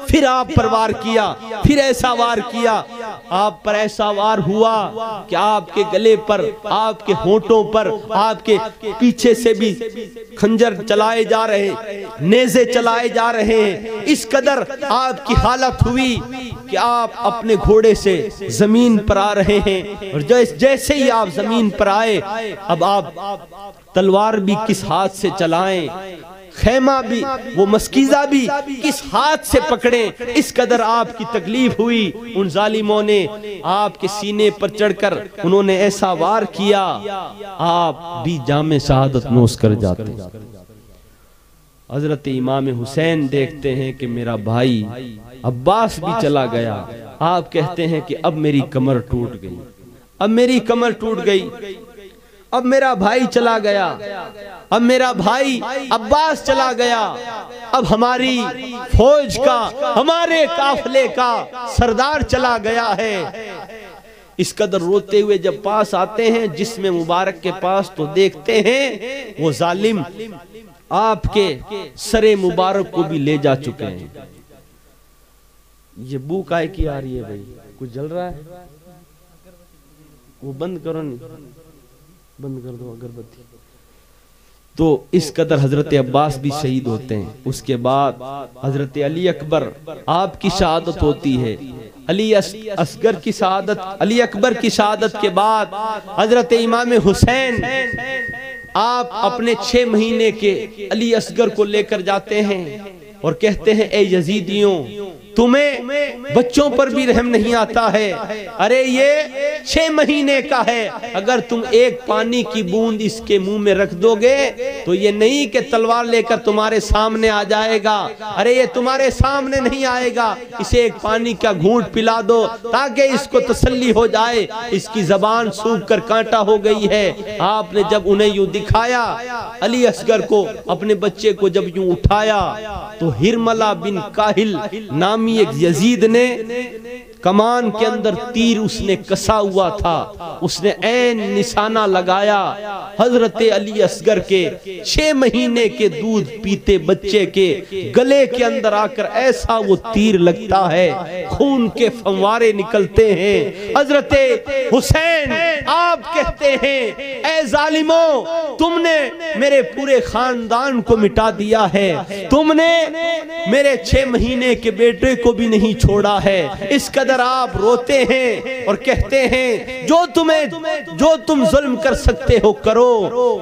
फिर आप पर वार किया, फिर ऐसा वार किया, आप पर ऐसा वार हुआ कि आपके गले पर, आपके होंठों पर, आपके पीछे से भी खंजर चलाए जा रहे, नेज़े चलाए जा रहे हैं। इस कदर आपकी हालत हुई कि आप अपने घोड़े से जमीन पर आ रहे हैं और जैसे ही आप जमीन पर आए, अब आप तलवार भी किस हाथ से चलाएं, खैमा भी, वो मस्कीजा भी किस हाथ से पकड़े, इस कदर आपकी तकलीफ हुई। उन जालिमों ने आपके सीने पर चढ़कर उन्होंने ऐसा वार किया, आप भी जामे शहादत नोश कर जाते। हजरत इमाम हुसैन देखते हैं कि मेरा भाई अब्बास भी चला गया। आप कहते हैं कि अब मेरी कमर टूट गई, अब मेरी कमर टूट गई, अब मेरा भाई चला गया, अब मेरा भाई अब्बास चला गया, अब हमारी फौज का, हमारे काफिले का सरदार चला गया है। इस कदर रोते हुए जब पास आते हैं जिस्म मुबारक के पास, तो देखते हैं वो जालिम आपके सरे मुबारक को भी ले जा चुके हैं। ये बू काय की आ रही है भाई, कुछ जल रहा है, वो बंद करो, नहीं बंद कर दो अगरबत्ती। तो इस कदर हजरत अब्बास भी शहीद होते हैं। उसके बाद हजरत अली अकबर आपकी शहादत होती है। अली असगर की शहादत, अली अकबर की शहादत के बाद हजरत इमाम हुसैन आप अपने 6 महीने के अली असगर को लेकर जाते हैं और कहते हैं, ए यजीदियों, तुम्हें बच्चों पर भी रहम नहीं आता है। अरे ये 6 महीने का है, अगर तुम एक पानी की बूंद इसके मुंह में रख दोगे तो ये नहीं कि तलवार लेकर तुम्हारे सामने आ जाएगा। अरे ये तुम्हारे सामने नहीं आएगा, इसे एक पानी का घूंट पिला दो ताकि इसको तसल्ली हो जाए, इसकी जबान सूख कर कांटा हो गई है। आपने जब उन्हें यूं दिखाया, अली असगर को, अपने बच्चे को जब यूं उठाया, तो हिरमला बिन काहिल नामी एक यजीद ने कमान के अंदर तीर उसने कसा हुआ था, उसने ऐन निशाना लगाया हजरत अली असगर के 6 महीने के दूध पीते बच्चे के गले के अंदर आकर ऐसा वो तीर लगता है, खून के फंवारे निकलते हैं। हजरत हुसैन आप कहते हैं, ऐ जालिमों, तुमने मेरे पूरे खानदान को मिटा दिया है, तुमने मेरे 6 महीने के बेटे को भी नहीं छोड़ा है। इस कदर आप रोते हैं और कहते हैं, जो तुम जुल्म कर सकते हो करो,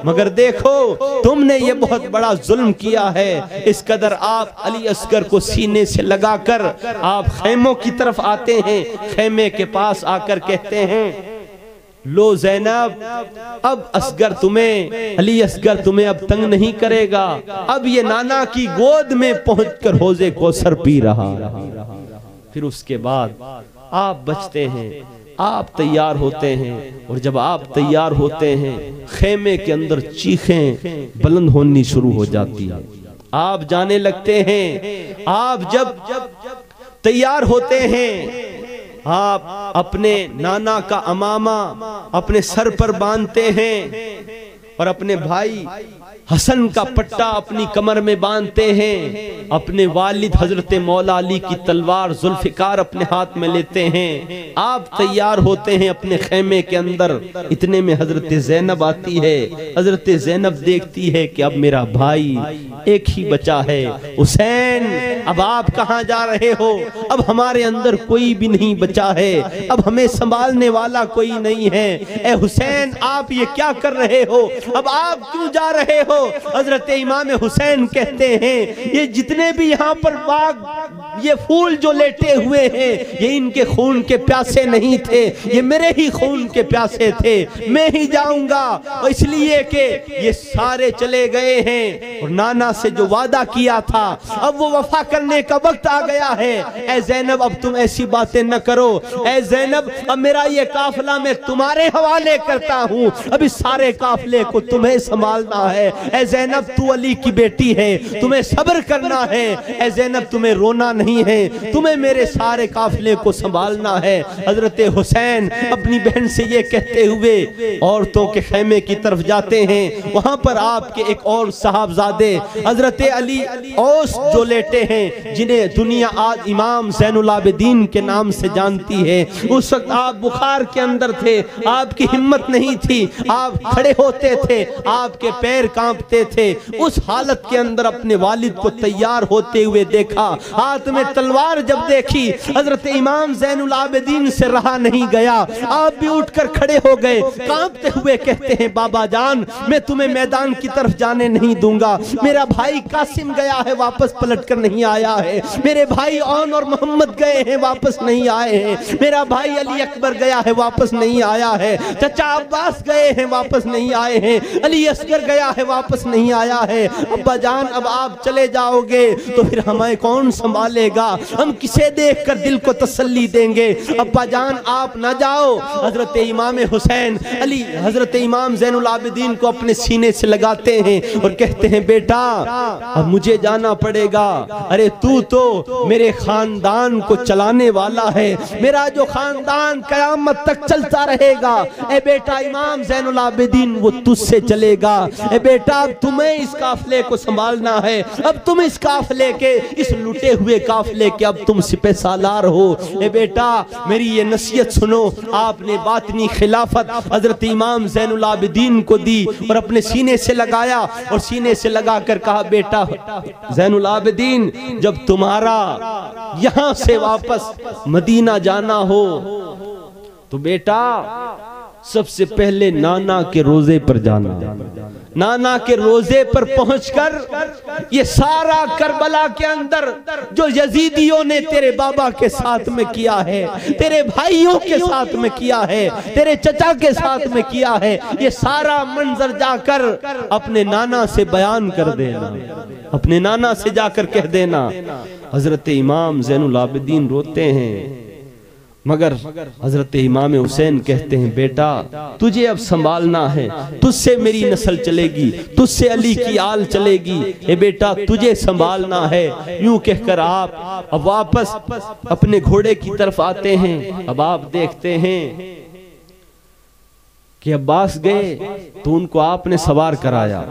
मगर देखो तुमने ये बहुत बड़ा जुल्म किया है। इस कदर आप अली असगर को सीने से लगाकर आप खेमों की तरफ आते हैं। खेमे के पास आकर कहते हैं, लो ज़ैनब, अब असगर तुम्हें, अली असगर तुम्हें अब तंग नहीं करेगा, अब ये नाना की गोद में पहुंचकर हौज़े कौसर पी रहा। फिर उसके बाद आप बचते हैं, आप तैयार होते हैं, और जब आप तैयार होते हैं खेमे के अंदर चीखें बुलंद होनी शुरू हो जाती है। आप जाने लगते हैं। आप जब तैयार होते हैं, आप अपने नाना का अमामा अपने सर पर बांधते हैं और अपने भाई हसन का पट्टा अपनी कमर में बांधते हैं। अपने वालिद हजरत मौला अली की तलवार जुल्फिकार अपने हाथ में लेते हैं। आप तैयार होते हैं अपने खेमे के अंदर। इतने में हजरत ज़ैनब आती है। हजरत ज़ैनब देखती है कि अब मेरा भाई एक ही बचा है, हुसैन, अब आप कहाँ जा रहे हो? अब हमारे अंदर कोई भी नहीं बचा है, अब हमें संभालने वाला कोई नहीं है। ए हुसैन, आप ये क्या कर रहे हो? अब आप क्यों जा रहे हो? हजरत इमाम हुसैन कहते हैं, ये जितने भी यहाँ पर बाग, ये फूल जो लेटे हुए हैं, ये इनके खून के प्यासे नहीं थे, ये मेरे ही खून के प्यासे थे। मैं ही जाऊंगा, इसलिए कि ये सारे चले गए हैं और नाना से जो वादा किया था अब वो वफा करने का वक्त आ गया है। ए ज़ैनब, अब तुम ऐसी बातें न करो। ए ज़ैनब, अब मेरा ये काफिला मैं तुम्हारे हवाले करता हूँ, अब इस सारे काफिले को तुम्हें संभालना है। ए ज़ैनब, तू अली की बेटी है, तुम्हें सब्र करना है। ए ज़ैनब, तुम्हें रोना नहीं है, तुम्हें मेरे सारे काफिले को संभालना है। हजरत हुसैन अपनी बहन से ये कहते हुए औरतों के खेमे की तरफ जाते हैं। वहां पर आपके एक और साहबजादे हजरत अली औस जो लेटे हैं, जिन्हें दुनिया आज इमाम ज़ैनुल आबिदीन के नाम से जानती है। उस वक्त आप बुखार के अंदर थे, आपकी हिम्मत नहीं थी, आप खड़े होते थे, आपके पैर कांपते थे। उस हालत के अंदर अपने वालिद को तैयार होते हुए देखा, हाथ में तलवार जब देखी, हजरत इमाम ज़ैनुल आबिदीन से रहा नहीं गया। आप भी उठकर खड़े हो गए, कांपते हुए कहते हैं, बाबा जान, मैं तुम्हें मैदान की तरफ जाने नहीं दूंगा। मेरा भाई कासिम गया है, वापस पलट कर नहीं आया है। मेरे भाई औन और मोहम्मद गए हैं, वापस नहीं आए हैं। मेरा भाई अली अकबर गया है, वापस नहीं आया है। चचा अब्बास गए हैं, वापस नहीं आए हैं। अली असगर गया है, वापस नहीं आया है। अब्बा जान, अब आप चले जाओगे तो फिर हमें कौन संभालेगा? हम किसे देखकर दिल को तसल्ली देंगे? अब्बा जान, आप ना जाओ। हजरत इमाम हुसैन अली हजरत इमाम ज़ैनुल आबिदीन को अपने सीने से लगाते हैं और कहते हैं, बेटा अब मुझे जाना पड़ेगा। अरे तू तो मेरे खानदान को चलाने वाला है, मेरा जो खानदान कयामत तक चलता रहेगा। ए बेटा इमाम ज़ैनुल आबिदीन, वो तुझसे चलेगा। ए बेटा बेटा अब तुम्हें इस काफिले को संभालना है, अब तुम इस काफिले के, इस लुटे हुए काफिले के अब तुम सिपह सालार हो। ए बेटा मेरी ये नसीहत सुनो। आपने बातनी खिलाफत हजरत इमाम ज़ैनुल आबिदीन को दी और अपने सीने से लगाया और सीने से लगा कर कहा, बेटा ज़ैनुल आबिदीन जब तुम्हारा यहां से वापस मदीना जाना हो तो बेटा सबसे पहले नाना के रोजे पर जाना। नाना के रोजे पर पहुंचकर ये सारा करबला के अंदर जो यजीदियों ने तेरे बाबा के साथ में किया है, तेरे भाइयों के साथ में किया है, तेरे चचा के साथ में किया है, ये सारा मंजर जाकर अपने नाना से बयान कर देना, अपने नाना से जाकर कह देना। हजरत इमाम ज़ैनुल आबिदीन रोते हैं मगर हजरत इमाम हुसैन कहते हैं, बेटा तुझे अब संभालना है, तुझसे मेरी नस्ल चलेगी, तुझसे अली की आल चलेगी, ए बेटा तुझे संभालना है। यूं कहकर आप अब वापस अपने घोड़े की तरफ आते हैं। अब आप देखते हैं कि अब्बास गए तो उनको आपने सवार कराया,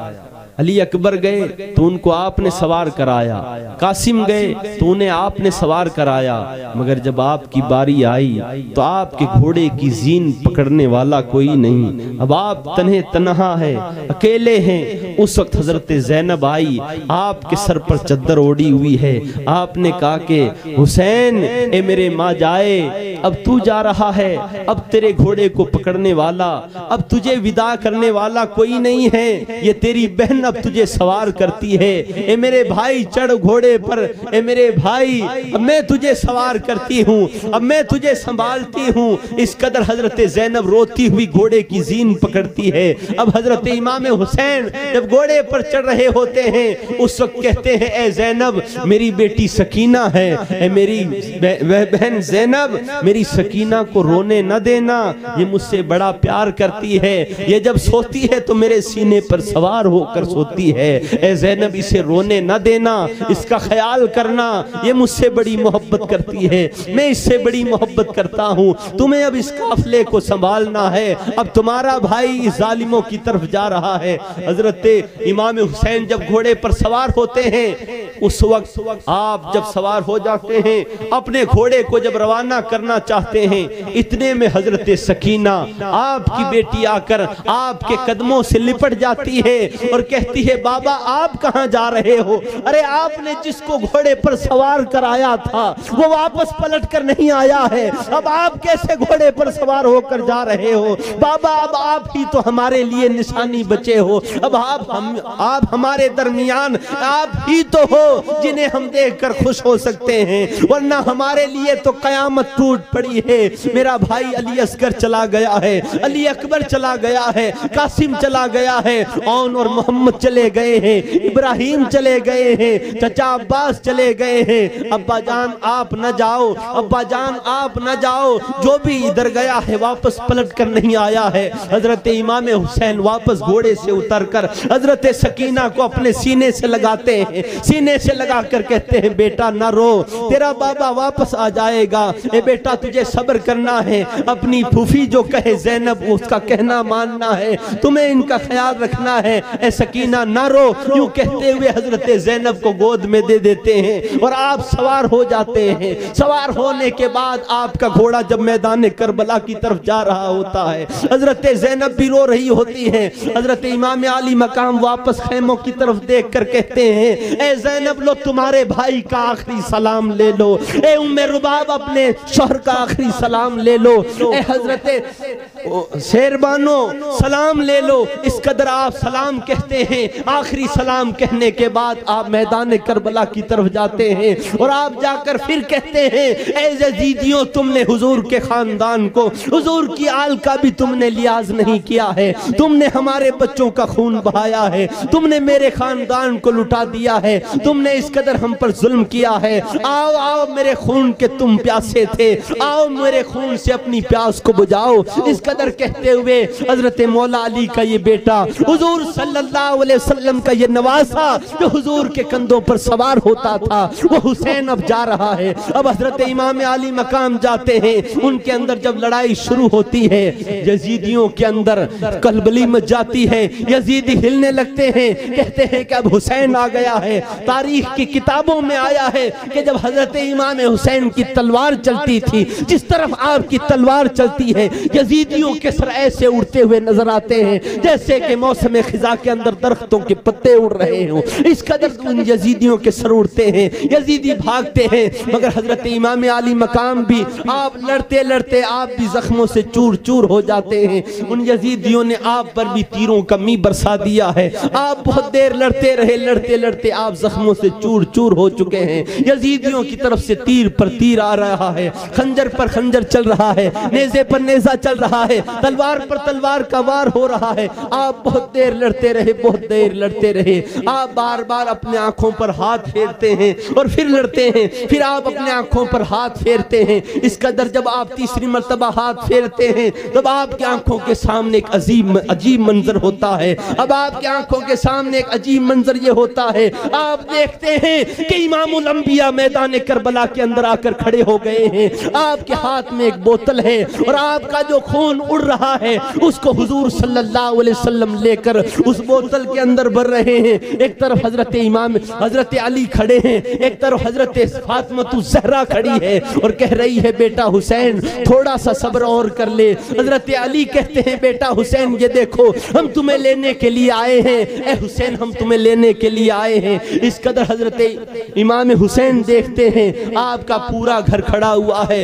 अली अकबर गए तो उनको आपने सवार कराया, कासिम गए तो उन्हें आपने सवार कराया, मगर जब आपकी बारी आई तो आपके घोड़े की जीन पकड़ने वाला कोई नहीं। अब आप तन्हे तन्हा है, अकेले हैं। उस वक्त हजरत ज़ैनब आई, आपके सर पर चद्दर ओढ़ी हुई है। आपने कहा कि हुसैन ए मेरे माँ जाए, अब तू जा रहा है, अब तेरे घोड़े को पकड़ने वाला, अब तुझे विदा करने वाला कोई नहीं है, ये तेरी बहन अब तुझे सवार करती है। ए मेरे भाई चढ़ घोड़े पर, ए मेरे भाई अब मैं तुझे सवार करती हूँ, अब मैं तुझे संभालती हूँ। इस कदर हजरत ज़ैनब रोती हुई घोड़े की जीन पकड़ती है। अब हजरत इमाम हुसैन जब घोड़े पर चढ़ रहे होते हैं उस वक्त कहते हैं, ए ज़ैनब मेरी बेटी सकीना है, ए मेरी वह बहन ज़ैनब मेरी सकीना को रोने न देना, ये मुझसे बड़ा प्यार करती है, ये जब सोती है तो मेरे सीने पर सवार होकर सोती है। ए ज़ैनब इसे रोने न देना, इसका ख्याल करना, ये मुझसे बड़ी मोहब्बत करती है, मैं इससे बड़ी मोहब्बत करता हूँ। तुम्हें अब इस काफिले को संभालना है, अब तुम्हारा भाई इस जालिमों की तरफ जा रहा है। हजरत इमाम हुसैन जब घोड़े पर सवार होते हैं उस वक्त आप जब सवार हो जाते हैं, अपने घोड़े को जब रवाना करना चाहते हैं, इतने में हजरत सकीना आपकी बेटी आकर आपके कदमों से लिपट जाती है और कहती है, बाबा आप कहां जा रहे हो? अरे आपने जिसको घोड़े पर सवार कराया था वो वापस पलट कर नहीं आया है, अब आप कैसे घोड़े पर सवार होकर जा रहे हो? बाबा अब आप ही तो हमारे लिए निशानी बचे हो, अब आप हमारे दरमियान आप ही तो हो जिन्हें हम देखकर खुश हो सकते हैं, वरना हमारे लिए तो कयामत टूट पड़ी है। मेरा भाई अली असगर चला गया है, अली अकबर चला गया है, कासिम चला गया है, औन और मोहम्मद चले गए हैं, इब्राहिम चले गए हैं, चचा अब्बास चले गए हैं। अब्बा जान आप न जाओ, अब्बा जान आप न जाओ, जो भी इधर गया है वापस पलट कर नहीं आया है। हजरत इमाम हुसैन वापस घोड़े से उतरकर हजरत सकीना को अपने सीने से लगाते हैं, सीने से लगाकर कहते हैं, बेटा न रो, तेरा बाबा वापस आ जाएगा। ए बेटा तुझे सब्र करना है, अपनी फूफी जो कहे ज़ैनब उसका कहना मानना है, तुम्हें इनका ख्याल रखना है। ए सकीना न रो। यूं कहते हुए हजरत ज़ैनब को गोद में दे देते हैं और आप सवार हो जाते हैं। सवार होने के बाद आपका घोड़ा जब मैदान करबला की तरफ जा रहा होता है, हजरत ज़ैनब भी रो रही होती है। हजरत इमाम आली मकाम वापस खेमों की तरफ देख कर कहते हैं, ए ज़ैनब लो तुम्हारे भाई का आखिरी सलाम ले लो, ए उम्मे रुबाब अपने शोहर का आखिरी सलाम ले लो, ए हजरत शेरबानो सलाम ले लो। इस कदर आप सलाम कहते हैं। आखिरी सलाम कहने के बाद आप मैदान करबला की तरफ जाते हैं और आप जाकर फिर कहते हैं, ए यजीदियों तुमने हुजूर के खानदान को, हुजूर की आल का भी तुमने लिहाज नहीं किया है, तुमने हमारे बच्चों का खून बहाया है, तुमने मेरे खानदान को लुटा दिया है, तुमने इस कदर हम पर जुल्म किया है। आओ आओ मेरे खून के तुम प्यासे थे, आओ मेरे खून से अपनी प्यास को बुझाओ। इस कदर कहते हुए हजरत मौला अली का ये बेटा हुजूर सल्लल्लाहु अलैहि वसल्लम का ये नवासा जो हुजूर के कंधों पर सवार होता था, वो हुसैन अब जा रहा है। अब हजरत इमाम अली मकाम जाते हैं, उनके अंदर जब लड़ाई शुरू होती है, यजीदियों के अंदर कलबली मच जाती है, यजीदी हिलने लगते हैं, कहते हैं कि अब हुसैन आ गया है। तारीख की किताबों में आया है कि जब हजरत इमाम हुसैन की तलवार चलती थी, जिस तरफ आपकी तलवार चलती है, यजीदियों के सर ऐसे उड़ते हुए नजर आते हैं जैसे कि मौसम खिजा के अंदर दरख्तों के पत्ते उड़ रहे हों। इस कदर उन यजीदियों के सर उड़ते हैं, यजीदी भागते हैं, मगर हजरत इमाम अली मकाम भी आप लड़ते लड़ते आप भी जख्मों से चूर चूर हो जाते हैं। उन यजीदियों ने आप पर भी तीरों का मी बरसा दिया है। आप बहुत देर लड़ते रहे, लड़ते लड़ते आप जख्मों से चूर चूर हो चुके हैं। यजीदियों की तरफ से तीर पर तीर आ रहा है, खंजर पर खंजर चल रहा है, नेज़े पर नेज़ा चल रहा है, तलवार पर तलवार का वार हो रहा है। आप बहुत देर लड़ते रहे, बहुत देर लड़ते रहे। आप बार बार अपने आंखों पर हाथ फेरते हैं और फिर लड़ते हैं, फिर आप अपने आंखों पर हाथ फेरते हैं। इस कदर जब आप तीसरी मर्तबा हाथ फेरते हैं तब आपकी आंखों के सामने एक अजीब मंजर होता है। अब आपकी आंखों के सामने एक अजीब मंजर ये होता है, आप देखते हैं कि इमामुल अंबिया मैदान करबला के अंदर आकर खड़े हो गए हैं। आपके हाथ में एक बोतल है और आपका जो खून उड़ रहा है उसको हुजूर सल्लल्लाहु अलैहि वसल्लम लेकर उस बोतल के अंदर भर रहे हैं। एक तरफ हजरत इमाम हजरत अली खड़े हैं, एक तरफ हजरत फातिमा ज़हरा खड़ी है और कह रही है बेटा हुसैन थोड़ा सा सब्र और कर ले। हजरत अली कहते हैं बेटा हुसैन ये देखो हम तुम्हें लेने के लिए आए हैं, ए हुसैन हम तुम्हें लेने के लिए आए हैं। इस कदर हजरत इमाम हुसैन देखते हैं आपका पूरा घर खड़ा हुआ है,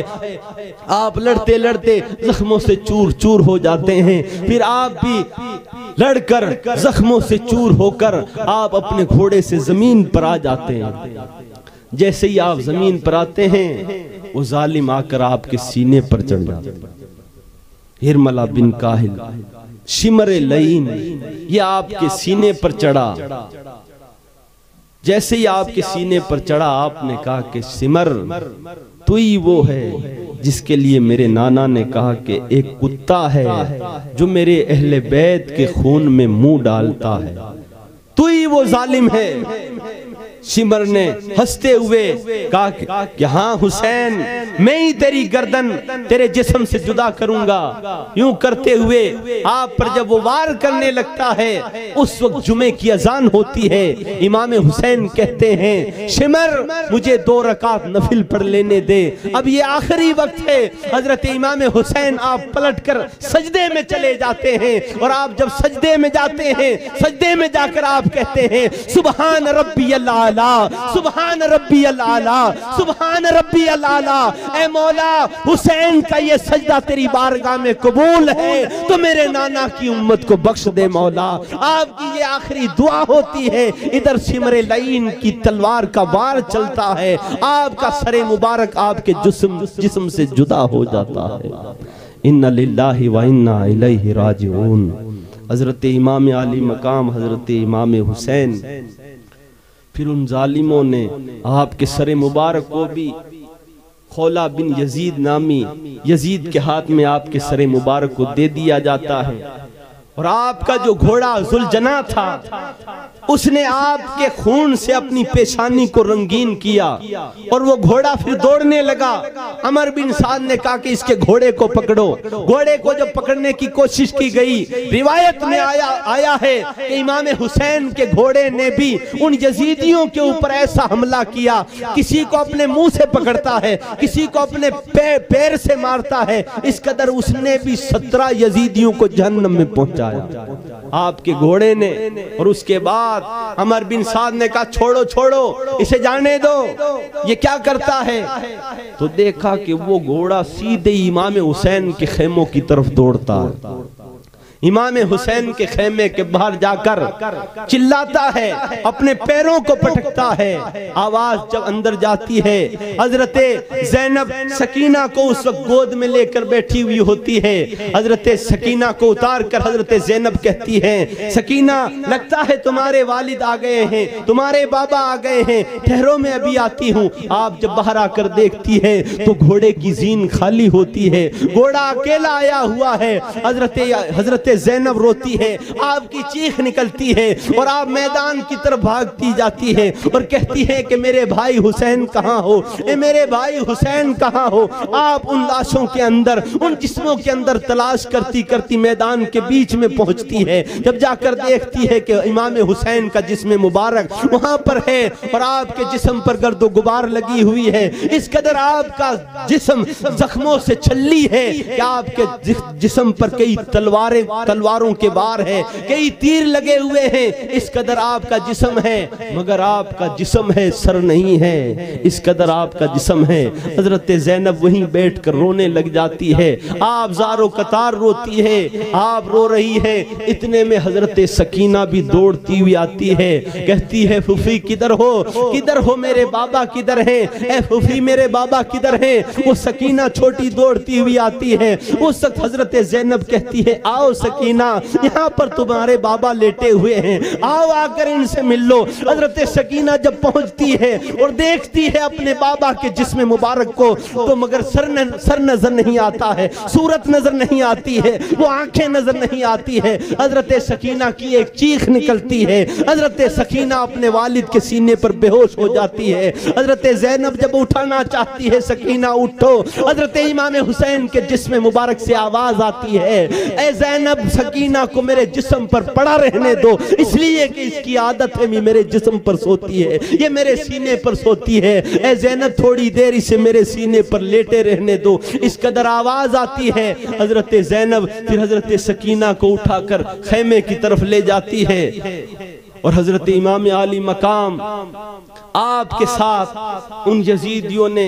आप लड़ते लड़ते जख्मों से चूर चूर हो जाते हैं। फिर आप भी लड़कर जख्मों से चूर होकर आप अपने घोड़े से जमीन पर आ जाते हैं। जैसे ही आप जमीन पर आते हैं वो जालिम आकर आपके सीने पर चढ़ जाता है। हिरमला बिन काहिल शिमरे लईन ये आपके सीने पर चढ़ा। जैसे ही आपके सीने पर चढ़ा आपने कहा कि सिमर तू ही वो है जिसके लिए मेरे नाना ने कहा कि एक कुत्ता है जो मेरे अहले बैत के खून में मुंह डालता है, तू ही वो जालिम है। शिमर ने हंसते हुए कहा कि हाँ हुसैन मैं ही तेरी गर्दन तेरे जिस्म से जुदा करूंगा। यूं करते हुए आप पर जब वो वार करने लगता है उस वक्त जुमे की अजान होती है। इमाम हुसैन कहते हैं शिमर मुझे 2 रकात नफिल पढ़ लेने दे, अब ये आखिरी वक्त है। हजरत इमाम हुसैन आप पलट कर सजदे में चले जाते हैं और आप जब सजदे में जाते हैं सजदे में जाकर आप कहते हैं सुबहान रब्बियल आला, सुबहान रब्बियल आला, सुबहान रब्बियल आला। ऐ मौला हुसैन का ये सजदा तेरी बारगाह में कबूल है तो मेरे नाना की उम्मत को बख्श दे मौला। आपकी ये आखिरी दुआ होती है। इधर सिमरे लईन की तलवार का वार चलता है, आपका सरे मुबारक आपके जिस्म से जुदा हो जाता है। इन्ना लिल्लाहि व इन्ना इलैहि राजिऊन। हजरत इमाम अली मकाम हजरत इमाम हुसैन फिर उन जालिमों ने आपके सरे मुबारक को भी खौला बिन यजीद नामी यजीद के हाथ में आपके सरे मुबारक को दे दिया जाता है। और आपका जो घोड़ा जुलजना था उसने आपके खून से अपनी पेशानी को रंगीन किया और वो घोड़ा फिर दौड़ने लगा। अमर बिन साद ने कहा कि इसके घोड़े को पकड़ो। घोड़े को जब पकड़ने की कोशिश की गई, रिवायत में आया है कि इमाम हुसैन के घोड़े ने भी उन यजीदियों के ऊपर ऐसा हमला किया, किसी को अपने मुंह से पकड़ता है, किसी को अपने पैर से मारता है। इस कदर उसने भी 17 यजीदियों को जहन्नम में पहुंचाया आपके घोड़े ने। और उसके बाद अमर बिन साद ने कहा छोड़ो छोड़ो इसे जाने दो, ये क्या करता है। तो देखा कि वो घोड़ा सीधे इमाम हुसैन के खेमों की तरफ दौड़ता है। इमाम हुसैन के खेमे के बाहर जाकर चिल्लाता है, अपने पैरों को पटकता है। आवाज जब अंदर जाती है, हजरते ज़ैनब सकीना को उस वक्त गोद में लेकर बैठी हुई होती है। हजरते सकीना को उतार कर हजरते ज़ैनब कहती है, सकीना लगता है तुम्हारे वालिद आ गए हैं, तुम्हारे बाबा आ गए हैं, ठहरो मैं अभी आती हूँ। आप जब बाहर आकर देखती है तो घोड़े की जीन खाली होती है, घोड़ा अकेला आया हुआ है। हजरते ज़ैनब रोती है, आपकी चीख निकलती है और आप मैदान की तरफ भागती जाती है और कहती है कि मेरे भाई हुसैन कहाँ हो, मेरे भाई हुसैन कहाँ हो। आप उन लाशों के अंदर, उन जिस्मों के अंदर तलाश करती करती मैदान के बीच में पहुंचती है। जब जाकर देखती है कि इमाम हुसैन का जिस्म मुबारक वहां पर है और आपके जिस्म पर गर्दो गुबार लगी हुई है। इस कदर आपका जिस्म जख्मों से छल्ली है कि आपके जिस्म पर कई तलवारों के वार है, कई तीर लगे हुए हैं। इस कदर आपका जिस्म है, मगर आपका जिस्म है, सर नहीं है। इस कदर आपका जिस्म है। हजरत ज़ैनब वहीं बैठकर रोने लग जाती है। आप ज़ारो कतार रोती है, आप रो रही है। इतने में हजरत सकीना भी दौड़ती हुई आती है, कहती है फूफी किधर हो, किधर हो, मेरे बाबा किधर हैं, ए फूफी मेरे बाबा किधर हैं। वो सकीना छोटी दौड़ती हुई आती है। उस वक्त हजरत ज़ैनब कहती है, आओ सकीना, यहाँ पर तुम्हारे बाबा लेटे हुए हैं, आओ आकर इनसे मिल लो। हजरत सकीना जब पहुंचती है और देखती है अपने बाबा के जिस्म मुबारक को, तो मगर सर नजर नहीं आता है, सूरत नजर नहीं आती है, वो आंखें नजर नहीं आती है। हजरत सकीना की एक चीख निकलती है। हजरत सकीना अपने वालिद के सीने पर बेहोश हो जाती है। हजरत ज़ैनब जब उठाना चाहती है, सकीना उठो, हजरत इमाम हुसैन के जिस्म मुबारक से आवाज आती है, ए ज़ैनब सकीना को मेरे जिस्म पर पड़ा रहने दो, इसलिए कि इसकी आदत है मेरे जिस्म पर सोती है, ये मेरे सीने पर सोती है। ए ज़ैनब थोड़ी देर इसे मेरे सीने पर लेटे रहने दो। इस कदर आवाज आती है। हजरत ज़ैनब फिर हजरत सकीना को उठाकर खेमे की तरफ ले जाती है और हजरत इमाम आली मकाम आपके साथ उन यजीदियों ने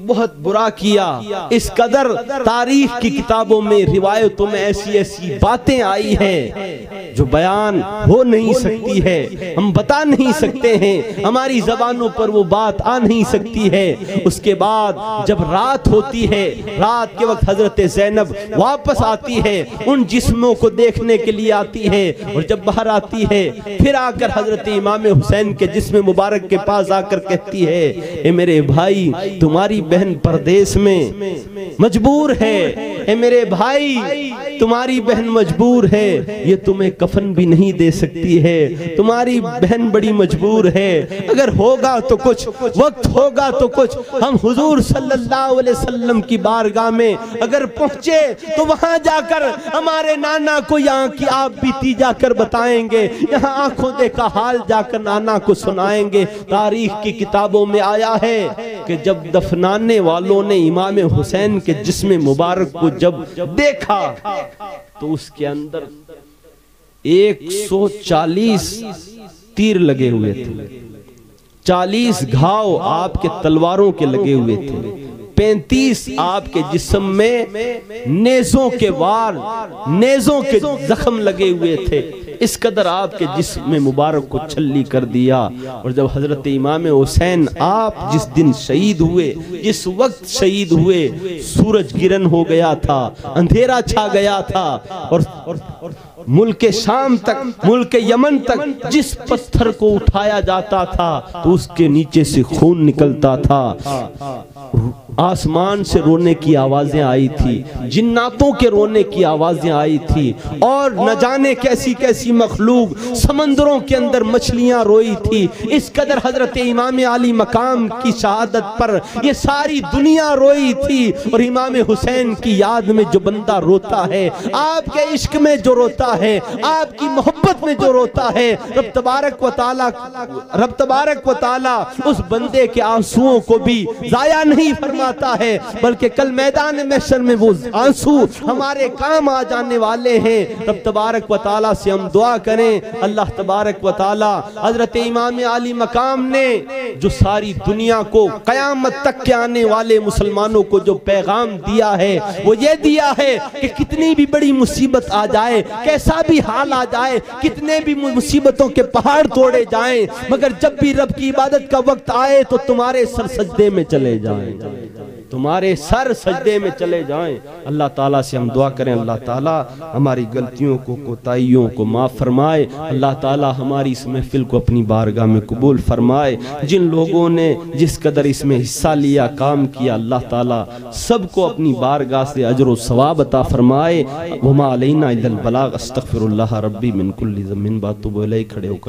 बहुत बुरा किया। इस कदर तारीख की किताबों में, रिवायतों में ऐसी ऐसी बातें आई है जो बयान हो नहीं सकती है, हम बता नहीं सकते हैं, हमारी जबानों पर वो बात आ नहीं सकती है। उसके बाद जब रात होती है, रात के वक्त हजरत ज़ैनब वापस आती है, उन जिस्मों को देखने के लिए आती है और जब बाहर आती है फिर आकर हजरत इमाम हुसैन के जिस्म मुबारक के पास आकर कहती है, ए मेरे भाई तुम्हारी बहन परदेश में मजबूर है, ए मेरे भाई तुम्हारी बहन मजबूर है, ये तुम्हें कफन भी नहीं दे सकती है, तुम्हारी बहन बड़ी मजबूर है। अगर होगा तो कुछ, वक्त होगा तो कुछ, हम हुजूर सल्लल्लाहु अलैहि वसल्लम की बारगाह में अगर पहुंचे तो वहां जाकर हमारे नाना को यहाँ की आप बीती जाकर बताएंगे, यहाँ आंखों देखा हाल जाकर नाना को सुनाएंगे। तारीख की किताबों में आया है कि जब दफनाने वालों ने इमाम हुसैन के जिस्म मुबारक को जब देखा तो उसके अंदर 140 तीर लगे हुए थे, 40 घाव आपके तलवारों के लगे हुए थे, 35 आपके जिस्म में नेज़ों के वार, नेज़ों के जख्म लगे हुए थे। इस कदर आपके जिस्म मुबारक को छल्ली कर दिया। और जब हजरत इमाम हुसैन आप जिस दिन शहीद हुए, जिस वक्त शहीद हुए, सूरज गिरन हो गया था, अंधेरा छा गया था और मुल्क शाम तक, मुल्क यमन तक जिस पत्थर को उठाया जाता था तो उसके नीचे से खून निकलता था। आसमान से रोने की आवाजें आई थी, जिन्नातों के रोने की आवाजें आई थी और न जाने कैसी कैसी मखलूक, समंदरों के अंदर मछलियां रोई थी। इस कदर हजरत इमाम आली मकाम की शहादत पर ये सारी दुनिया रोई थी। और इमाम हुसैन की याद में जो बंदा रोता है, आपके इश्क में जो रोता है, आपकी मोहब्बत में जो रोता है, रब तबारक व तआला उस बंदे के आंसुओं को भी जाया नहीं नहीं फरमाता है, बल्कि कल मैदान महशर में वो आंसू हमारे काम आ जाने वाले हैं। रब तबारक व तआला से हम दुआ करें, अल्लाह तबारक व तआला हजरत इमाम आली मकाम ने जो सारी दुनिया को कयामत तक के आने वाले मुसलमानों को जो पैगाम दिया है वो ये दिया है कि कितनी भी बड़ी मुसीबत आ जाए, कैसा भी हाल आ जाए, कितने भी मुसीबतों के पहाड़ तोड़े जाएं, मगर जब भी रब की इबादत का वक्त आए तो तुम्हारे सर सजदे में चले जाएं, तुम्हारे सर सजदे में चले जाएं। अल्लाह ताला से हम दुआ करें, अल्लाह ताला हमारी गलतियों को, कोताहियों को माफ़ फरमाए। अल्लाह ताला हमारी इस महफिल को अपनी बारगाह में कबूल फरमाए। जिन लोगों ने जिस कदर इसमें हिस्सा लिया, काम किया, अल्लाह ताला सबको अपनी बारगाह से अजर व सवाब अता फरमाए। वमा अलैना इल्लल बलाग। अस्तगफिरुल्लाह रब्बी मिन कुल्ली ज़म्बिन। बातों बोले खड़े होकर